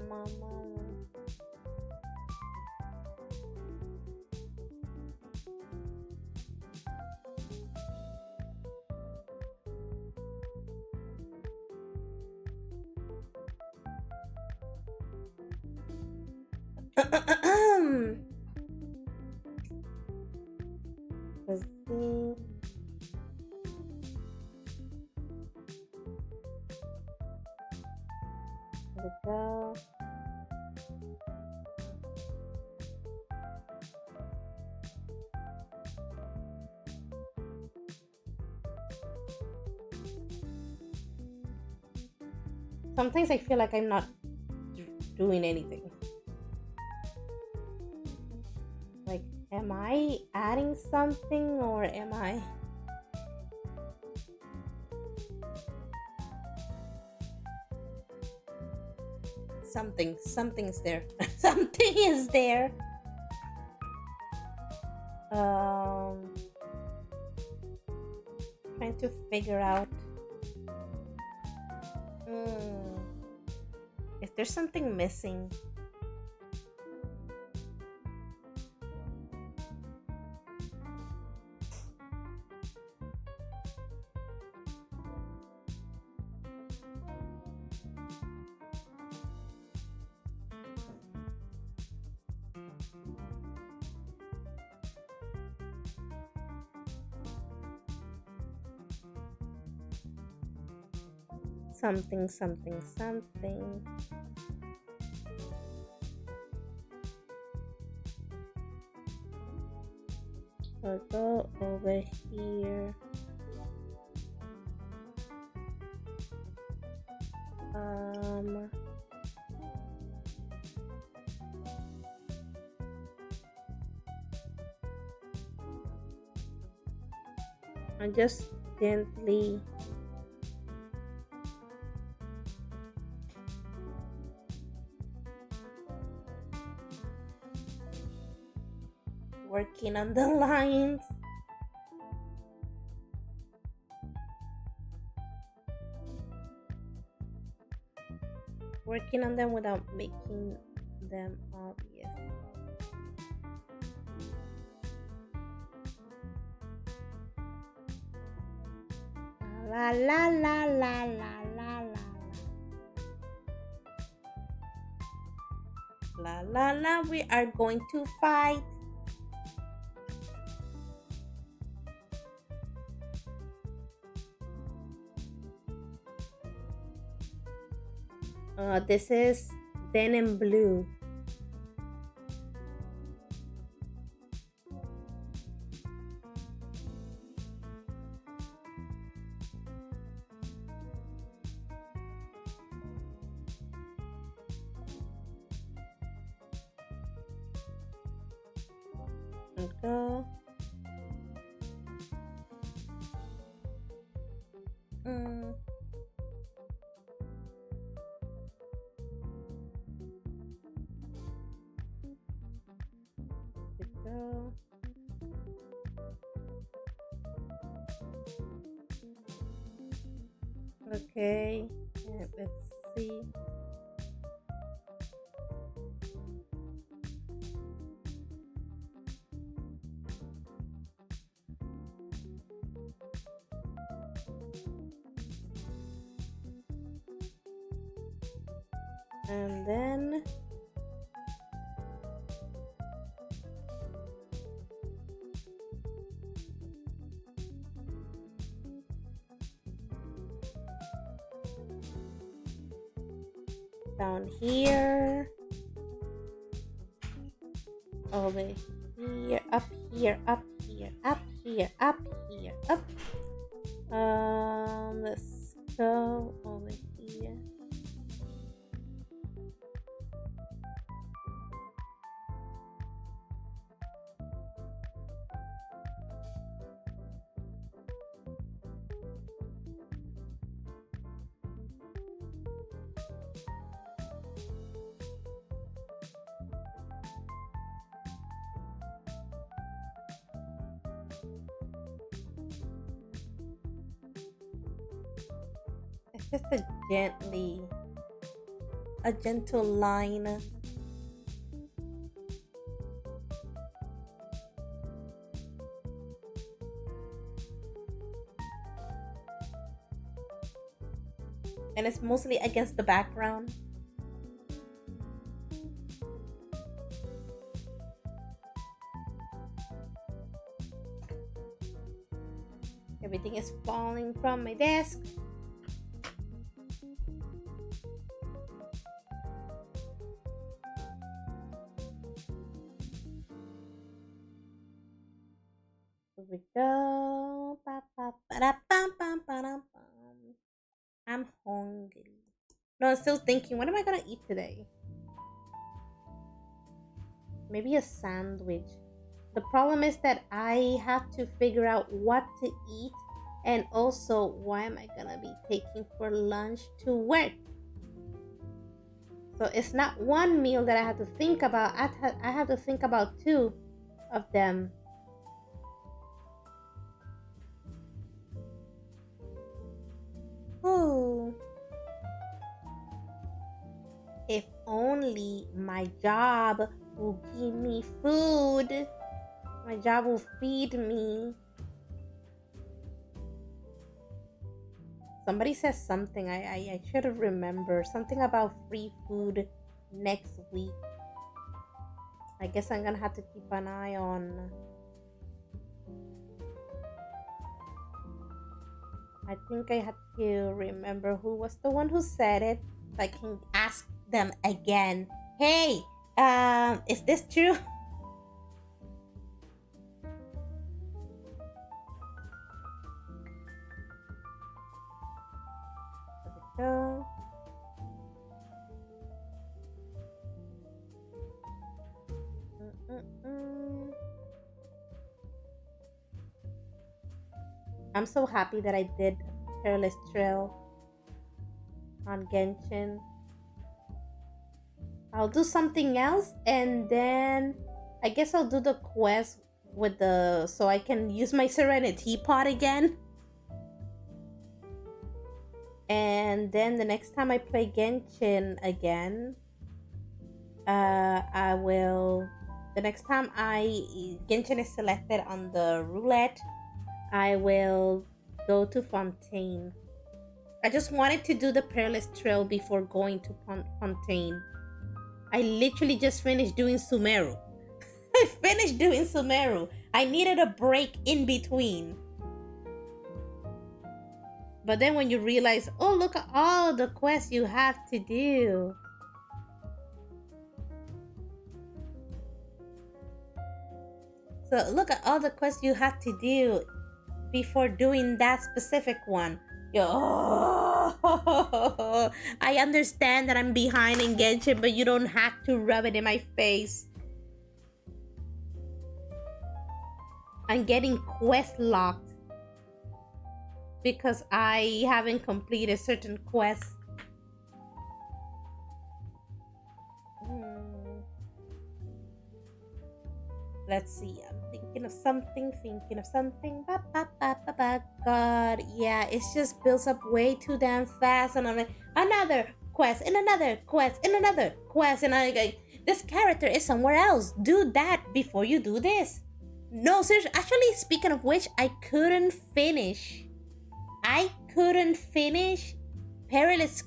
Mama. Let's see. There we go. Sometimes I feel like I'm not doing anything. Like, am I adding something or am I? Something's there. Something is there. Trying to figure out if there's something missing. something, something, something. We'll go over here. And just gently working on the lines. Working on them without making them obvious. La la la la la la la la la la. We are going to fight. This is denim blue. Go. Go. Okay, let's see. And then down here, over here, up here, up here, up here, up here, up. Let's go over here. Just a gentle line. And it's mostly against the background. Everything is falling from my desk. Here we go. I'm hungry. No, I'm still thinking, what am I gonna eat today? Maybe a sandwich. The problem is that I have to figure out what to eat, and also what am I gonna be taking for lunch to work. So it's not one meal that I have to think about. I have to think about two of them. Ooh. If only my job will give me food. My job will feed me. Somebody says something. I should have remembered. Something about free food next week. I guess I'm gonna have to keep an eye on. I think I had to remember who was the one who said it, so I can ask them again. Hey, is this true? There we go. Mm-mm-mm. I'm so happy that I did Perilous Trail on Genshin. I'll do something else and then I guess I'll do the quest with the so I can use my Serenity pot again. And then the next time I play Genshin again, I will. The next time Genshin is selected on the roulette, I will go to Fontaine. I just wanted to do the Perilous Trail before going to Fontaine. I literally just finished doing Sumeru. I finished doing Sumeru. I needed a break in between. But then when you realize, oh, look at all the quests you have to do. So look at all the quests you have to do before doing that specific one. Oh, I understand that I'm behind in Genshin, but you don't have to rub it in my face. I'm getting quest locked because I haven't completed certain quests. Let's see. I'm thinking of something. God, yeah, it just builds up way too damn fast, and I'm like, another quest, and another quest, and another quest, and I like, this character is somewhere else. Do that before you do this. No, seriously. Actually, speaking of which, I couldn't finish Perilous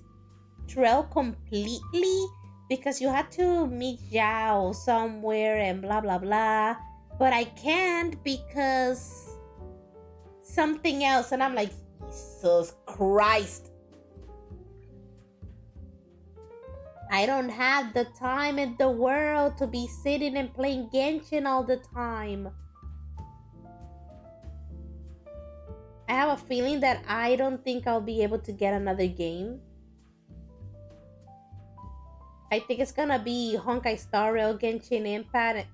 Trail completely because you had to meet Zhao somewhere and blah blah blah. But I can't because something else, and I'm like, Jesus Christ. I don't have the time in the world to be sitting and playing Genshin all the time. I have a feeling that I don't think I'll be able to get another game. I think it's gonna be Honkai Star Rail, Genshin Impact,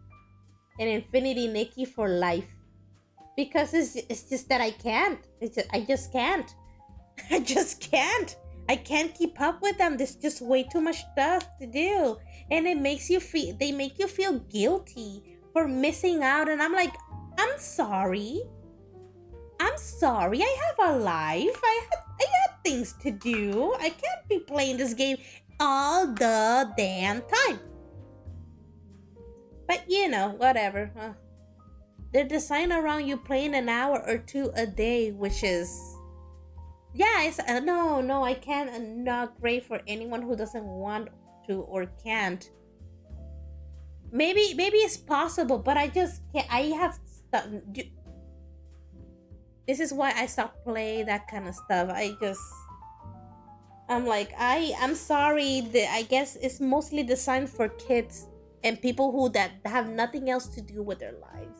and Infinity Nikki for life. Because it's just that I can't. I just can't. I just can't. I can't keep up with them. There's just way too much stuff to do. And they make you feel guilty for missing out. And I'm like, I'm sorry. I have a life. I had things to do. I can't be playing this game all the damn time. But whatever. They're designed around you playing an hour or two a day, which is it's no, I can't. Not great for anyone who doesn't want to or can't. Maybe it's possible, but I just can't. I have stuff. This is why I stopped playing that kind of stuff. I'm like, I'm sorry. I guess it's mostly designed for kids and people who that have nothing else to do with their lives.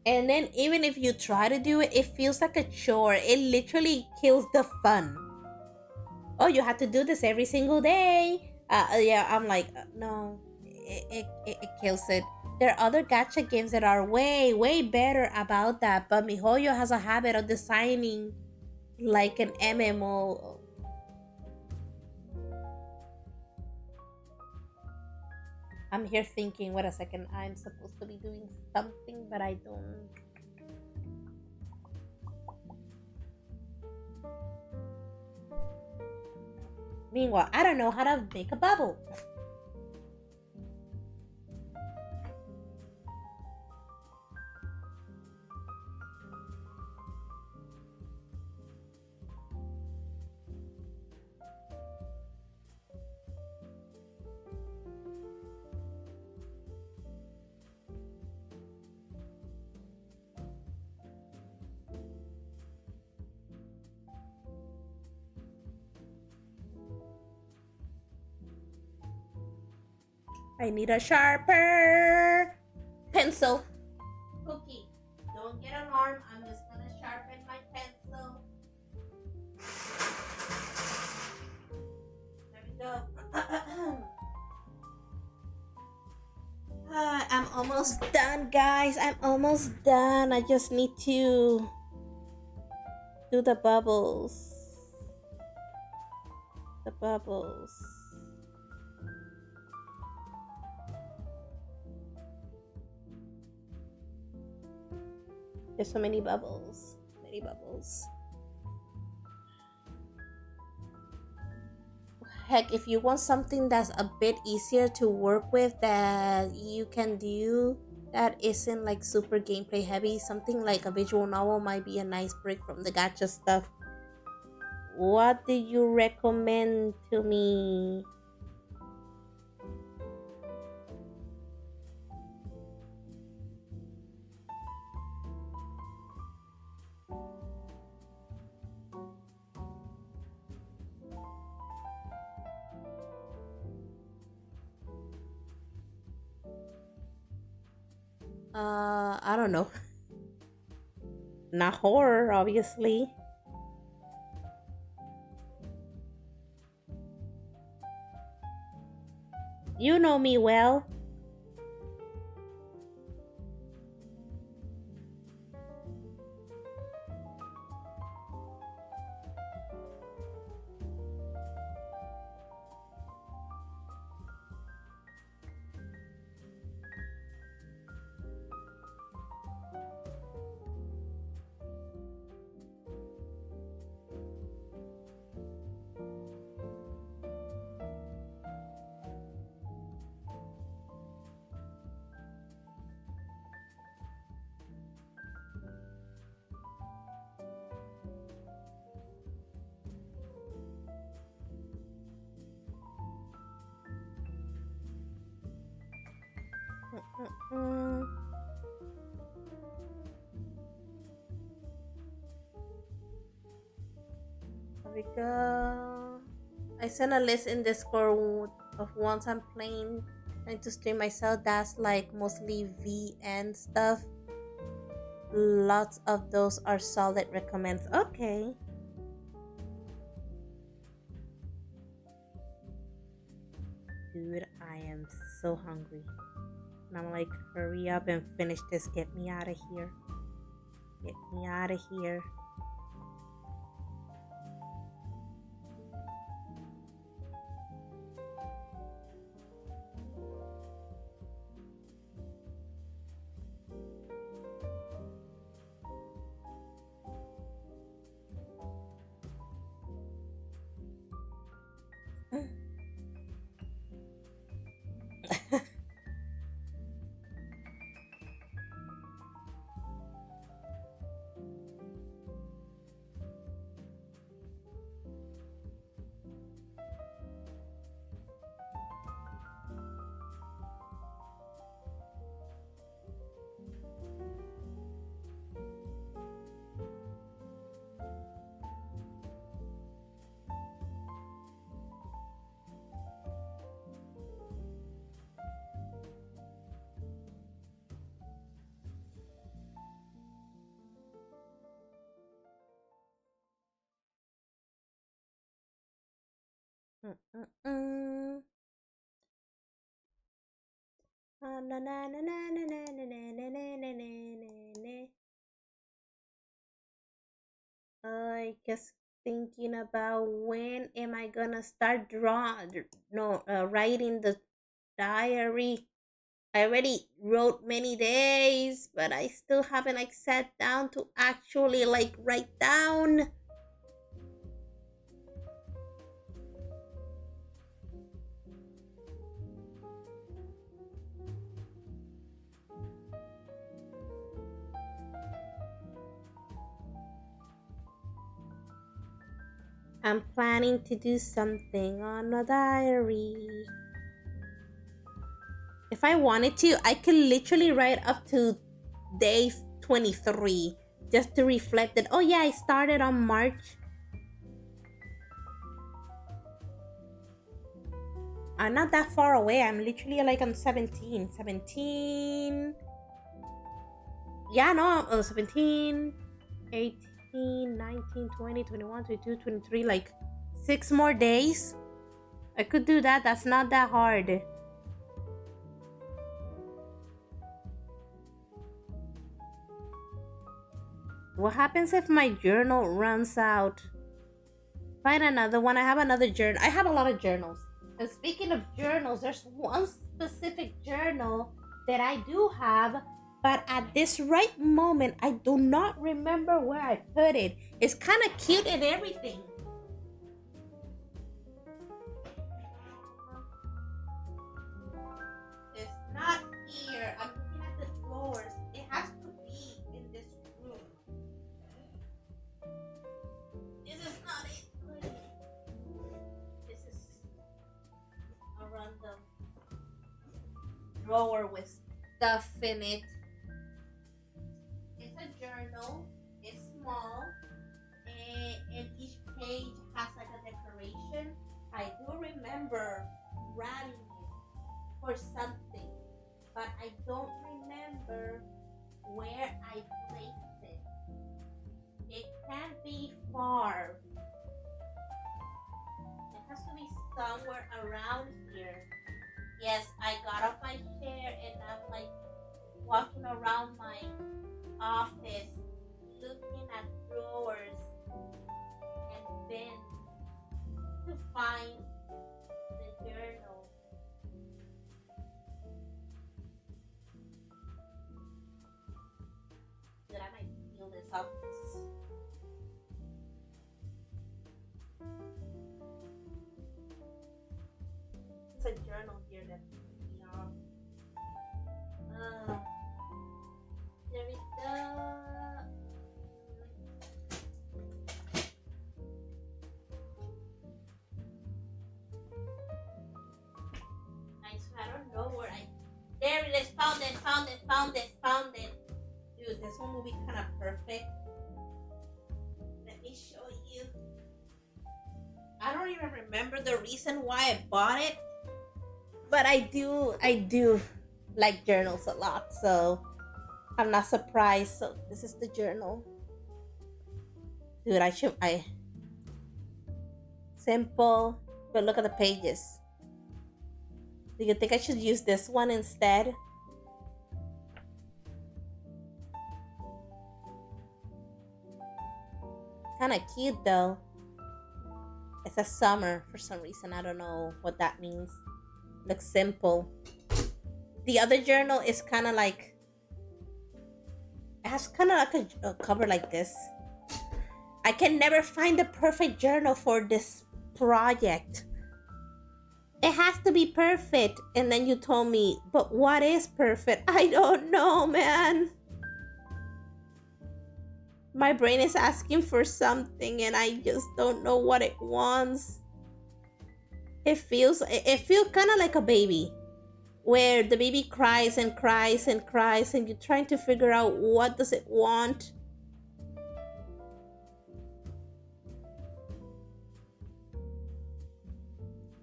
And then even if you try to do it, it feels like a chore. It literally kills the fun. Oh, you have to do this every single day. Yeah, I'm like, no, it kills it. There are other gacha games that are way, way better about that. But MiHoYo has a habit of designing like an MMO. I'm here thinking, wait a second, I'm supposed to be doing something, but I don't. Meanwhile, I don't know how to make a bubble. I need a sharper pencil. Cookie, don't get alarmed. I'm just gonna sharpen my pencil. There we go. I'm almost done, guys. I'm almost done. I just need to do the bubbles. The bubbles. There's so many bubbles. Many bubbles. Heck, if you want something that's a bit easier to work with that you can do that isn't like super gameplay heavy, something like a visual novel might be a nice break from the gacha stuff. What do you recommend to me? I don't know. Not horror, obviously. You know me well. Mm-mm. There we go. I sent a list in Discord of ones I'm trying to stream myself. That's like mostly VN stuff. Lots of those are solid recommends. Okay. Dude, I am so hungry. And I'm like, hurry up and finish this. Get me out of here. Get me out of here. Mm-mm-mm. Na na na na na na na na na na na. I just thinking about when am I gonna start writing the diary. I already wrote many days, but I still haven't like sat down to actually like write down. I'm planning to do something on a diary. If I wanted to, I could literally write up to day 23 just to reflect that, oh yeah, I started on March. I'm not that far away. I'm literally like on 17. 17. Yeah, no, 17, 18, 19, 20, 21, 22, 23. Like 6 more days. I could do that. That's not that hard. What happens if my journal runs out? Find another one. I have another journal. I have a lot of journals. And speaking of journals, there's one specific journal that I do have, but at this right moment, I do not remember where I put it. It's kind of cute and everything. It's not here. I'm looking at the drawers. It has to be in this room. This is not it. This is a random drawer with stuff in it. It's a journal. It's small, and each page has like a decoration. I do remember writing it for something, but I don't remember where I placed it. It can't be far. It has to be somewhere around here. Yes, I got off my chair and I'm like walking around my office looking at drawers and bins to find the journal. Dude, I might steal this office. It's a journal here that pisses me off. There is the. I don't know where I. There it is. Found it. Found it. Found it. Found it. Dude, this one will be kind of perfect. Let me show you. I don't even remember the reason why I bought it, but I do like journals a lot, so I'm not surprised. So this is the journal. Dude, I simple, but look at the pages. Do you think I should use this one instead? Kind of cute though. It says summer for some reason. I don't know what that means. Looks simple. The other journal is kind of like, it has kind of like a cover like this. I can never find the perfect journal for this project. It has to be perfect. And then you told me, but what is perfect? I don't know, man. My brain is asking for something and I just don't know what it wants. It feels kind of like a baby, where the baby cries and cries and cries and you're trying to figure out what does it want.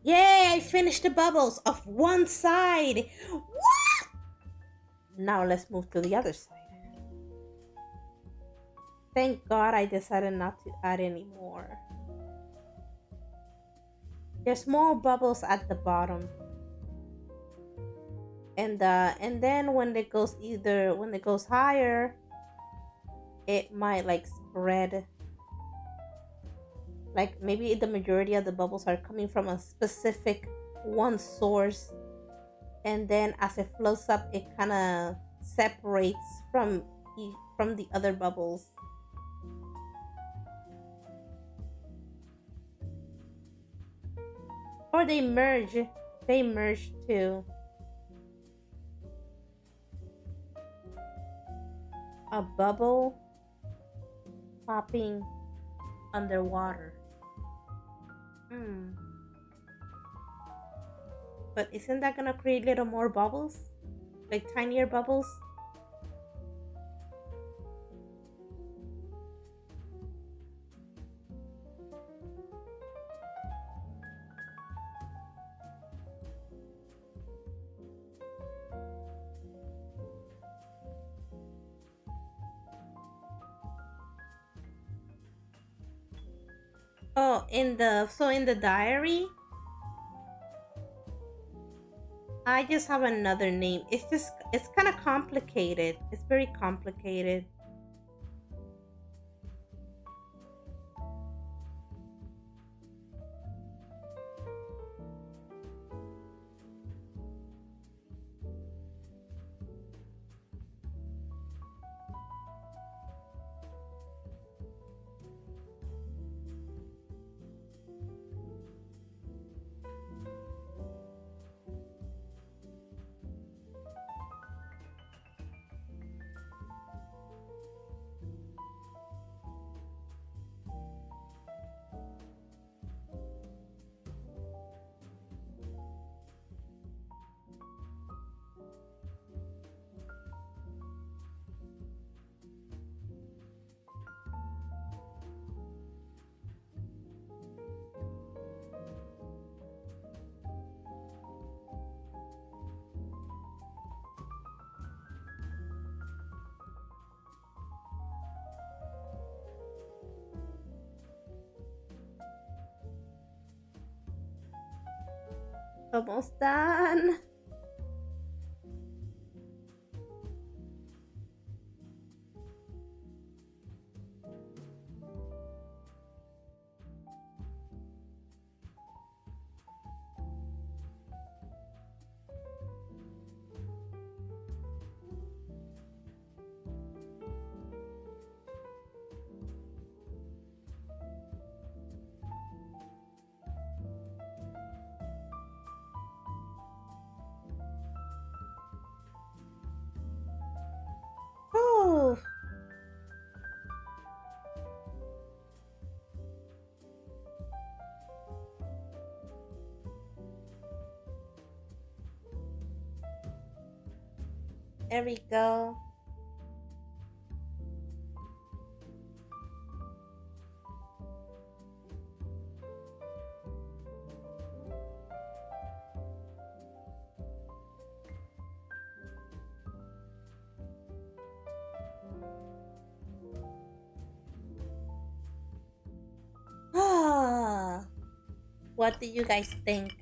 Yay, I finished the bubbles of one side. What? Now let's move to the other side. Thank God I decided not to add any more. There's more bubbles at the bottom. And then when it goes higher, it might like spread. Like maybe the majority of the bubbles are coming from a specific one source, and then as it flows up, it kind of separates from the other bubbles. Or they merge too. A bubble popping underwater. But isn't that gonna create little more bubbles? Like tinier bubbles? Oh, in the diary, I just have another name. It's kind of complicated. It's very complicated. Almost done. Oh, there we go. Ah, what do you guys think?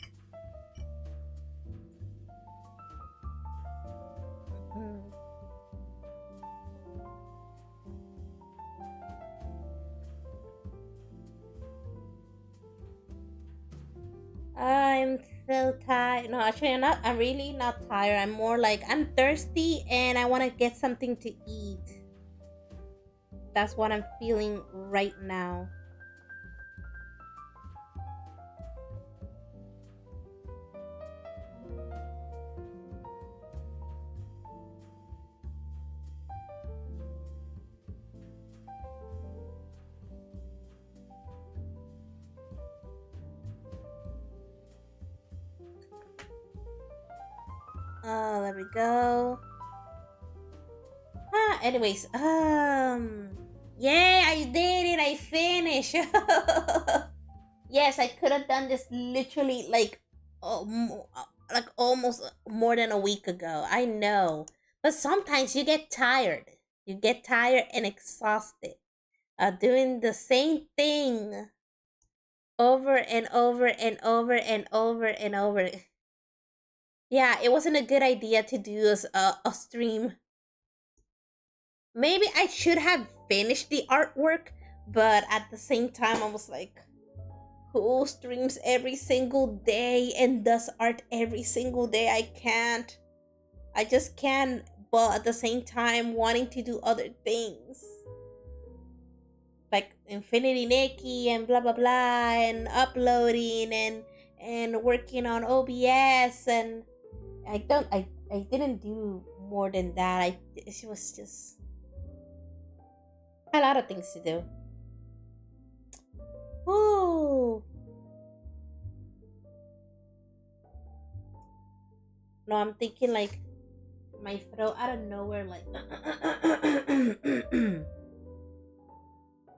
Mm. I'm so tired. No, actually, I'm not. I'm really not tired. I'm more like I'm thirsty and I want to get something to eat. That's what I'm feeling right now. Oh, there we go. Anyways, yay, I did it. I finished. Yes, I could have done this literally like almost more than a week ago. I know. But sometimes you get tired. You get tired and exhausted. Doing the same thing over and over and over and over and over. Yeah, it wasn't a good idea to do a stream. Maybe I should have finished the artwork, but at the same time, I was like, who streams every single day and does art every single day? I can't. I just can't. But at the same time, wanting to do other things like Infinity Nikki and blah blah blah, and uploading and working on OBS, and I didn't do more than that. It was just a lot of things to do. Ooh. No, I'm thinking like my throat out of nowhere, like.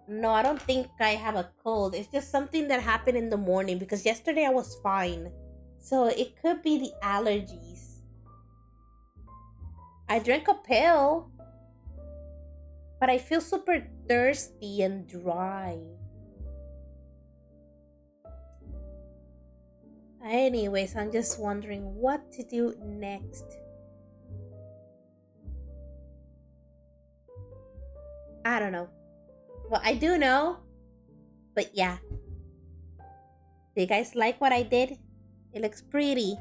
No, I don't think I have a cold. It's just something that happened in the morning because yesterday I was fine. So it could be the allergies. I drank a pill, but I feel super thirsty and dry. Anyways, I'm just wondering what to do next. I don't know. Well, I do know, but yeah. Do you guys like what I did? It looks pretty.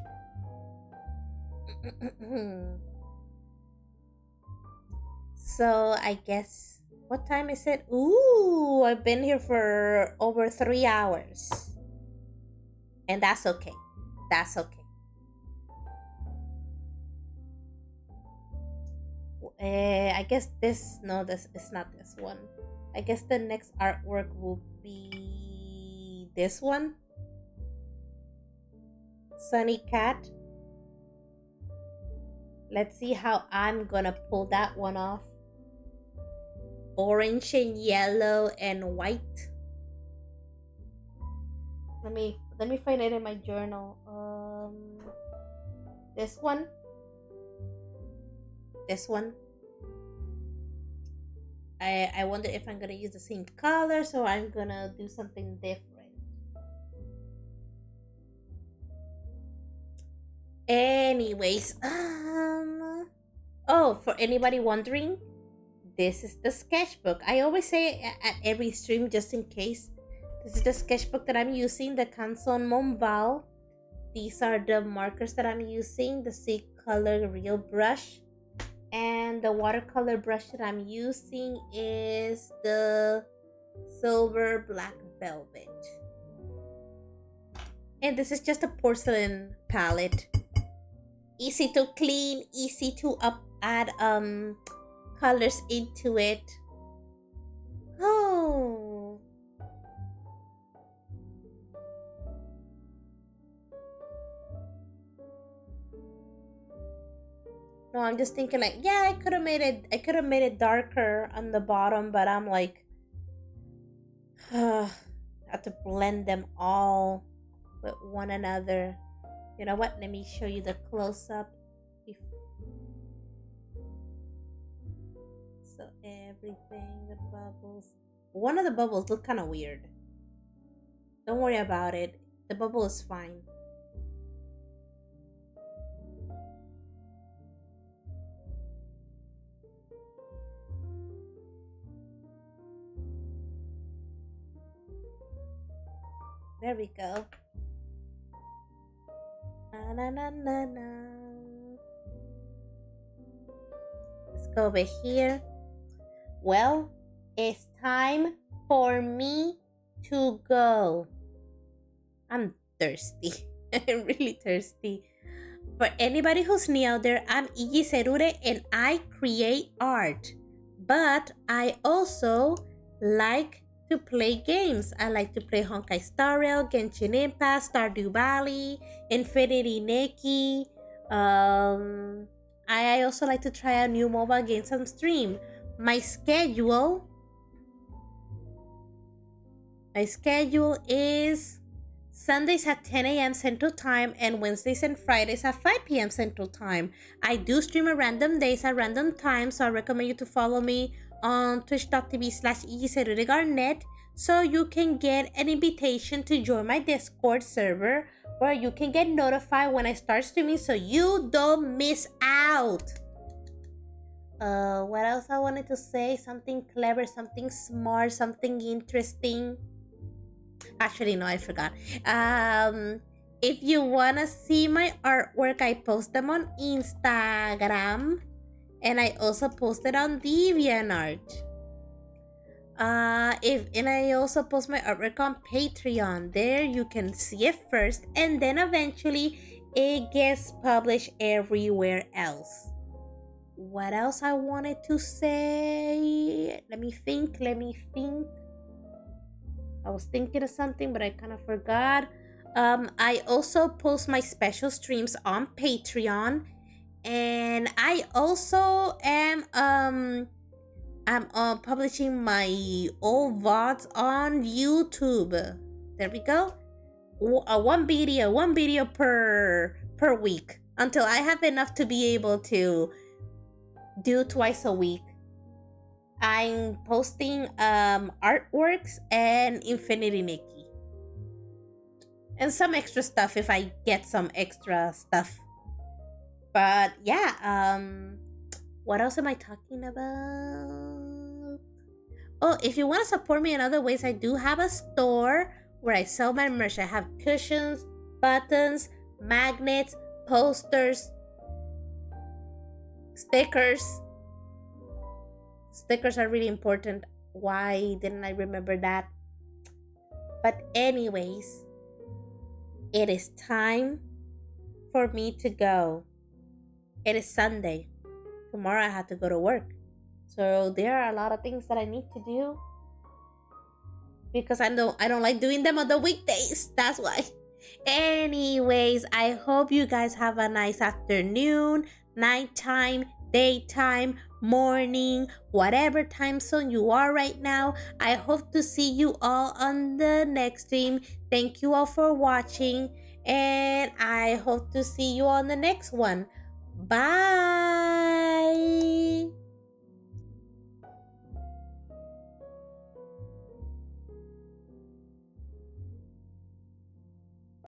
So I guess what time is it? Ooh, I've been here for over 3 hours. And that's okay. That's okay. I guess this no, this is not this one. I guess the next artwork will be this one. Sunny Cat. Let's see how I'm gonna pull that one off. Orange and yellow and white. Let me find it in my journal. This one. This one. I wonder if I'm gonna use the same colors or I'm gonna do something different. Anyways, oh, for anybody wondering, this is the sketchbook. I always say at every stream, just in case. This is the sketchbook that I'm using, the Canson Monval. These are the markers that I'm using, the Sea Color Real Brush. And the watercolor brush that I'm using is the Silver Black Velvet. And this is just a porcelain palette. Easy to clean, easy to add colors into it. Oh. No, I'm just thinking like, yeah, I could have made it darker on the bottom, but I'm like I have to blend them all with one another. You know what? Let me show you the close-up. So everything, the bubbles. One of the bubbles look kind of weird. Don't worry about it. The bubble is fine. There we go. Na, na, na, na. Let's go over here. Well, it's time for me to go. I'm thirsty. I'm really thirsty. For anybody who's new out there, I'm Ijiserure and I create art. But I also like to play games. I like to play Honkai Star Rail, Genshin Impact, Stardew Valley, Infinity Nikki. I also like to try out new mobile games on stream. My schedule is Sundays at 10 a.m. Central Time and Wednesdays and Fridays at 5 p.m. Central Time. I do stream at random days at random times, so I recommend you to follow me on twitch.tv/ijiseruregarnet so you can get an invitation to join my Discord server where you can get notified when I start streaming so you don't miss out. What else I wanted to say? Something clever, something smart, something interesting. Actually, no, I forgot. If you want to see my artwork, I post them on Instagram. And I also posted on DeviantArt. And I also post my artwork on Patreon. There you can see it first, and then eventually it gets published everywhere else. What else I wanted to say? Let me think. I was thinking of something, but I kind of forgot. I also post my special streams on Patreon. And I also am I'm publishing my old VODs on YouTube. There we go. One video per week until I have enough to be able to do twice a week. I'm posting artworks and Infinity Nikki. and some extra stuff if I get some extra stuff. But yeah, what else am I talking about? Oh, if you want to support me in other ways, I do have a store where I sell my merch. I have cushions, buttons, magnets, posters, stickers. Stickers are really important. Why didn't I remember that? But anyways, it is time for me to go. It is Sunday. Tomorrow I have to go to work. So there are a lot of things that I need to do because I don't like doing them on the weekdays. That's why. Anyways, I hope you guys have a nice afternoon, nighttime, daytime, morning, whatever time zone you are right now. I hope to see you all on the next stream. Thank you all for watching, and I hope to see you on the next one. Bye.